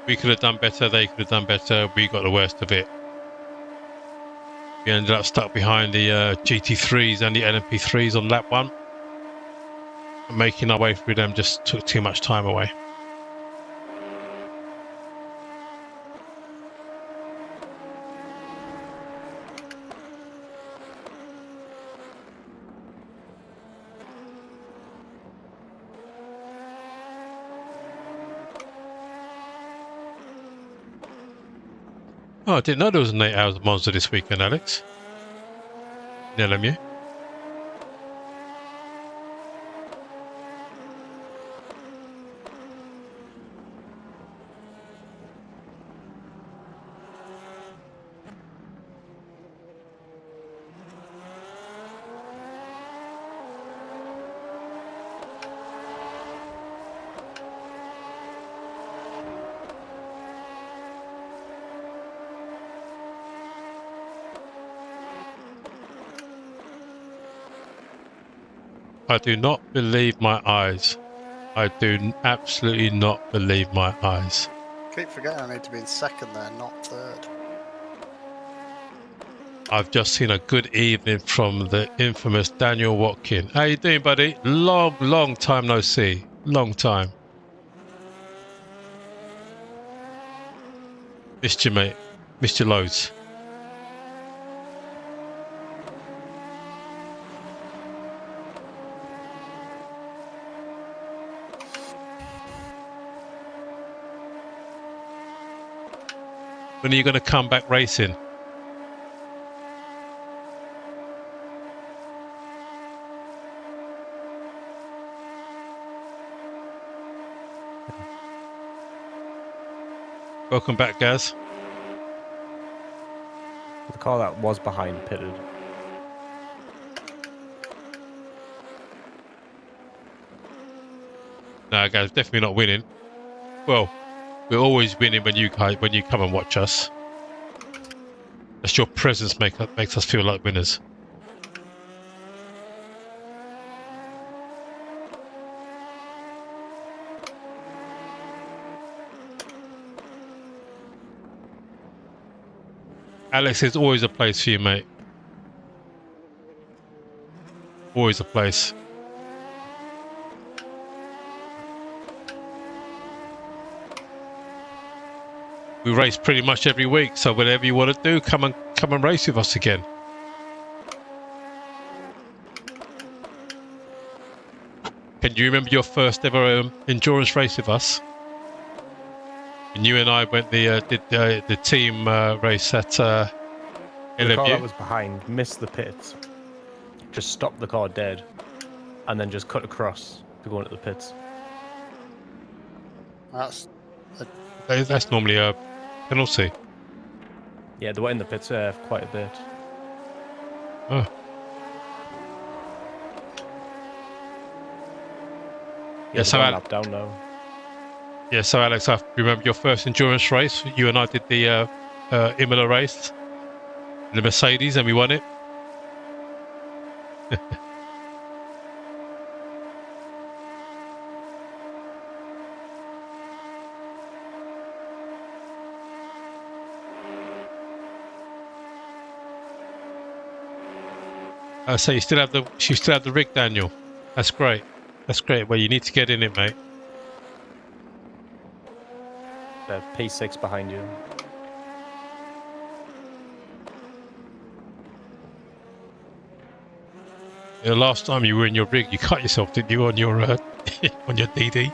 We could have done better. They could have done better. We got the worst of it. We ended up stuck behind the GT3s and the LMP3s on lap 1. And making our way through them just took too much time away. Oh, I didn't know there was an 8 hours Monza this weekend, Alex. In LMU. I do not believe my eyes. I do absolutely not believe my eyes. Keep forgetting I need to be in second there, not third. I've just seen a good evening from the infamous Daniel Watkin. How you doing, buddy? Long time no see. Long time. Missed you, mate. Missed you loads. When are you going to come back racing? Welcome back, Gaz. The car that was behind pitted. No, Gaz, definitely not winning. Well, we're always winning when you come and watch us. That's your presence makes us feel like winners. Alex, there's always a place for you, mate. Always a place. We race pretty much every week, so whatever you want to do, come and race with us again. Can you remember your first ever endurance race with us? And you and I went did the team race at The LMU. car that was behind missed the pits, just stopped the car dead, and then just cut across to go into the pits. That's That's normally a penalty. Yeah, they were in the pits quite a bit. Oh. Yeah, so they're one lap down now. Yeah, so Alex, I remember your first endurance race. You and I did the Imola race, in the Mercedes, and we won it. So you still have the rig, Daniel. That's great. That's great. Well, you need to get in it, mate. The P6 behind you. The last time you were in your rig, you cut yourself, didn't you, on your on your DD?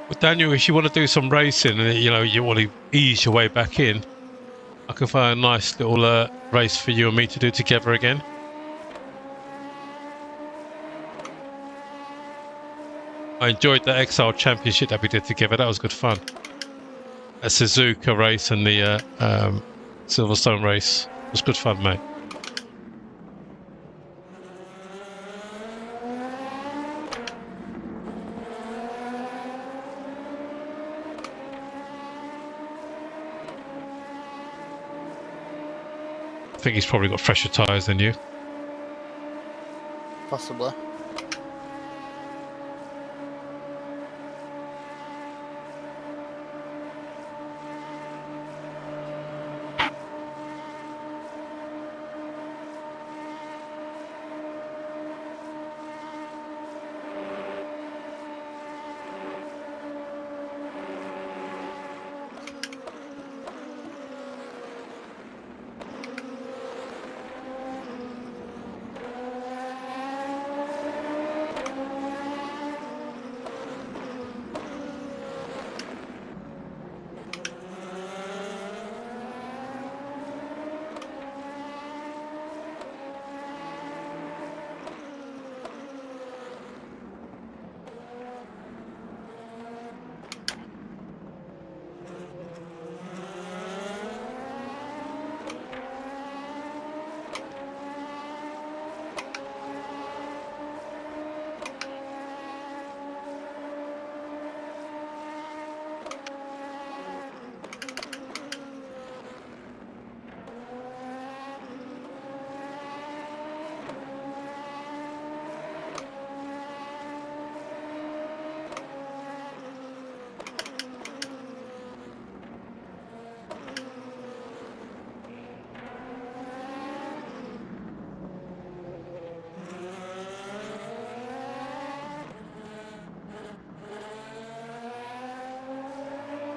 Well, Daniel, if you want to do some racing and you want to ease your way back in, I can find a nice little race for you and me to do together again. I enjoyed the Exile Championship that we did together. That was good fun. A Suzuka race and the Silverstone race. It was good fun, mate. I think he's probably got fresher tyres than you. possibly.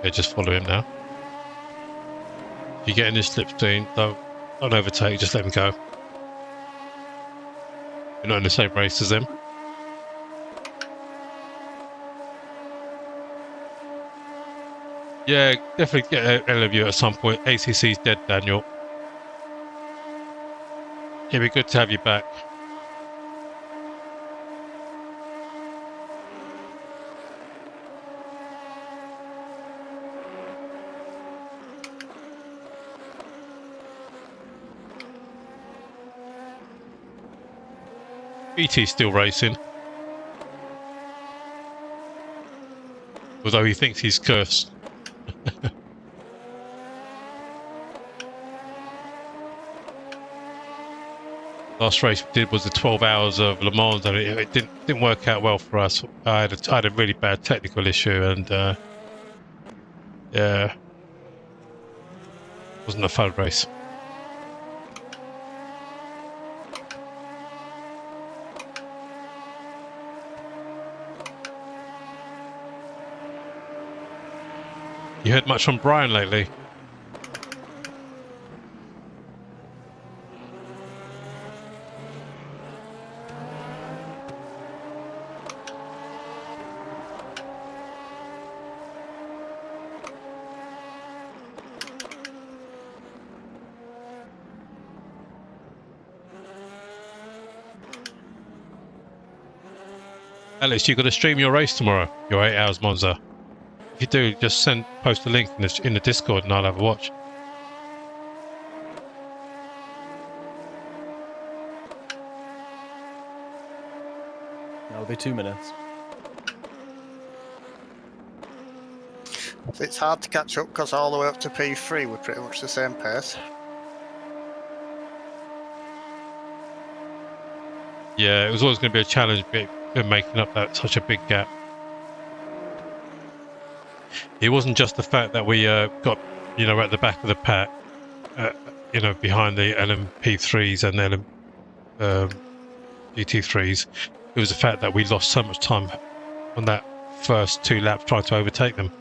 Okay, just follow him now. If you get in this slipstream, don't overtake, just let him go. You're not in the same race as them. Yeah, definitely get LMU at some point. ACC's dead, Daniel. It'd be good to have you back. BT's still racing. Although he thinks he's cursed. Last race we did was the 12 hours of Le Mans, and it didn't work out well for us. I had a really bad technical issue, and yeah, wasn't a fun race. You heard much from Brian lately? Alex, you've got to stream your race tomorrow, your 8 hours Monza. If you do, just post a link in the Discord and I'll have a watch. That'll be 2 minutes. It's hard to catch up because all the way up to P3 we're pretty much the same pace. Yeah, it was always going to be a challenge making up such a big gap. It wasn't just the fact that we got, at the back of the pack, behind the LMP3s and GT3s. It was the fact that we lost so much time on that first 2 laps trying to overtake them.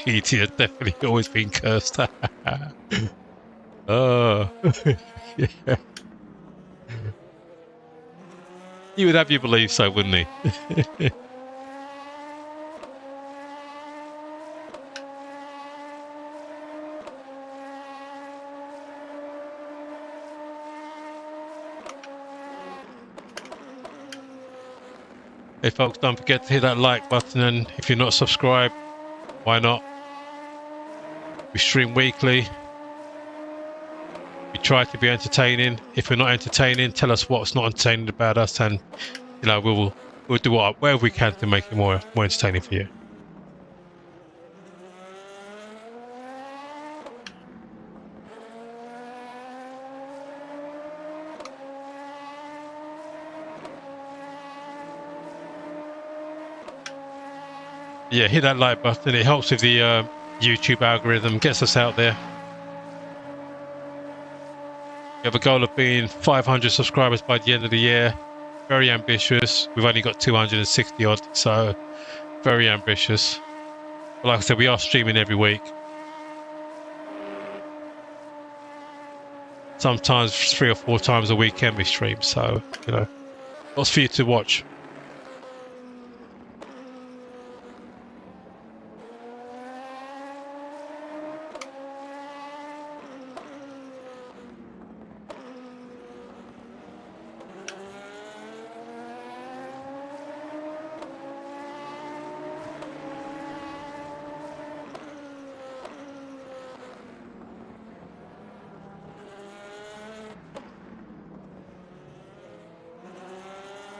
ET has definitely always been cursed. Oh, yeah. He would have you believe so, wouldn't he? Hey folks, don't forget to hit that like button, and if you're not subscribed, why not? We stream weekly. We try to be entertaining. If we're not entertaining, tell us what's not entertaining about us, and we'll do whatever we can to make it more entertaining for you. Yeah, hit that like button. It helps with the YouTube algorithm, gets us out there. We have a goal of being 500 subscribers by the end of the year. Very ambitious. We've only got 260 odd, so very ambitious. But like I said, we are streaming every week. Sometimes 3 or 4 times a weekend we stream, so lots for you to watch.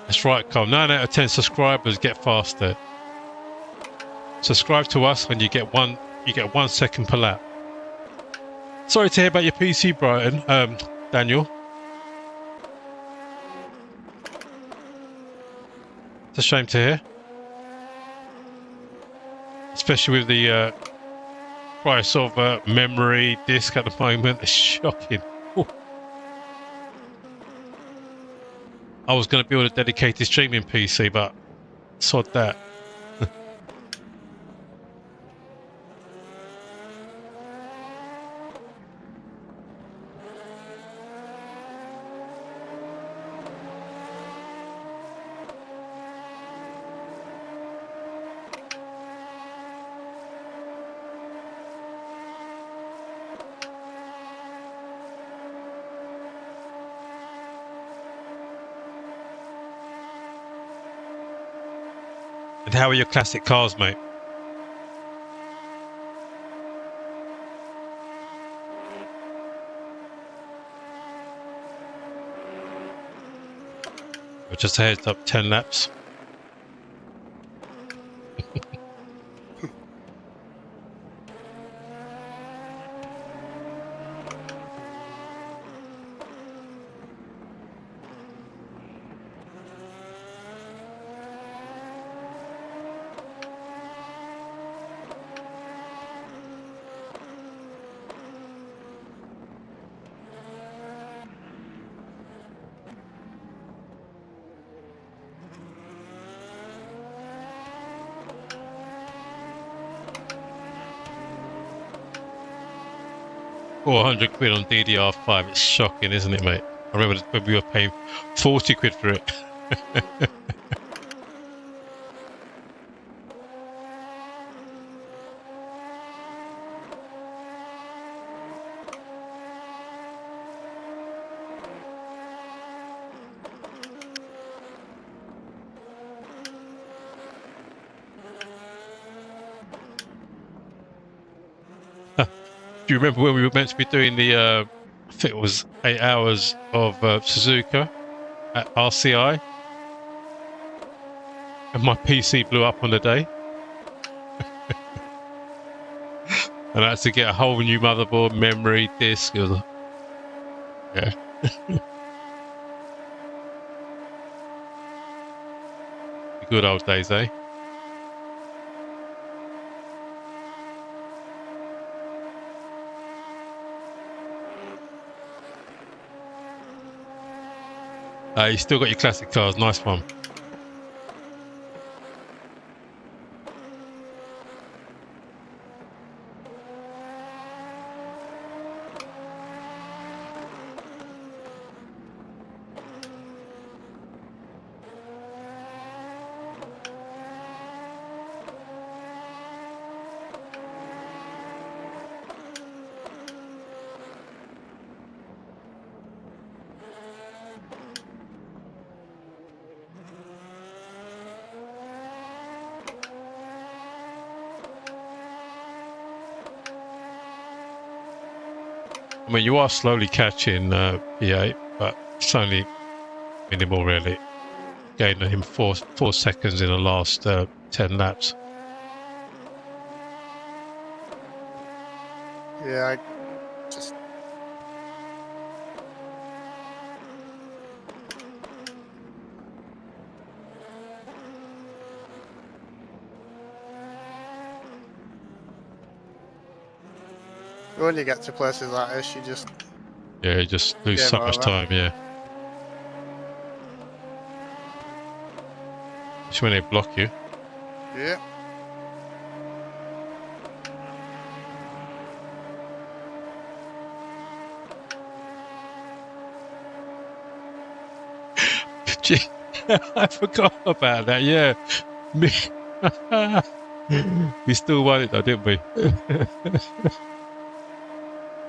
That's right, Carl. 9 out of 10 subscribers get faster. Subscribe to us and you get 1 second per lap. Sorry to hear about your PC, Daniel. It's a shame to hear. Especially with the price of memory disk at the moment. It's shocking. Ooh. I was going to build a dedicated streaming PC, but sod that. And how are your classic cars, mate? Just a heads up, 10 laps. £400 on DDR5, it's shocking, isn't it, mate? I remember when we were paying 40 quid for it. Do you remember when we were meant to be doing the, I think it was 8 hours of Suzuka at RCI? And my PC blew up on the day. And I had to get a whole new motherboard, memory, disk. It was, yeah. The good old days, eh? You still got your classic cars, nice one. I mean, you are slowly catching P8, but it's only minimal, really. Gaining him 4 seconds in the last 10 laps. Yeah, I just... When you get to places like this, you just... Yeah, you just lose Game so much over. time, yeah. It's when they block you. Yeah. Gee, I forgot about that, yeah. We still won it though, didn't we?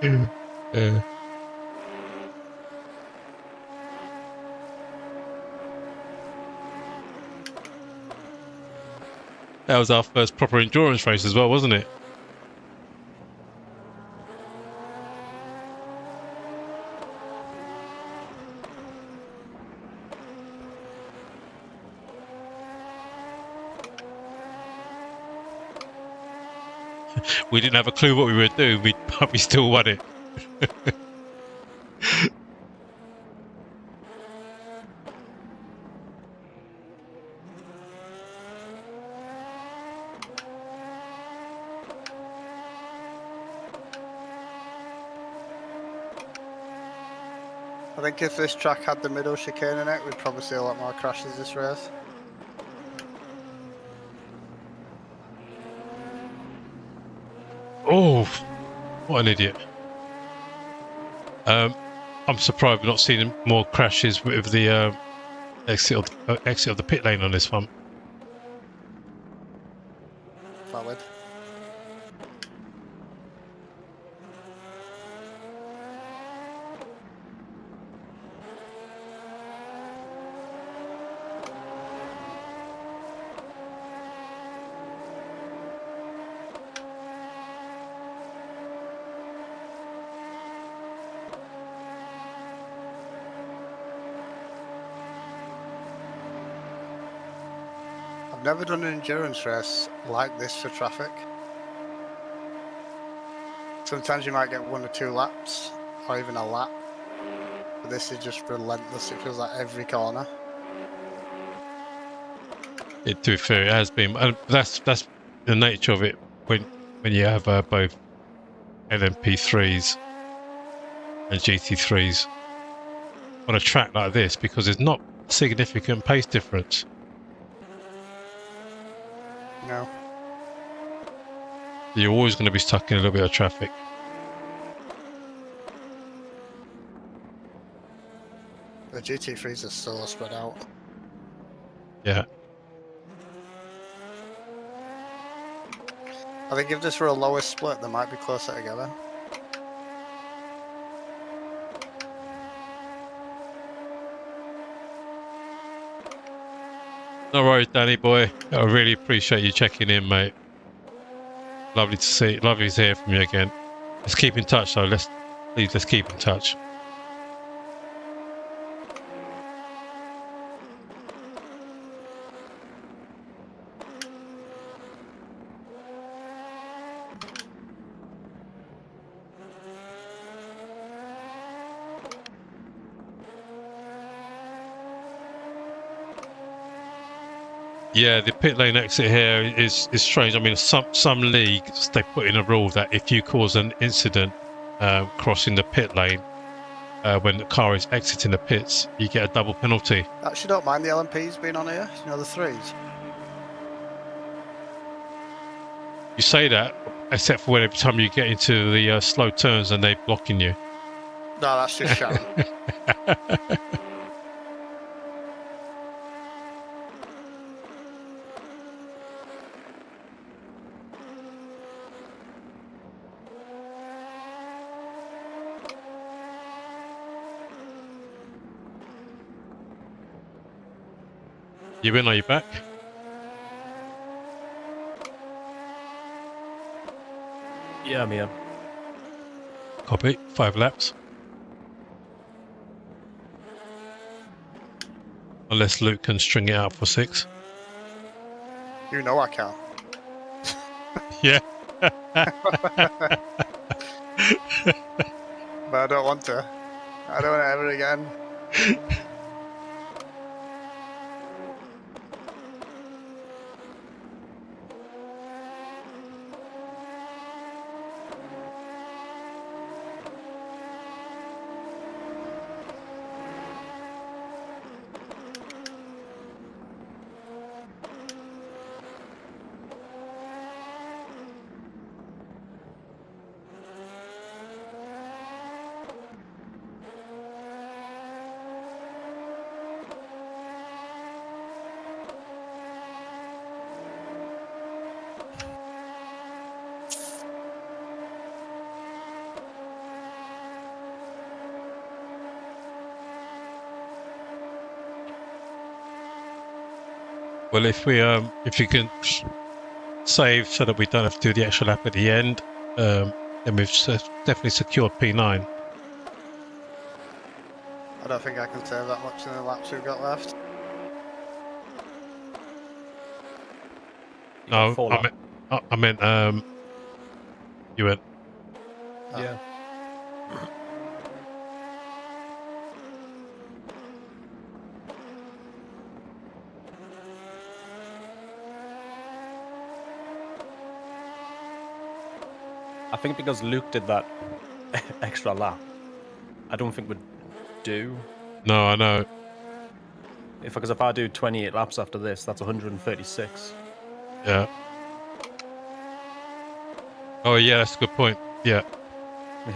Yeah. That was our first proper endurance race as well, wasn't it? We didn't have a clue what we were doing, but we still won it. I I think if this track had the middle chicane in it, we'd probably see a lot more crashes this race. Oh, what an idiot. I'm surprised we're not seeing more crashes with the exit of the pit lane on this one. Valid. I've never done an endurance race like this for traffic. Sometimes you might get 1 or 2 laps, or even a lap. But this is just relentless. It feels like every corner. To be fair, it has been. That's the nature of it when you have both LMP3s and GT3s on a track like this, because there's not significant pace difference. No. You're always going to be stuck in a little bit of traffic. The GT3s are so spread out. Yeah. I think if this were a lower split, they might be closer together. No worries, Danny boy. I really appreciate you checking in, mate. Lovely to hear from you again. Let's keep in touch, though. Let's keep in touch. Yeah, the pit lane exit here is strange. I mean, some leagues, they put in a rule that if you cause an incident crossing the pit lane when the car is exiting the pits, you get a double penalty. Actually, don't mind the LMPs being on here. You know, the 3s. You say that, except for when every time you get into the slow turns and they're blocking you. No, that's just Sharon. Euan, are you back? Yeah, I'm here. Copy. 5 laps. Unless Luke can string it out for 6. You know I can. Yeah. But I don't want to. I don't want it ever again. Well, if you can save so that we don't have to do the extra lap at the end, then we've definitely secured P9. I don't think I can save that much in the laps we've got left. You got No, 4 laps. I meant Euan. Yeah. I think because Luke did that extra lap, I don't think we'd do. No, I know. Because if I do 28 laps after this, that's 136. Yeah. Oh yeah, that's a good point. Yeah.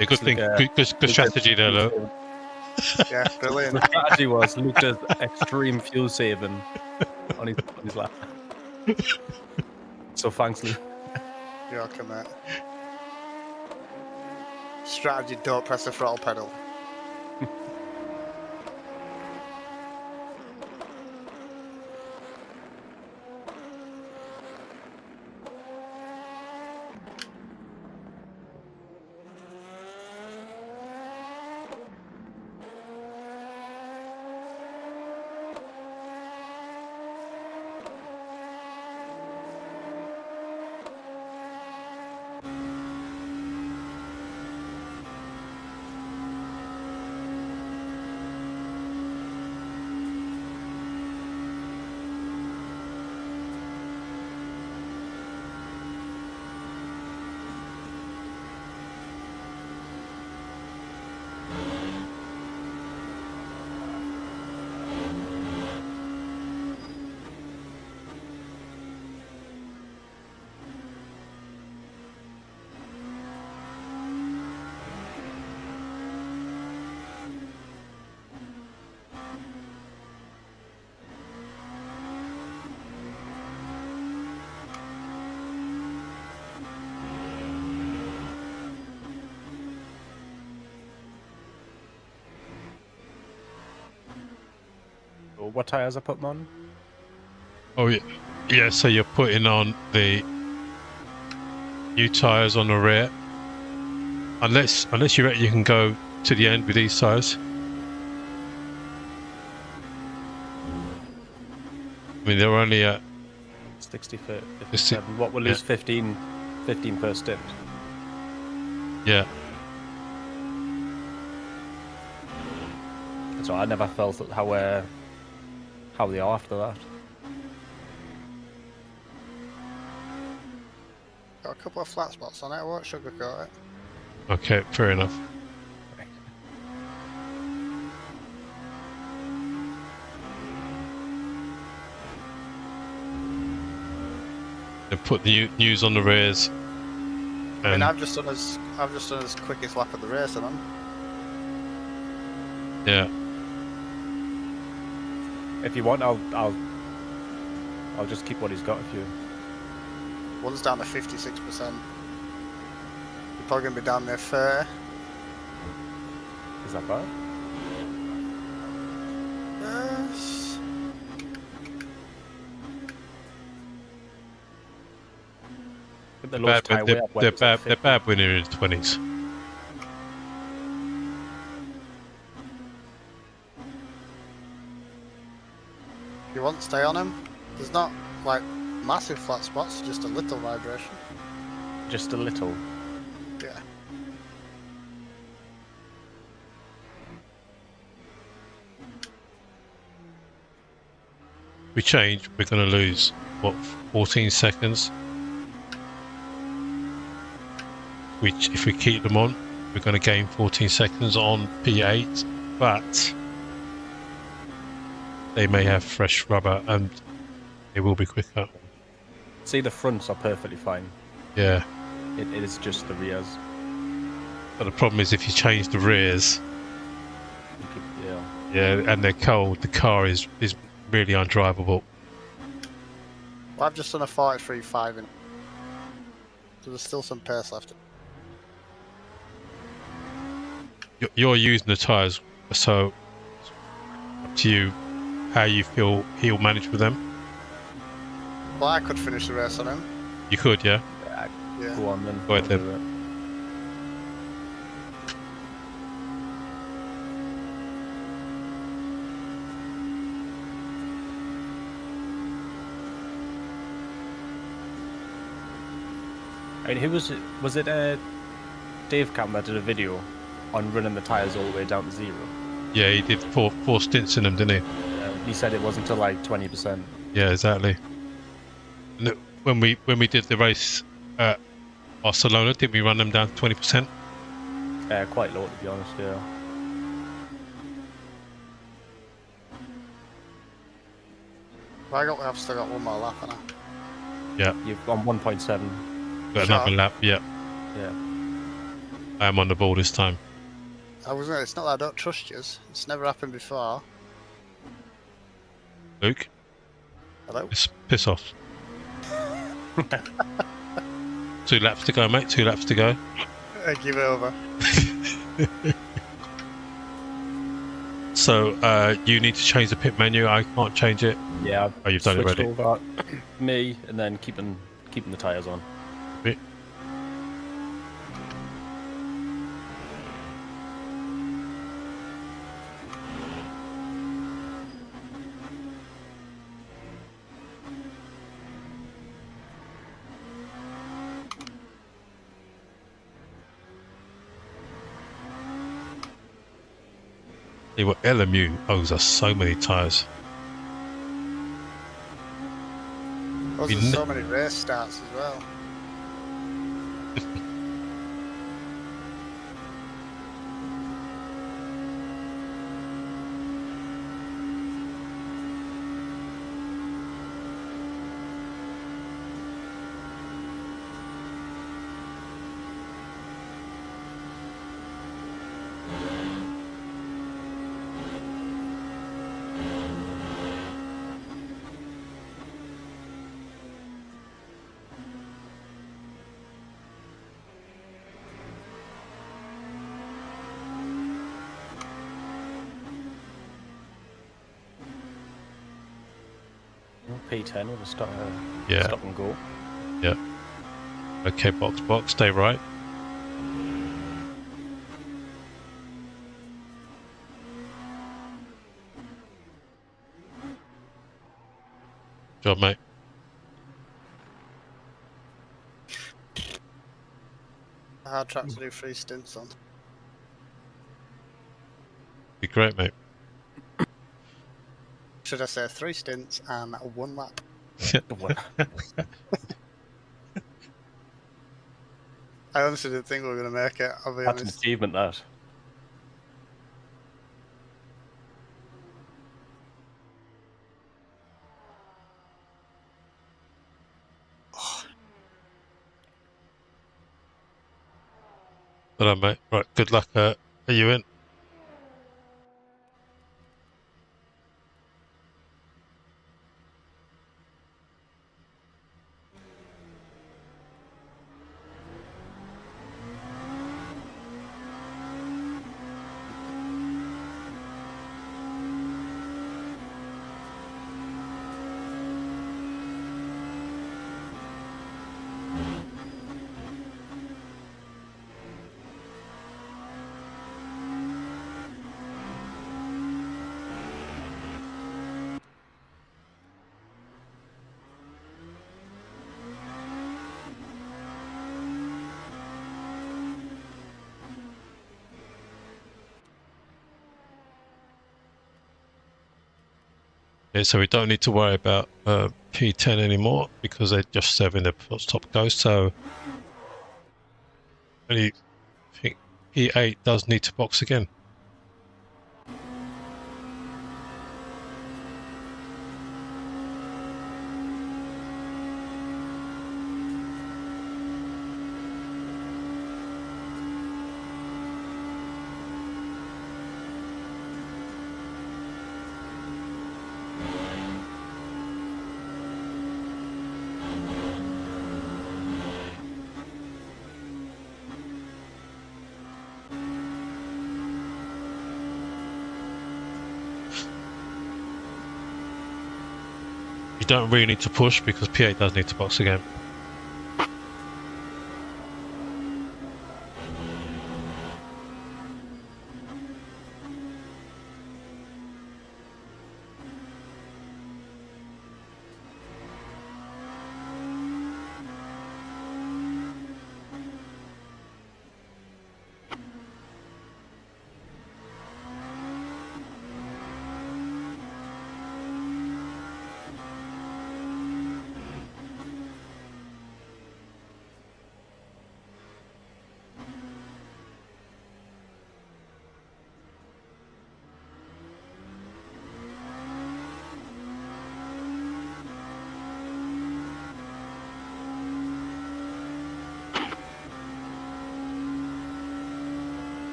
A good thing. Good strategy there, though. Yeah, brilliant. The strategy was Luke does extreme fuel saving on his lap. So thanks, Luke. You're welcome, mate. Strategy: don't press the throttle pedal. What tyres I put them on? Oh yeah. Yeah. So you're putting on the new tires on the rear. Unless you reckon you can go to the end with these tires. I mean, they're only at 60 for 57. What will lose 15 per stint? Yeah. So I never felt how they are after that. Got a couple of flat spots on it. I won't sugarcoat it. Okay, fair enough. They put the news on the rears. I mean, I've just done as quickest lap of the race, and yeah. If you want, I'll just keep what he's got. If you. One's down to 56%. You're probably gonna be down there 30. Is that bad? Yes. They're bad when they're in the 20s. If you want to stay on him, there's not like massive flat spots, just a little vibration. Just a little. Yeah. We change, we're going to lose what, 14 seconds. If we keep them on, we're going to gain 14 seconds on P8, but they may have fresh rubber and they will be quicker. See, the fronts are perfectly fine. Yeah. It is just the rears. But the problem is if you change the rears, and they're cold, the car is really undrivable. Well, I've just done a 43.5 in, so there's still some pace left. You're using the tyres, so up to you how you feel he'll manage with them. Well, I could finish the race on him. You could, yeah? Yeah. Go on then. Go ahead then. I mean, who was it? Was it Dave Cam that did a video on running the tyres all the way down to 0? Yeah, he did four stints in them, didn't he? He said it wasn't until like 20%. Yeah, exactly. And when we did the race at Barcelona, didn't we run them down to 20%? Quite low, to be honest. Yeah. I've still got one more lap, haven't I? You've gone 1.7. Got Sure. another lap. Yeah, Yeah. I am on the ball this time. It's not that I don't trust you. It's never happened before. Luke, Hello? piss off. 2 laps to go, mate. 2 laps to go. I give it over. So you need to change the pit menu. I can't change it. Yeah. Oh, you've done it Switched already. over me, and then keeping the tyres on. See what LMU owes us so many tyres. There's so many race starts as well. P10 with a stop and go. Yeah. Okay, box, stay right. Job, mate. A hard track to do 3 stints on. Be great, mate. Should I say 3 stints and 1 lap? I honestly didn't think we were going to make it, I'll be That's an honest. achievement, that. Well done, mate. Right, good luck. Are you in? Yeah, so we don't need to worry about P10 anymore because they're just serving the top go. So I think P8 does need to box again. You don't really need to push because P8 does need to box again.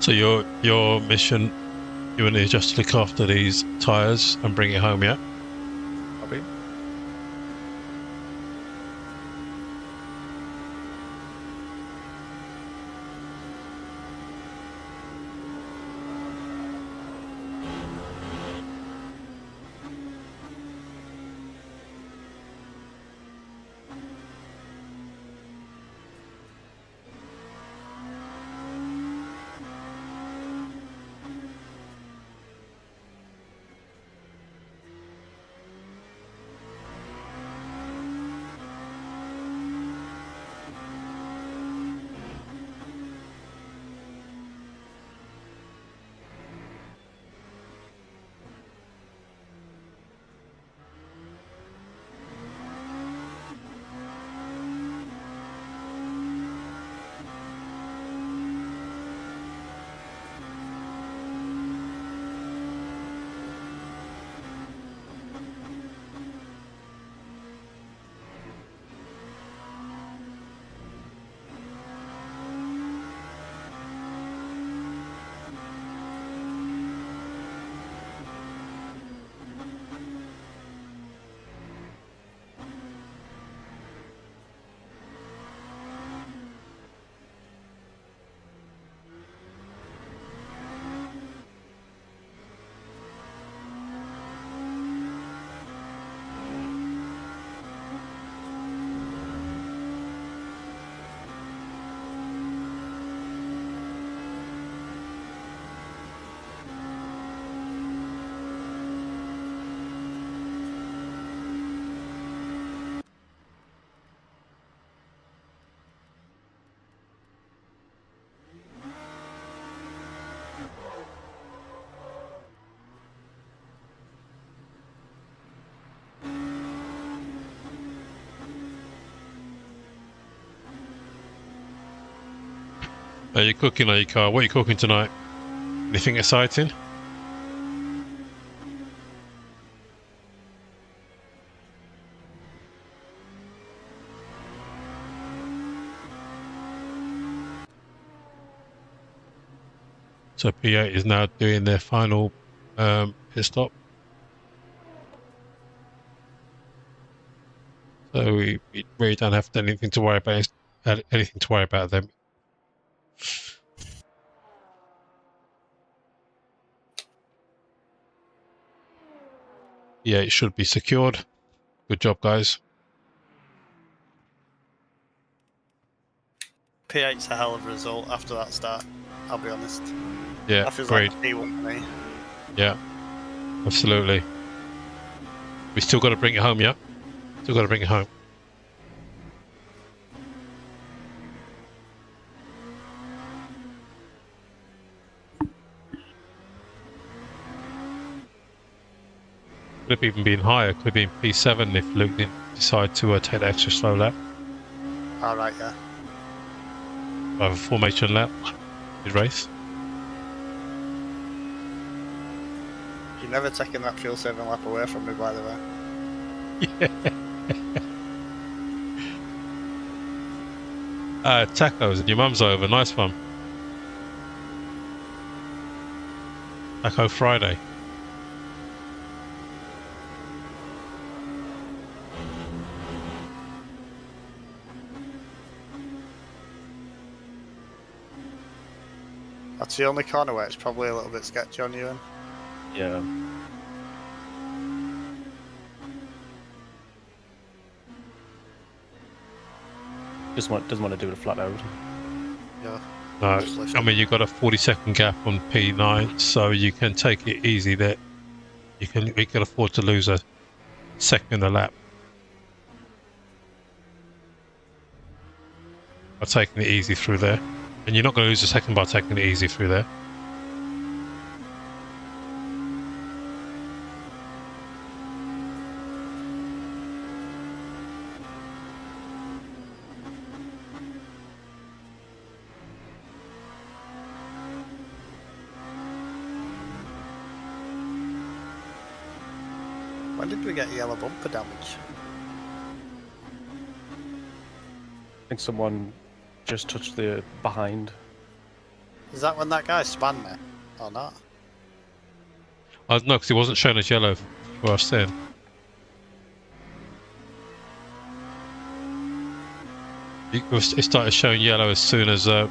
So your mission, Euan, is just to look after these tyres and bring it home, yeah? Copy. Are you cooking, are you, Carl? What are you cooking tonight? Anything exciting? So P8 is now doing their final pit stop. So we really don't have anything to worry about. Anything to worry about them. Yeah, it should be secured. Good job, guys. P8's a hell of a result after that start, I'll be honest. Yeah, That feels great. like P1 to me. Yeah, absolutely. We still got to bring it home, yeah? Still got to bring it home. Could have even been higher. Could have been P7 if Luke didn't decide to take the extra slow lap. Alright, yeah. Have a formation lap. Good race. You're never taking that fuel saving lap away from me, by the way. Yeah. Tacos and your mum's over. Nice one. Taco Friday. That's the only corner where it's probably a little bit sketchy on you. And Yeah. Doesn't want to do it flat out. yeah, No, just lift I it. mean you've got a 40-second gap on P9, so you can take it easy there. We can afford to lose a second a lap. By taking it easy through there. And you're not going to lose a second by taking it easy through there. When did we get yellow bumper damage? I think someone just touched the behind. Is that when that guy spanned me? Or not? No, because it wasn't shown as yellow for us then. It started showing yellow as soon as Euan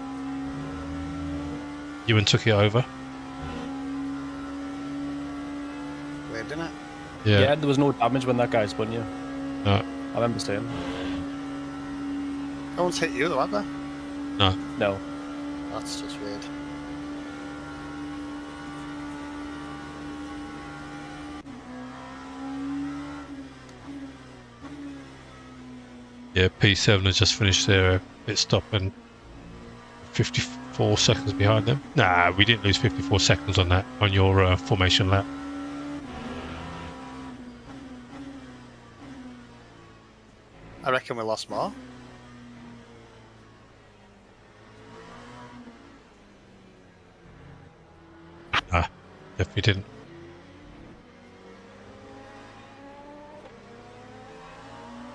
took it over. Weird, didn't it? Yeah, there was no damage when that guy spun you. No. I remember saying. No one's hit you though, have they? No. No. That's just weird. Yeah, P7 has just finished their pit stop and 54 seconds behind them. Nah, we didn't lose 54 seconds on that, on your formation lap. I reckon we lost more. Nah, definitely didn't.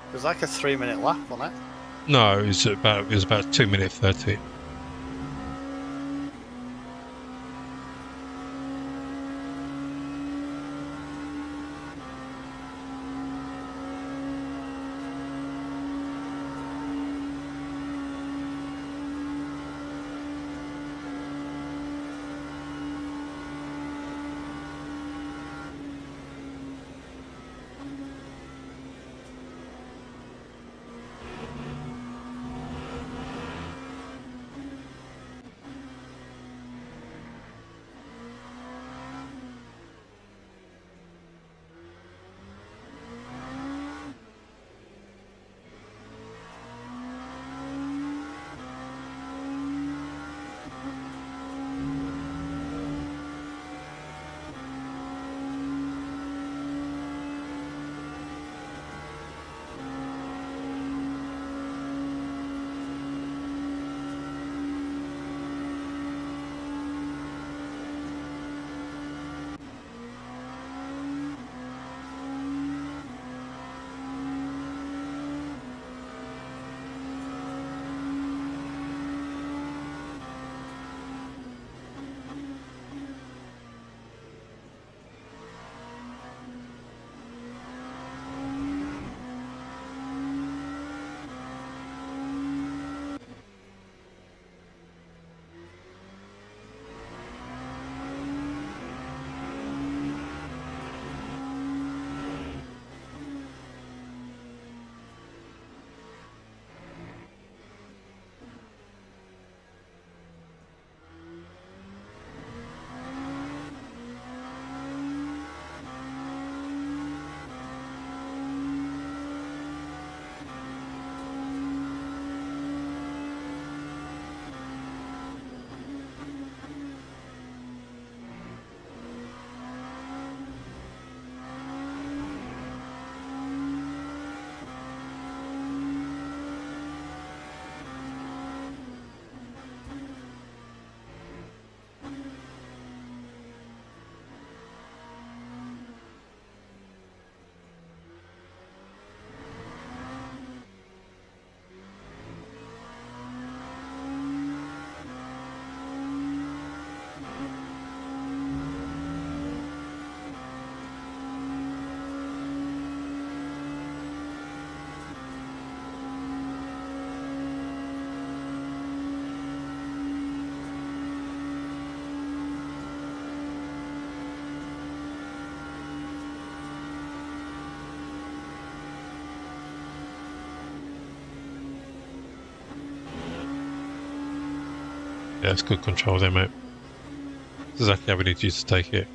It was like a 3-minute lap, wasn't it? No, it was about 2 minutes 30. Yeah, it's good control there, mate. That's exactly how we need you to take it.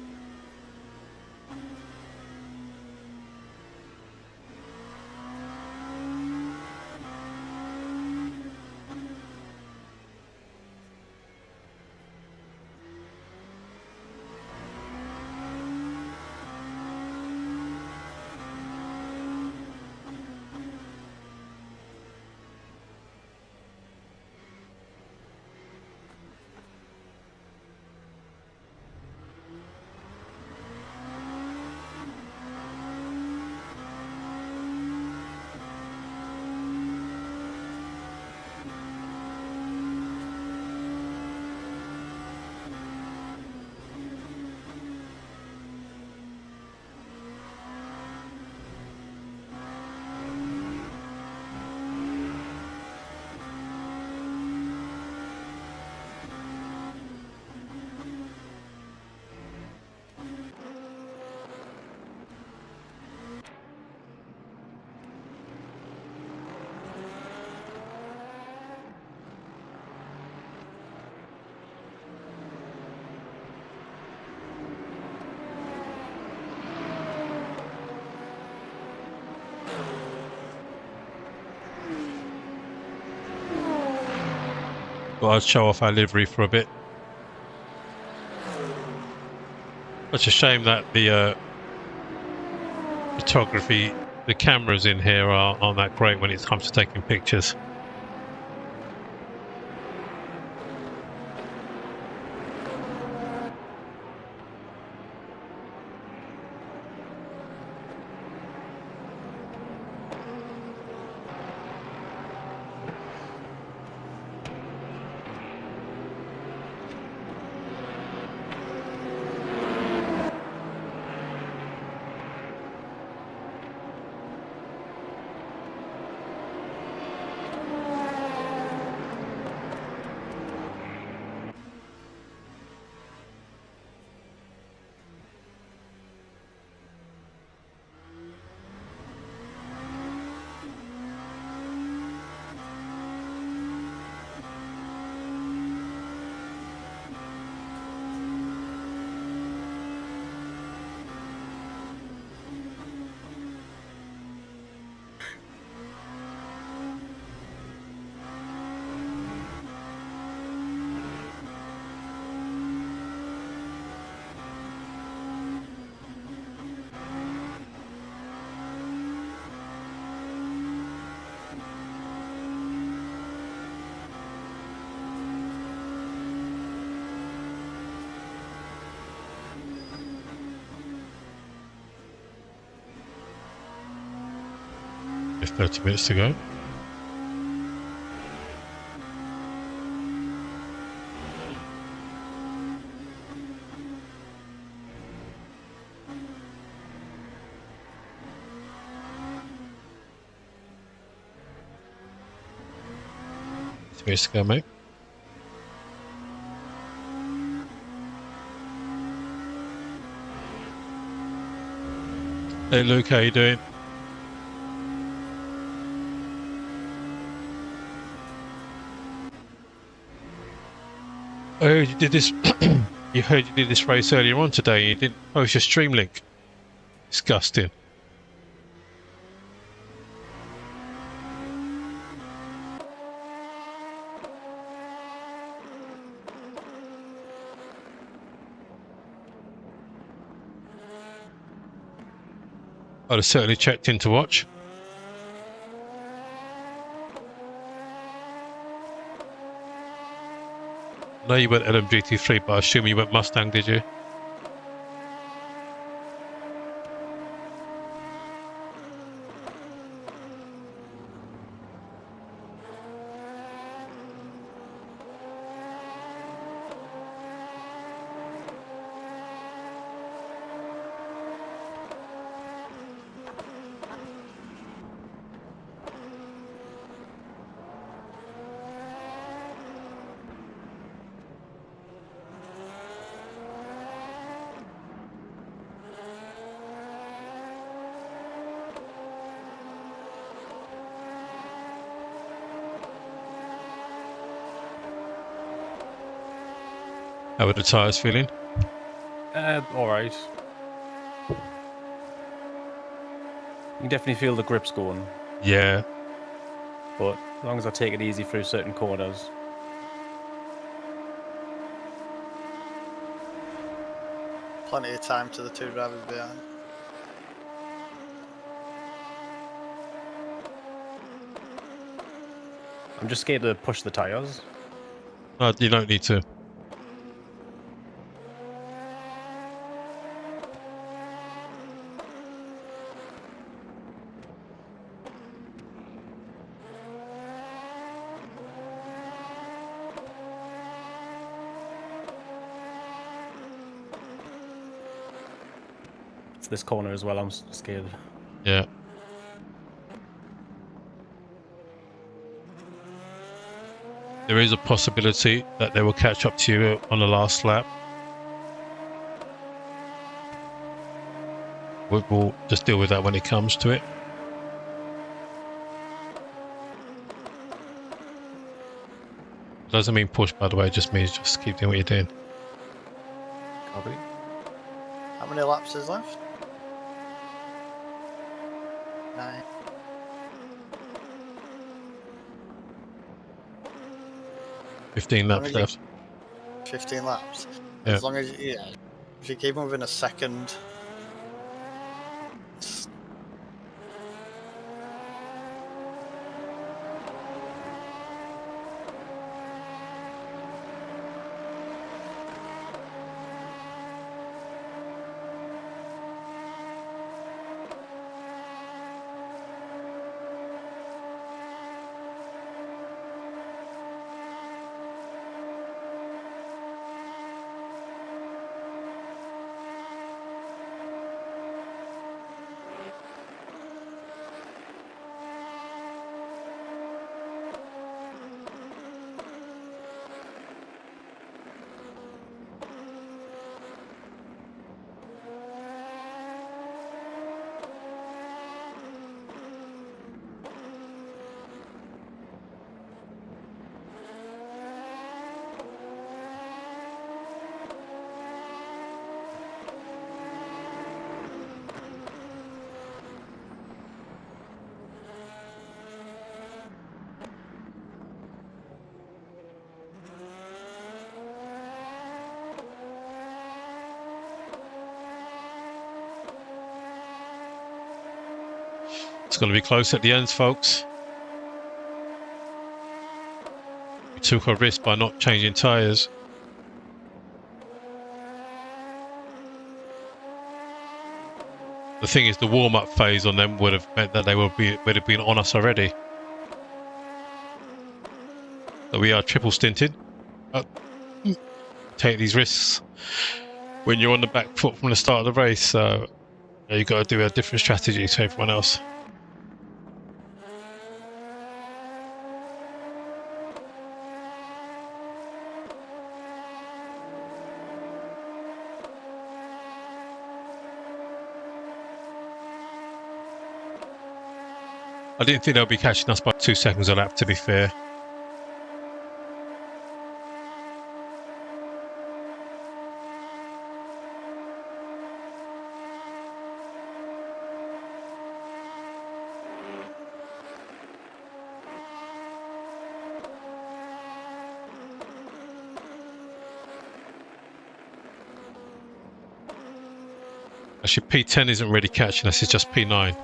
But I'd show off our livery for a bit. Such a shame that the photography, the cameras in here aren't that great when it comes to taking pictures. There's 30 minutes to go. Minutes to go, mate. Hey Luke, how you doing? I heard you did this. You heard you did this race earlier on today. You didn't post your stream link. Disgusting. I'd have certainly checked in to watch. I know you went LMGT3, but I assume you went Mustang, did you? How are the tyres feeling? Alright. You can definitely feel the grips going, Yeah. but as long as I take it easy through certain corners. Plenty of time to the two drivers behind. I'm just scared to push the tyres. No, you don't need to. It's this corner as well, I'm scared. Yeah. There is a possibility that they will catch up to you on the last lap. We'll just deal with that when it comes to it. Doesn't mean push, by the way, it just means just keep doing what you're doing. Copy. How many laps is left? 9. 15 laps left. 15 laps. Yeah. As long as if you keep them within a second. It's going to be close at the ends, folks. We took a risk by not changing tyres. The thing is, the warm-up phase on them would have meant that they would have been on us already. So we are triple stinted. Take these risks when you're on the back foot from the start of the race. So you've got to do a different strategy to everyone else. I didn't think they'll be catching us by 2 seconds a lap, to be fair. Actually, P10 isn't really catching us, it's just P9.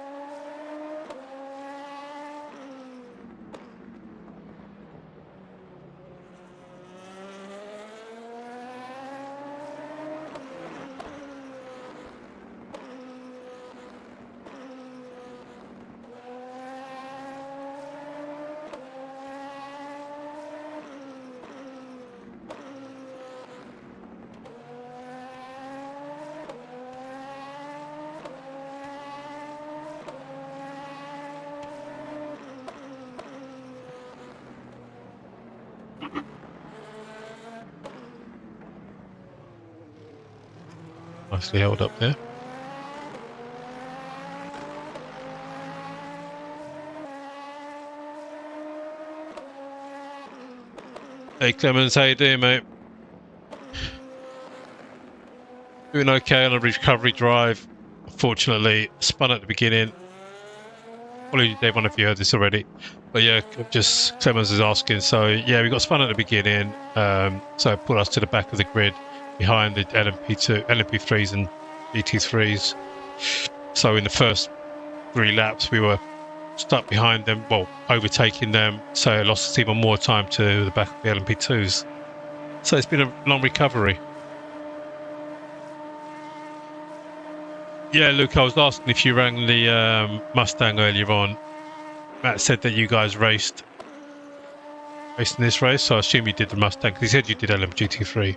Nicely held up there. Hey Clemens, how you doing, mate? Doing okay on a recovery drive. Unfortunately, spun at the beginning. Probably Dave, one of you heard this already. But yeah, just Clemens is asking. So yeah, we got spun at the beginning. So it put us to the back of the grid, behind the LMP2, LMP3s and GT3s. So in the first 3 laps, we were stuck behind them, well, overtaking them. So it lost us even more time to the back of the LMP2s. So it's been a long recovery. Yeah, Luke, I was asking if you rang the Mustang earlier on. Matt said that you guys raced in this race, so I assume you did the Mustang, because he said you did LMGT3.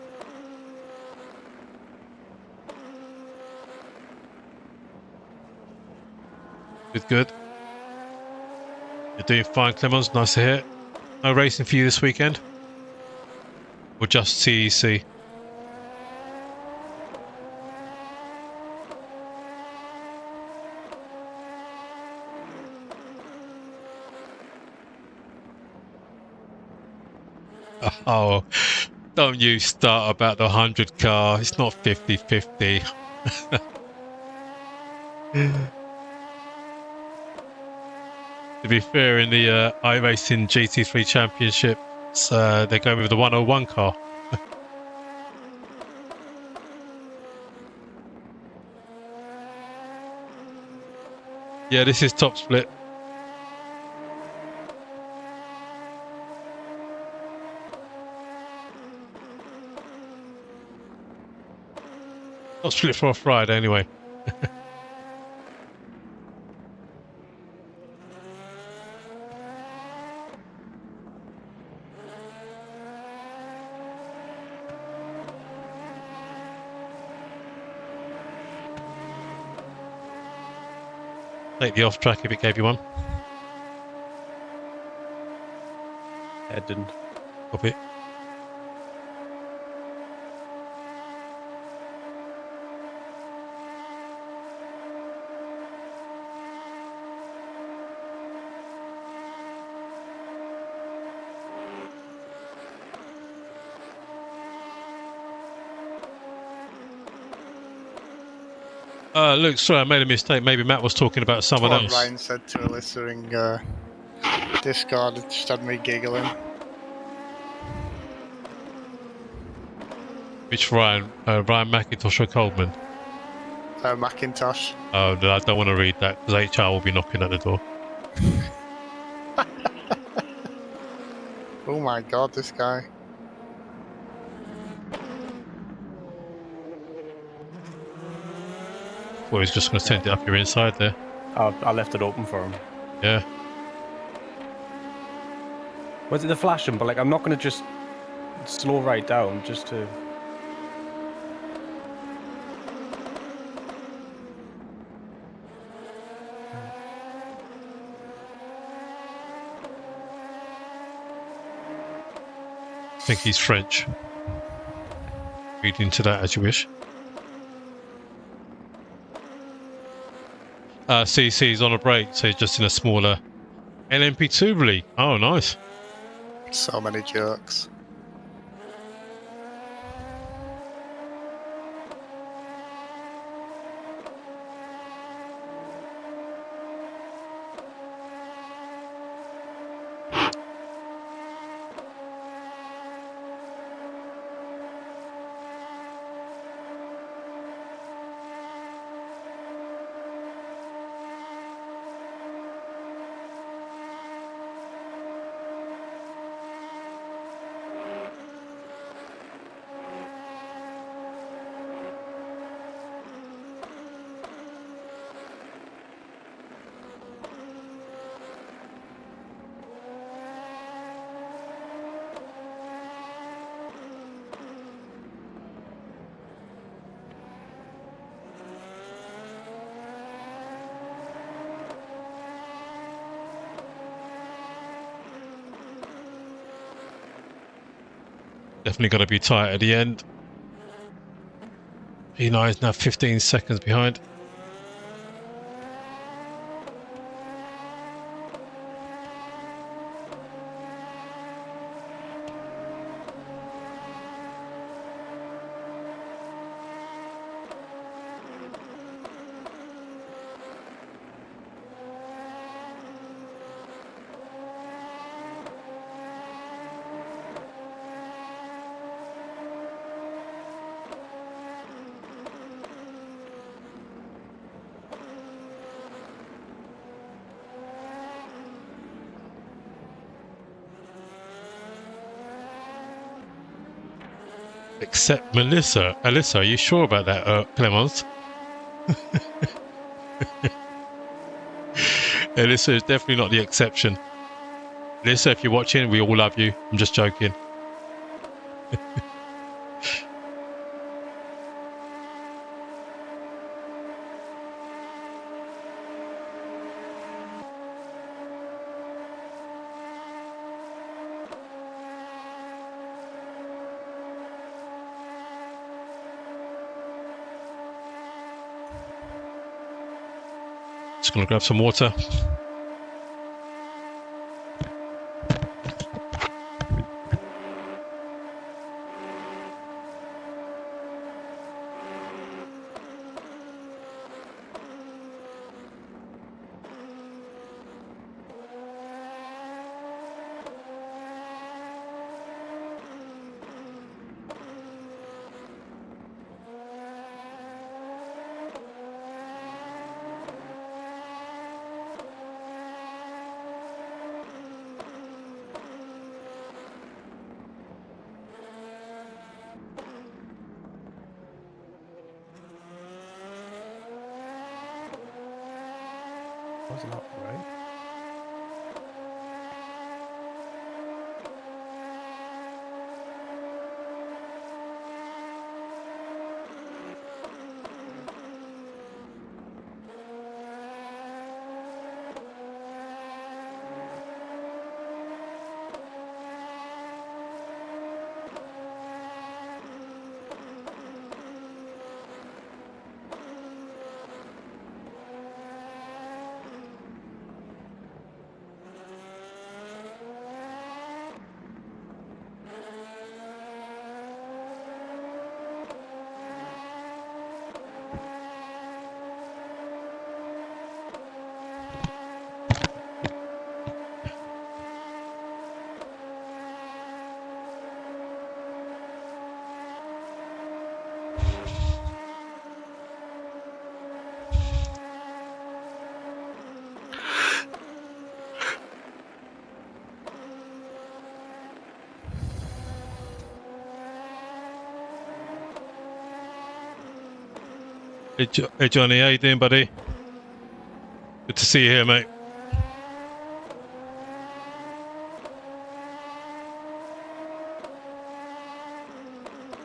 Good. You're doing fine, Clemens. Nice to hear. No racing for you this weekend? Or just CEC? Oh, don't you start about the 100 car. It's not 50-50. To be fair, in the iRacing GT3 Championship, they're going with the 101 car. Yeah, this is top split. Top split for a Friday anyway. Take the off track if it gave you one. It didn't. Copy. Look, sorry, I made a mistake. Maybe Matt was talking about someone What else. Ryan said to Alyssa in Discord, it just had me giggling. Which Ryan? Ryan McIntosh or Coleman? Macintosh. Oh, no, I don't want to read that because HR will be knocking at the door. Oh my god, this guy. Well, he's just going to send it up your inside there. I left it open for him. Yeah. Was it the flashing? But like, I'm not going to just slow right down just to. I think he's French. Read into that as you wish. CC's on a break, so he's just in a smaller LMP2 really. Oh, nice. So many jokes. Definitely got to be tight at the end. P9 is now 15 seconds behind. Except Melissa. Alyssa, are you sure about that, Clemens? Alyssa is definitely not the exception. Alyssa, if you're watching, we all love you. I'm just joking. Just gonna grab some water. Was not right. Hey Johnny, how you doing, buddy? Good to see you here, mate.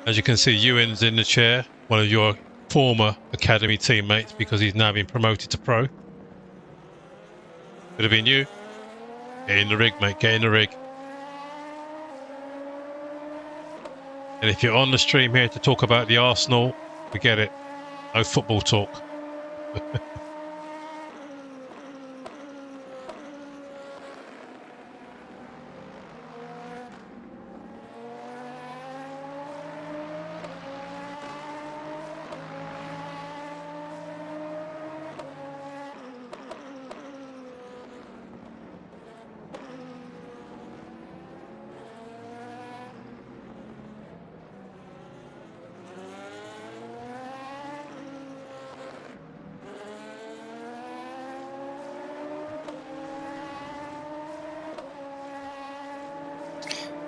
As you can see, Euan's in the chair, one of your former academy teammates, because he's now been promoted to pro. Could have been you. Get in the rig, mate, get in the rig. And if you're on the stream here to talk about the Arsenal, forget it. No football talk.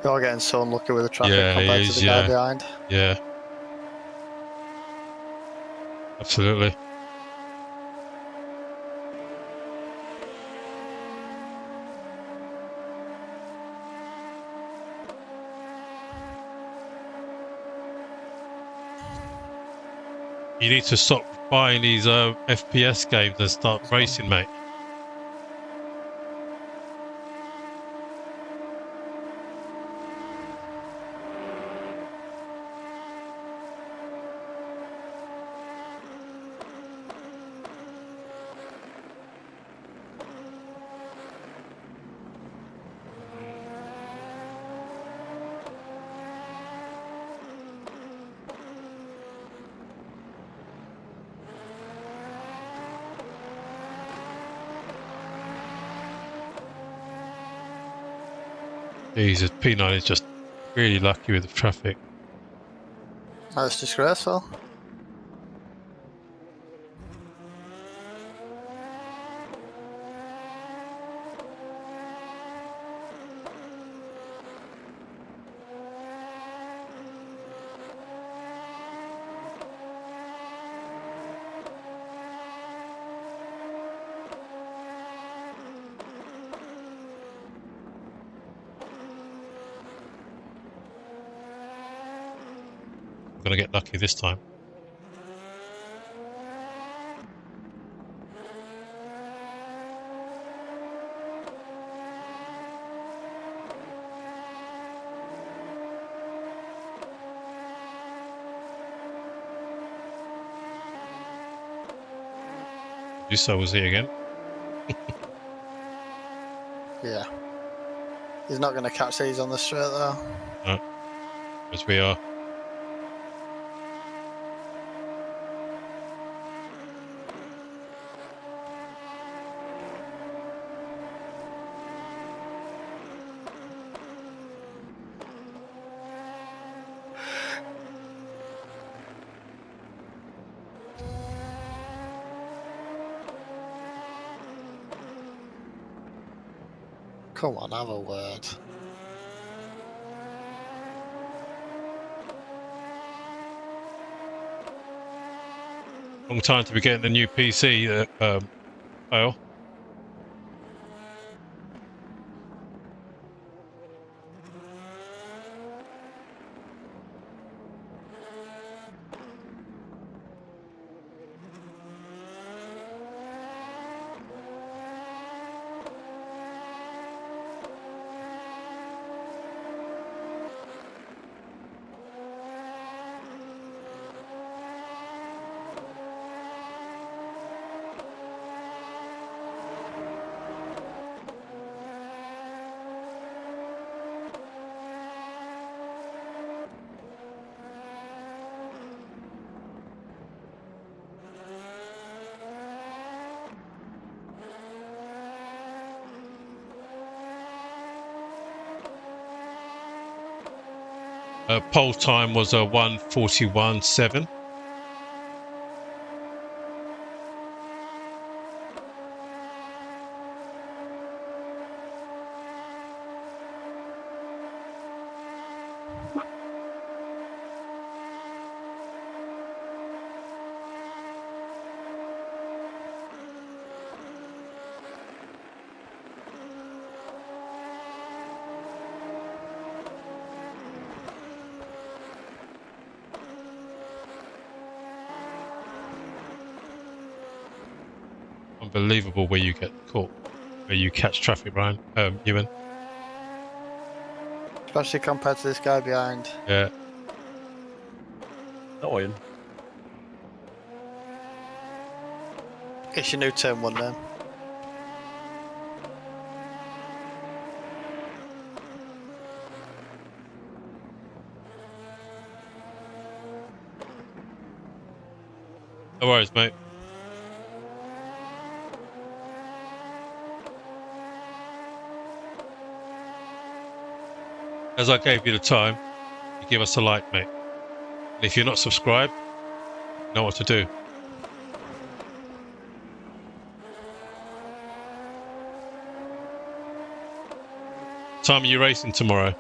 You're getting so unlucky with the traffic Yeah, compared he to is, the guy yeah. behind. Yeah. Absolutely. You need to stop buying these FPS games and start racing, mate. Jesus, P9 is just really lucky with the traffic. That's disgraceful. I'm going to get lucky this time. Jusso was here again. Yeah. He's not going to catch these on the straight though. No, as we are. Come on, have a word. Long time to be getting a new PC, Kyle. Pole time was a 1:41.7. Unbelievable where you get caught, where you catch traffic, Ryan, Euan. Especially compared to this guy behind. Yeah. Not Euan. It's your new Turn 1 name. No worries, mate. As I gave you the time, you give us a like, mate. And if you're not subscribed, you know what to do. Time are you racing tomorrow?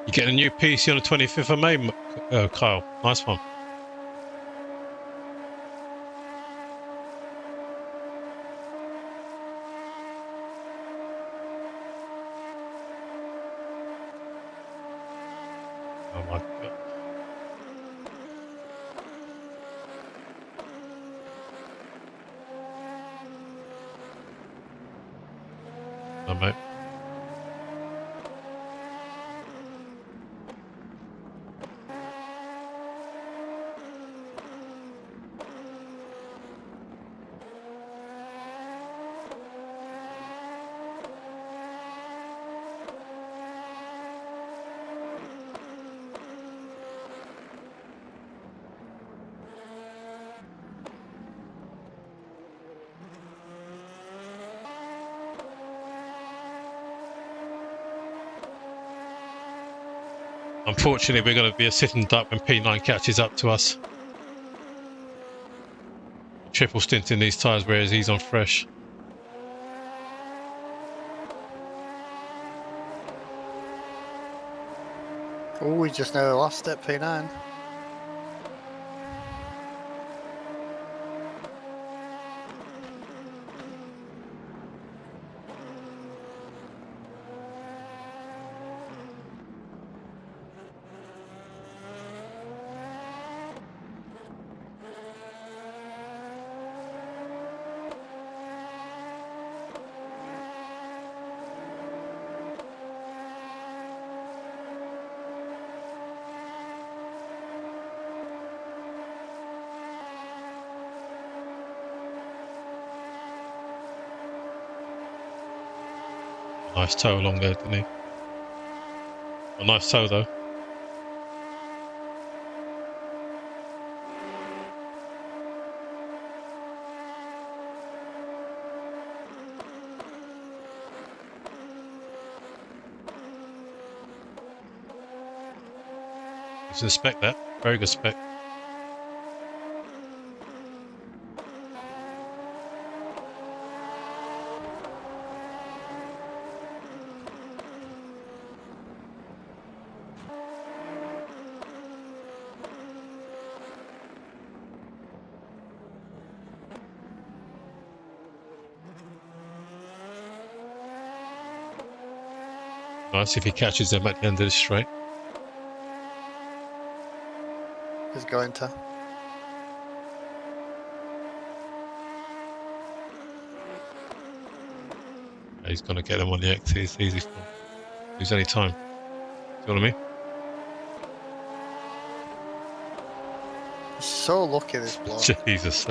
You get a new PC on the 25th of May, Kyle. Nice one. Oh my God. Oh, mate. Unfortunately, we're going to be a sitting duck when P9 catches up to us. Triple stint in these tyres, whereas he's on fresh. Oh, we just nearly lost it, P9. Nice toe along there, didn't he? A nice toe, though. You can spec that. Very good spec. Nice if he catches them at the end of the straight. He's going to. He's going to get them on the X. It's easy for him. Lose any time. See what I mean? So lucky this bloke. Jesus.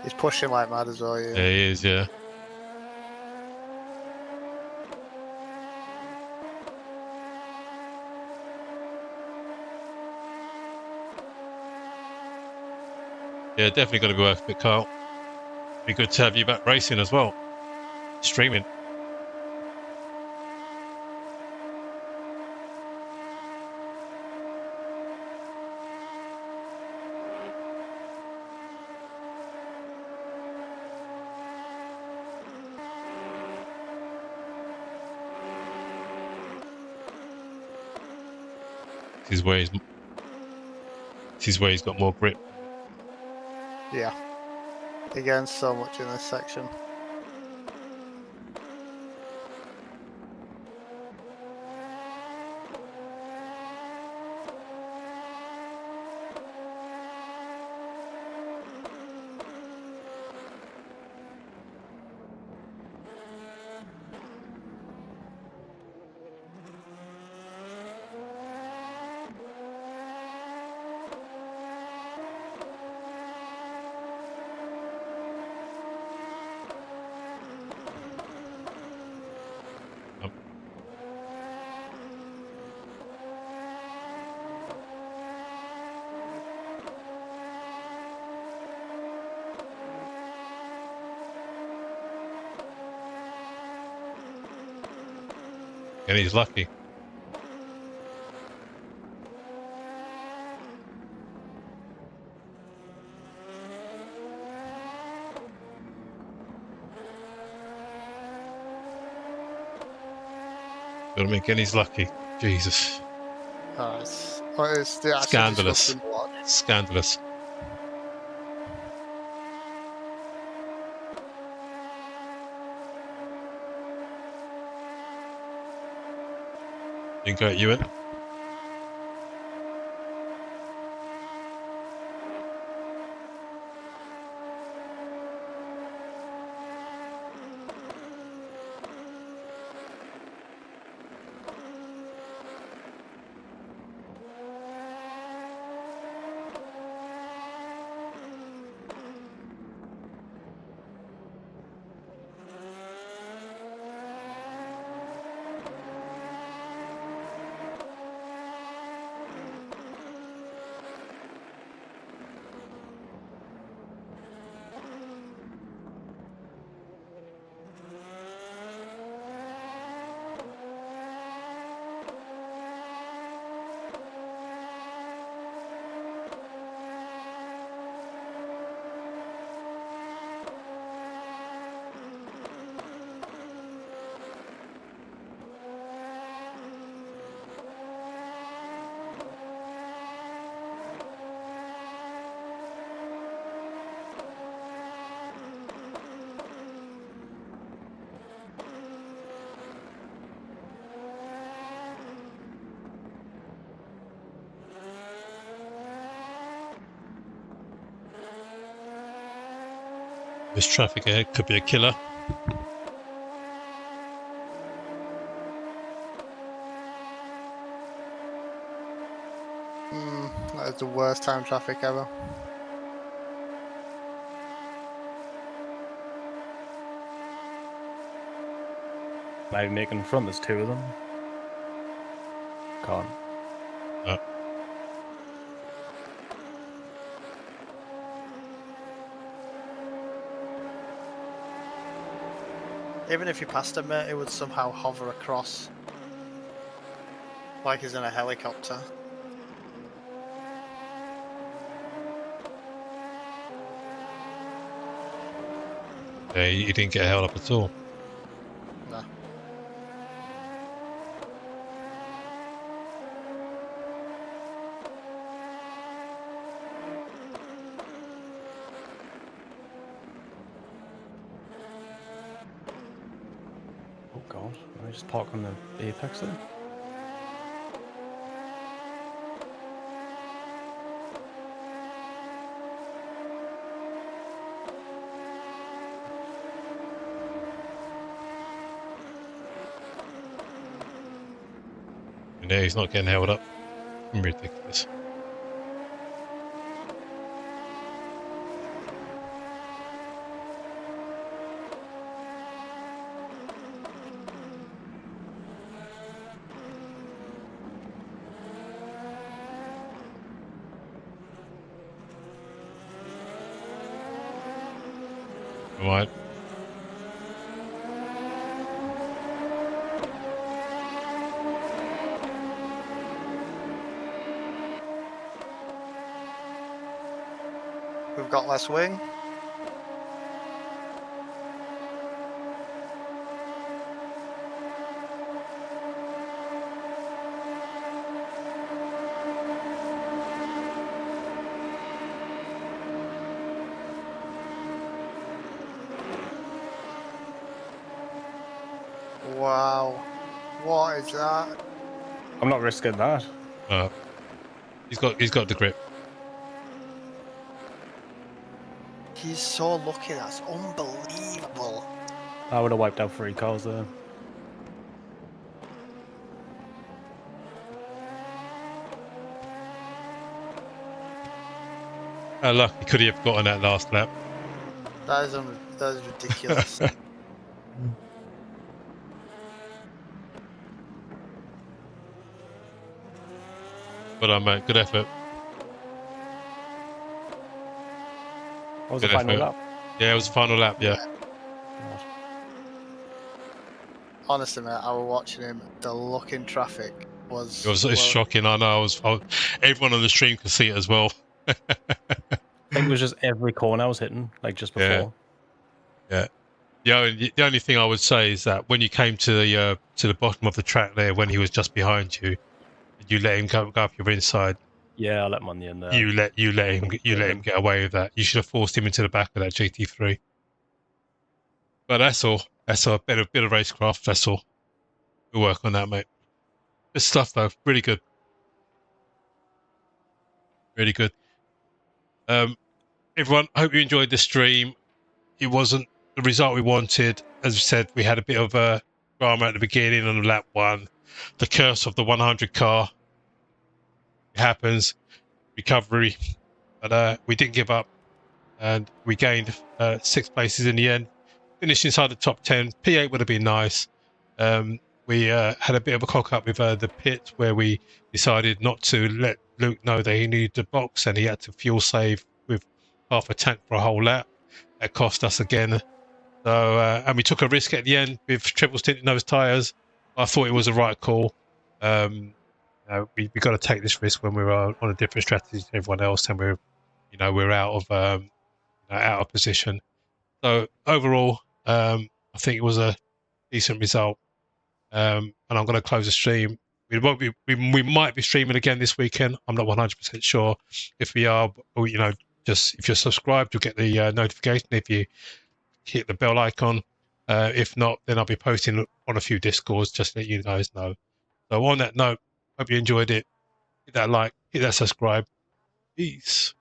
He's pushing like mad as well. Yeah, Yeah. he is, yeah. Yeah, definitely got to be worth it, Carl. Be good to have you back racing as well. Streaming. This is where he's got more grip. Yeah. He gains so much in this section. And he's lucky. Gotta make Kenny's lucky. Jesus. It's the actually Scandalous. disgusting to watch. Scandalous. Didn't go at Euan. This traffic ahead could be a killer. That is the worst time traffic ever. Maybe making front, there's two of them. Can't. Even if you passed him, mate, it would somehow hover across. Like he's in a helicopter. Yeah, he didn't get held up at all. No. Oh god, I just park on the apex there. And there he's not getting held up. Ridiculous. Right. We've got less wing. Wow. What is that? I'm not risking that. He's got the grip. He's so lucky. That's unbelievable. I would have wiped out 3 cars there. Luck, he could have gotten that last lap. That is ridiculous. But mate, good effort. What was Good the final effort. lap? Yeah, it was the final lap. Yeah. Honestly, mate, I was watching him. The look in traffic was. It's shocking. I know. Everyone on the stream could see it as well. I think it was just every corner I was hitting, like just before. Yeah. The only thing I would say is that when you came to the bottom of the track there, when he was just behind you, you let him go up your inside. Yeah, I let him on the end there. You let him get away with that. You should have forced him into the back of that GT3. But that's all. That's a bit of racecraft. That's all. We'll work on that, mate. Good stuff, though. Really good. Really good. Everyone, I hope you enjoyed the stream. It wasn't the result we wanted. As we said, we had a bit of a drama at the beginning on lap 1. The curse of the 100 car. It happens. Recovery. But we didn't give up. And we gained 6 places in the end. Finished inside the top 10. P8 would have been nice. We had a bit of a cock up with the pit where we decided not to let Luke know that he needed the box and he had to fuel save with half a tank for a whole lap. That cost us again. So and we took a risk at the end with triple tinted nose tyres. I thought it was the right call. We got to take this risk when we're on a different strategy to everyone else, and we're out of position. So overall, I think it was a decent result. And I'm going to close the stream. We might be streaming again this weekend. I'm not 100% sure. If we are, just if you're subscribed, you'll get the notification if you hit the bell icon. If not, then I'll be posting on a few Discords just to let you guys know. So on that note, hope you enjoyed it. Hit that like, hit that subscribe. Peace.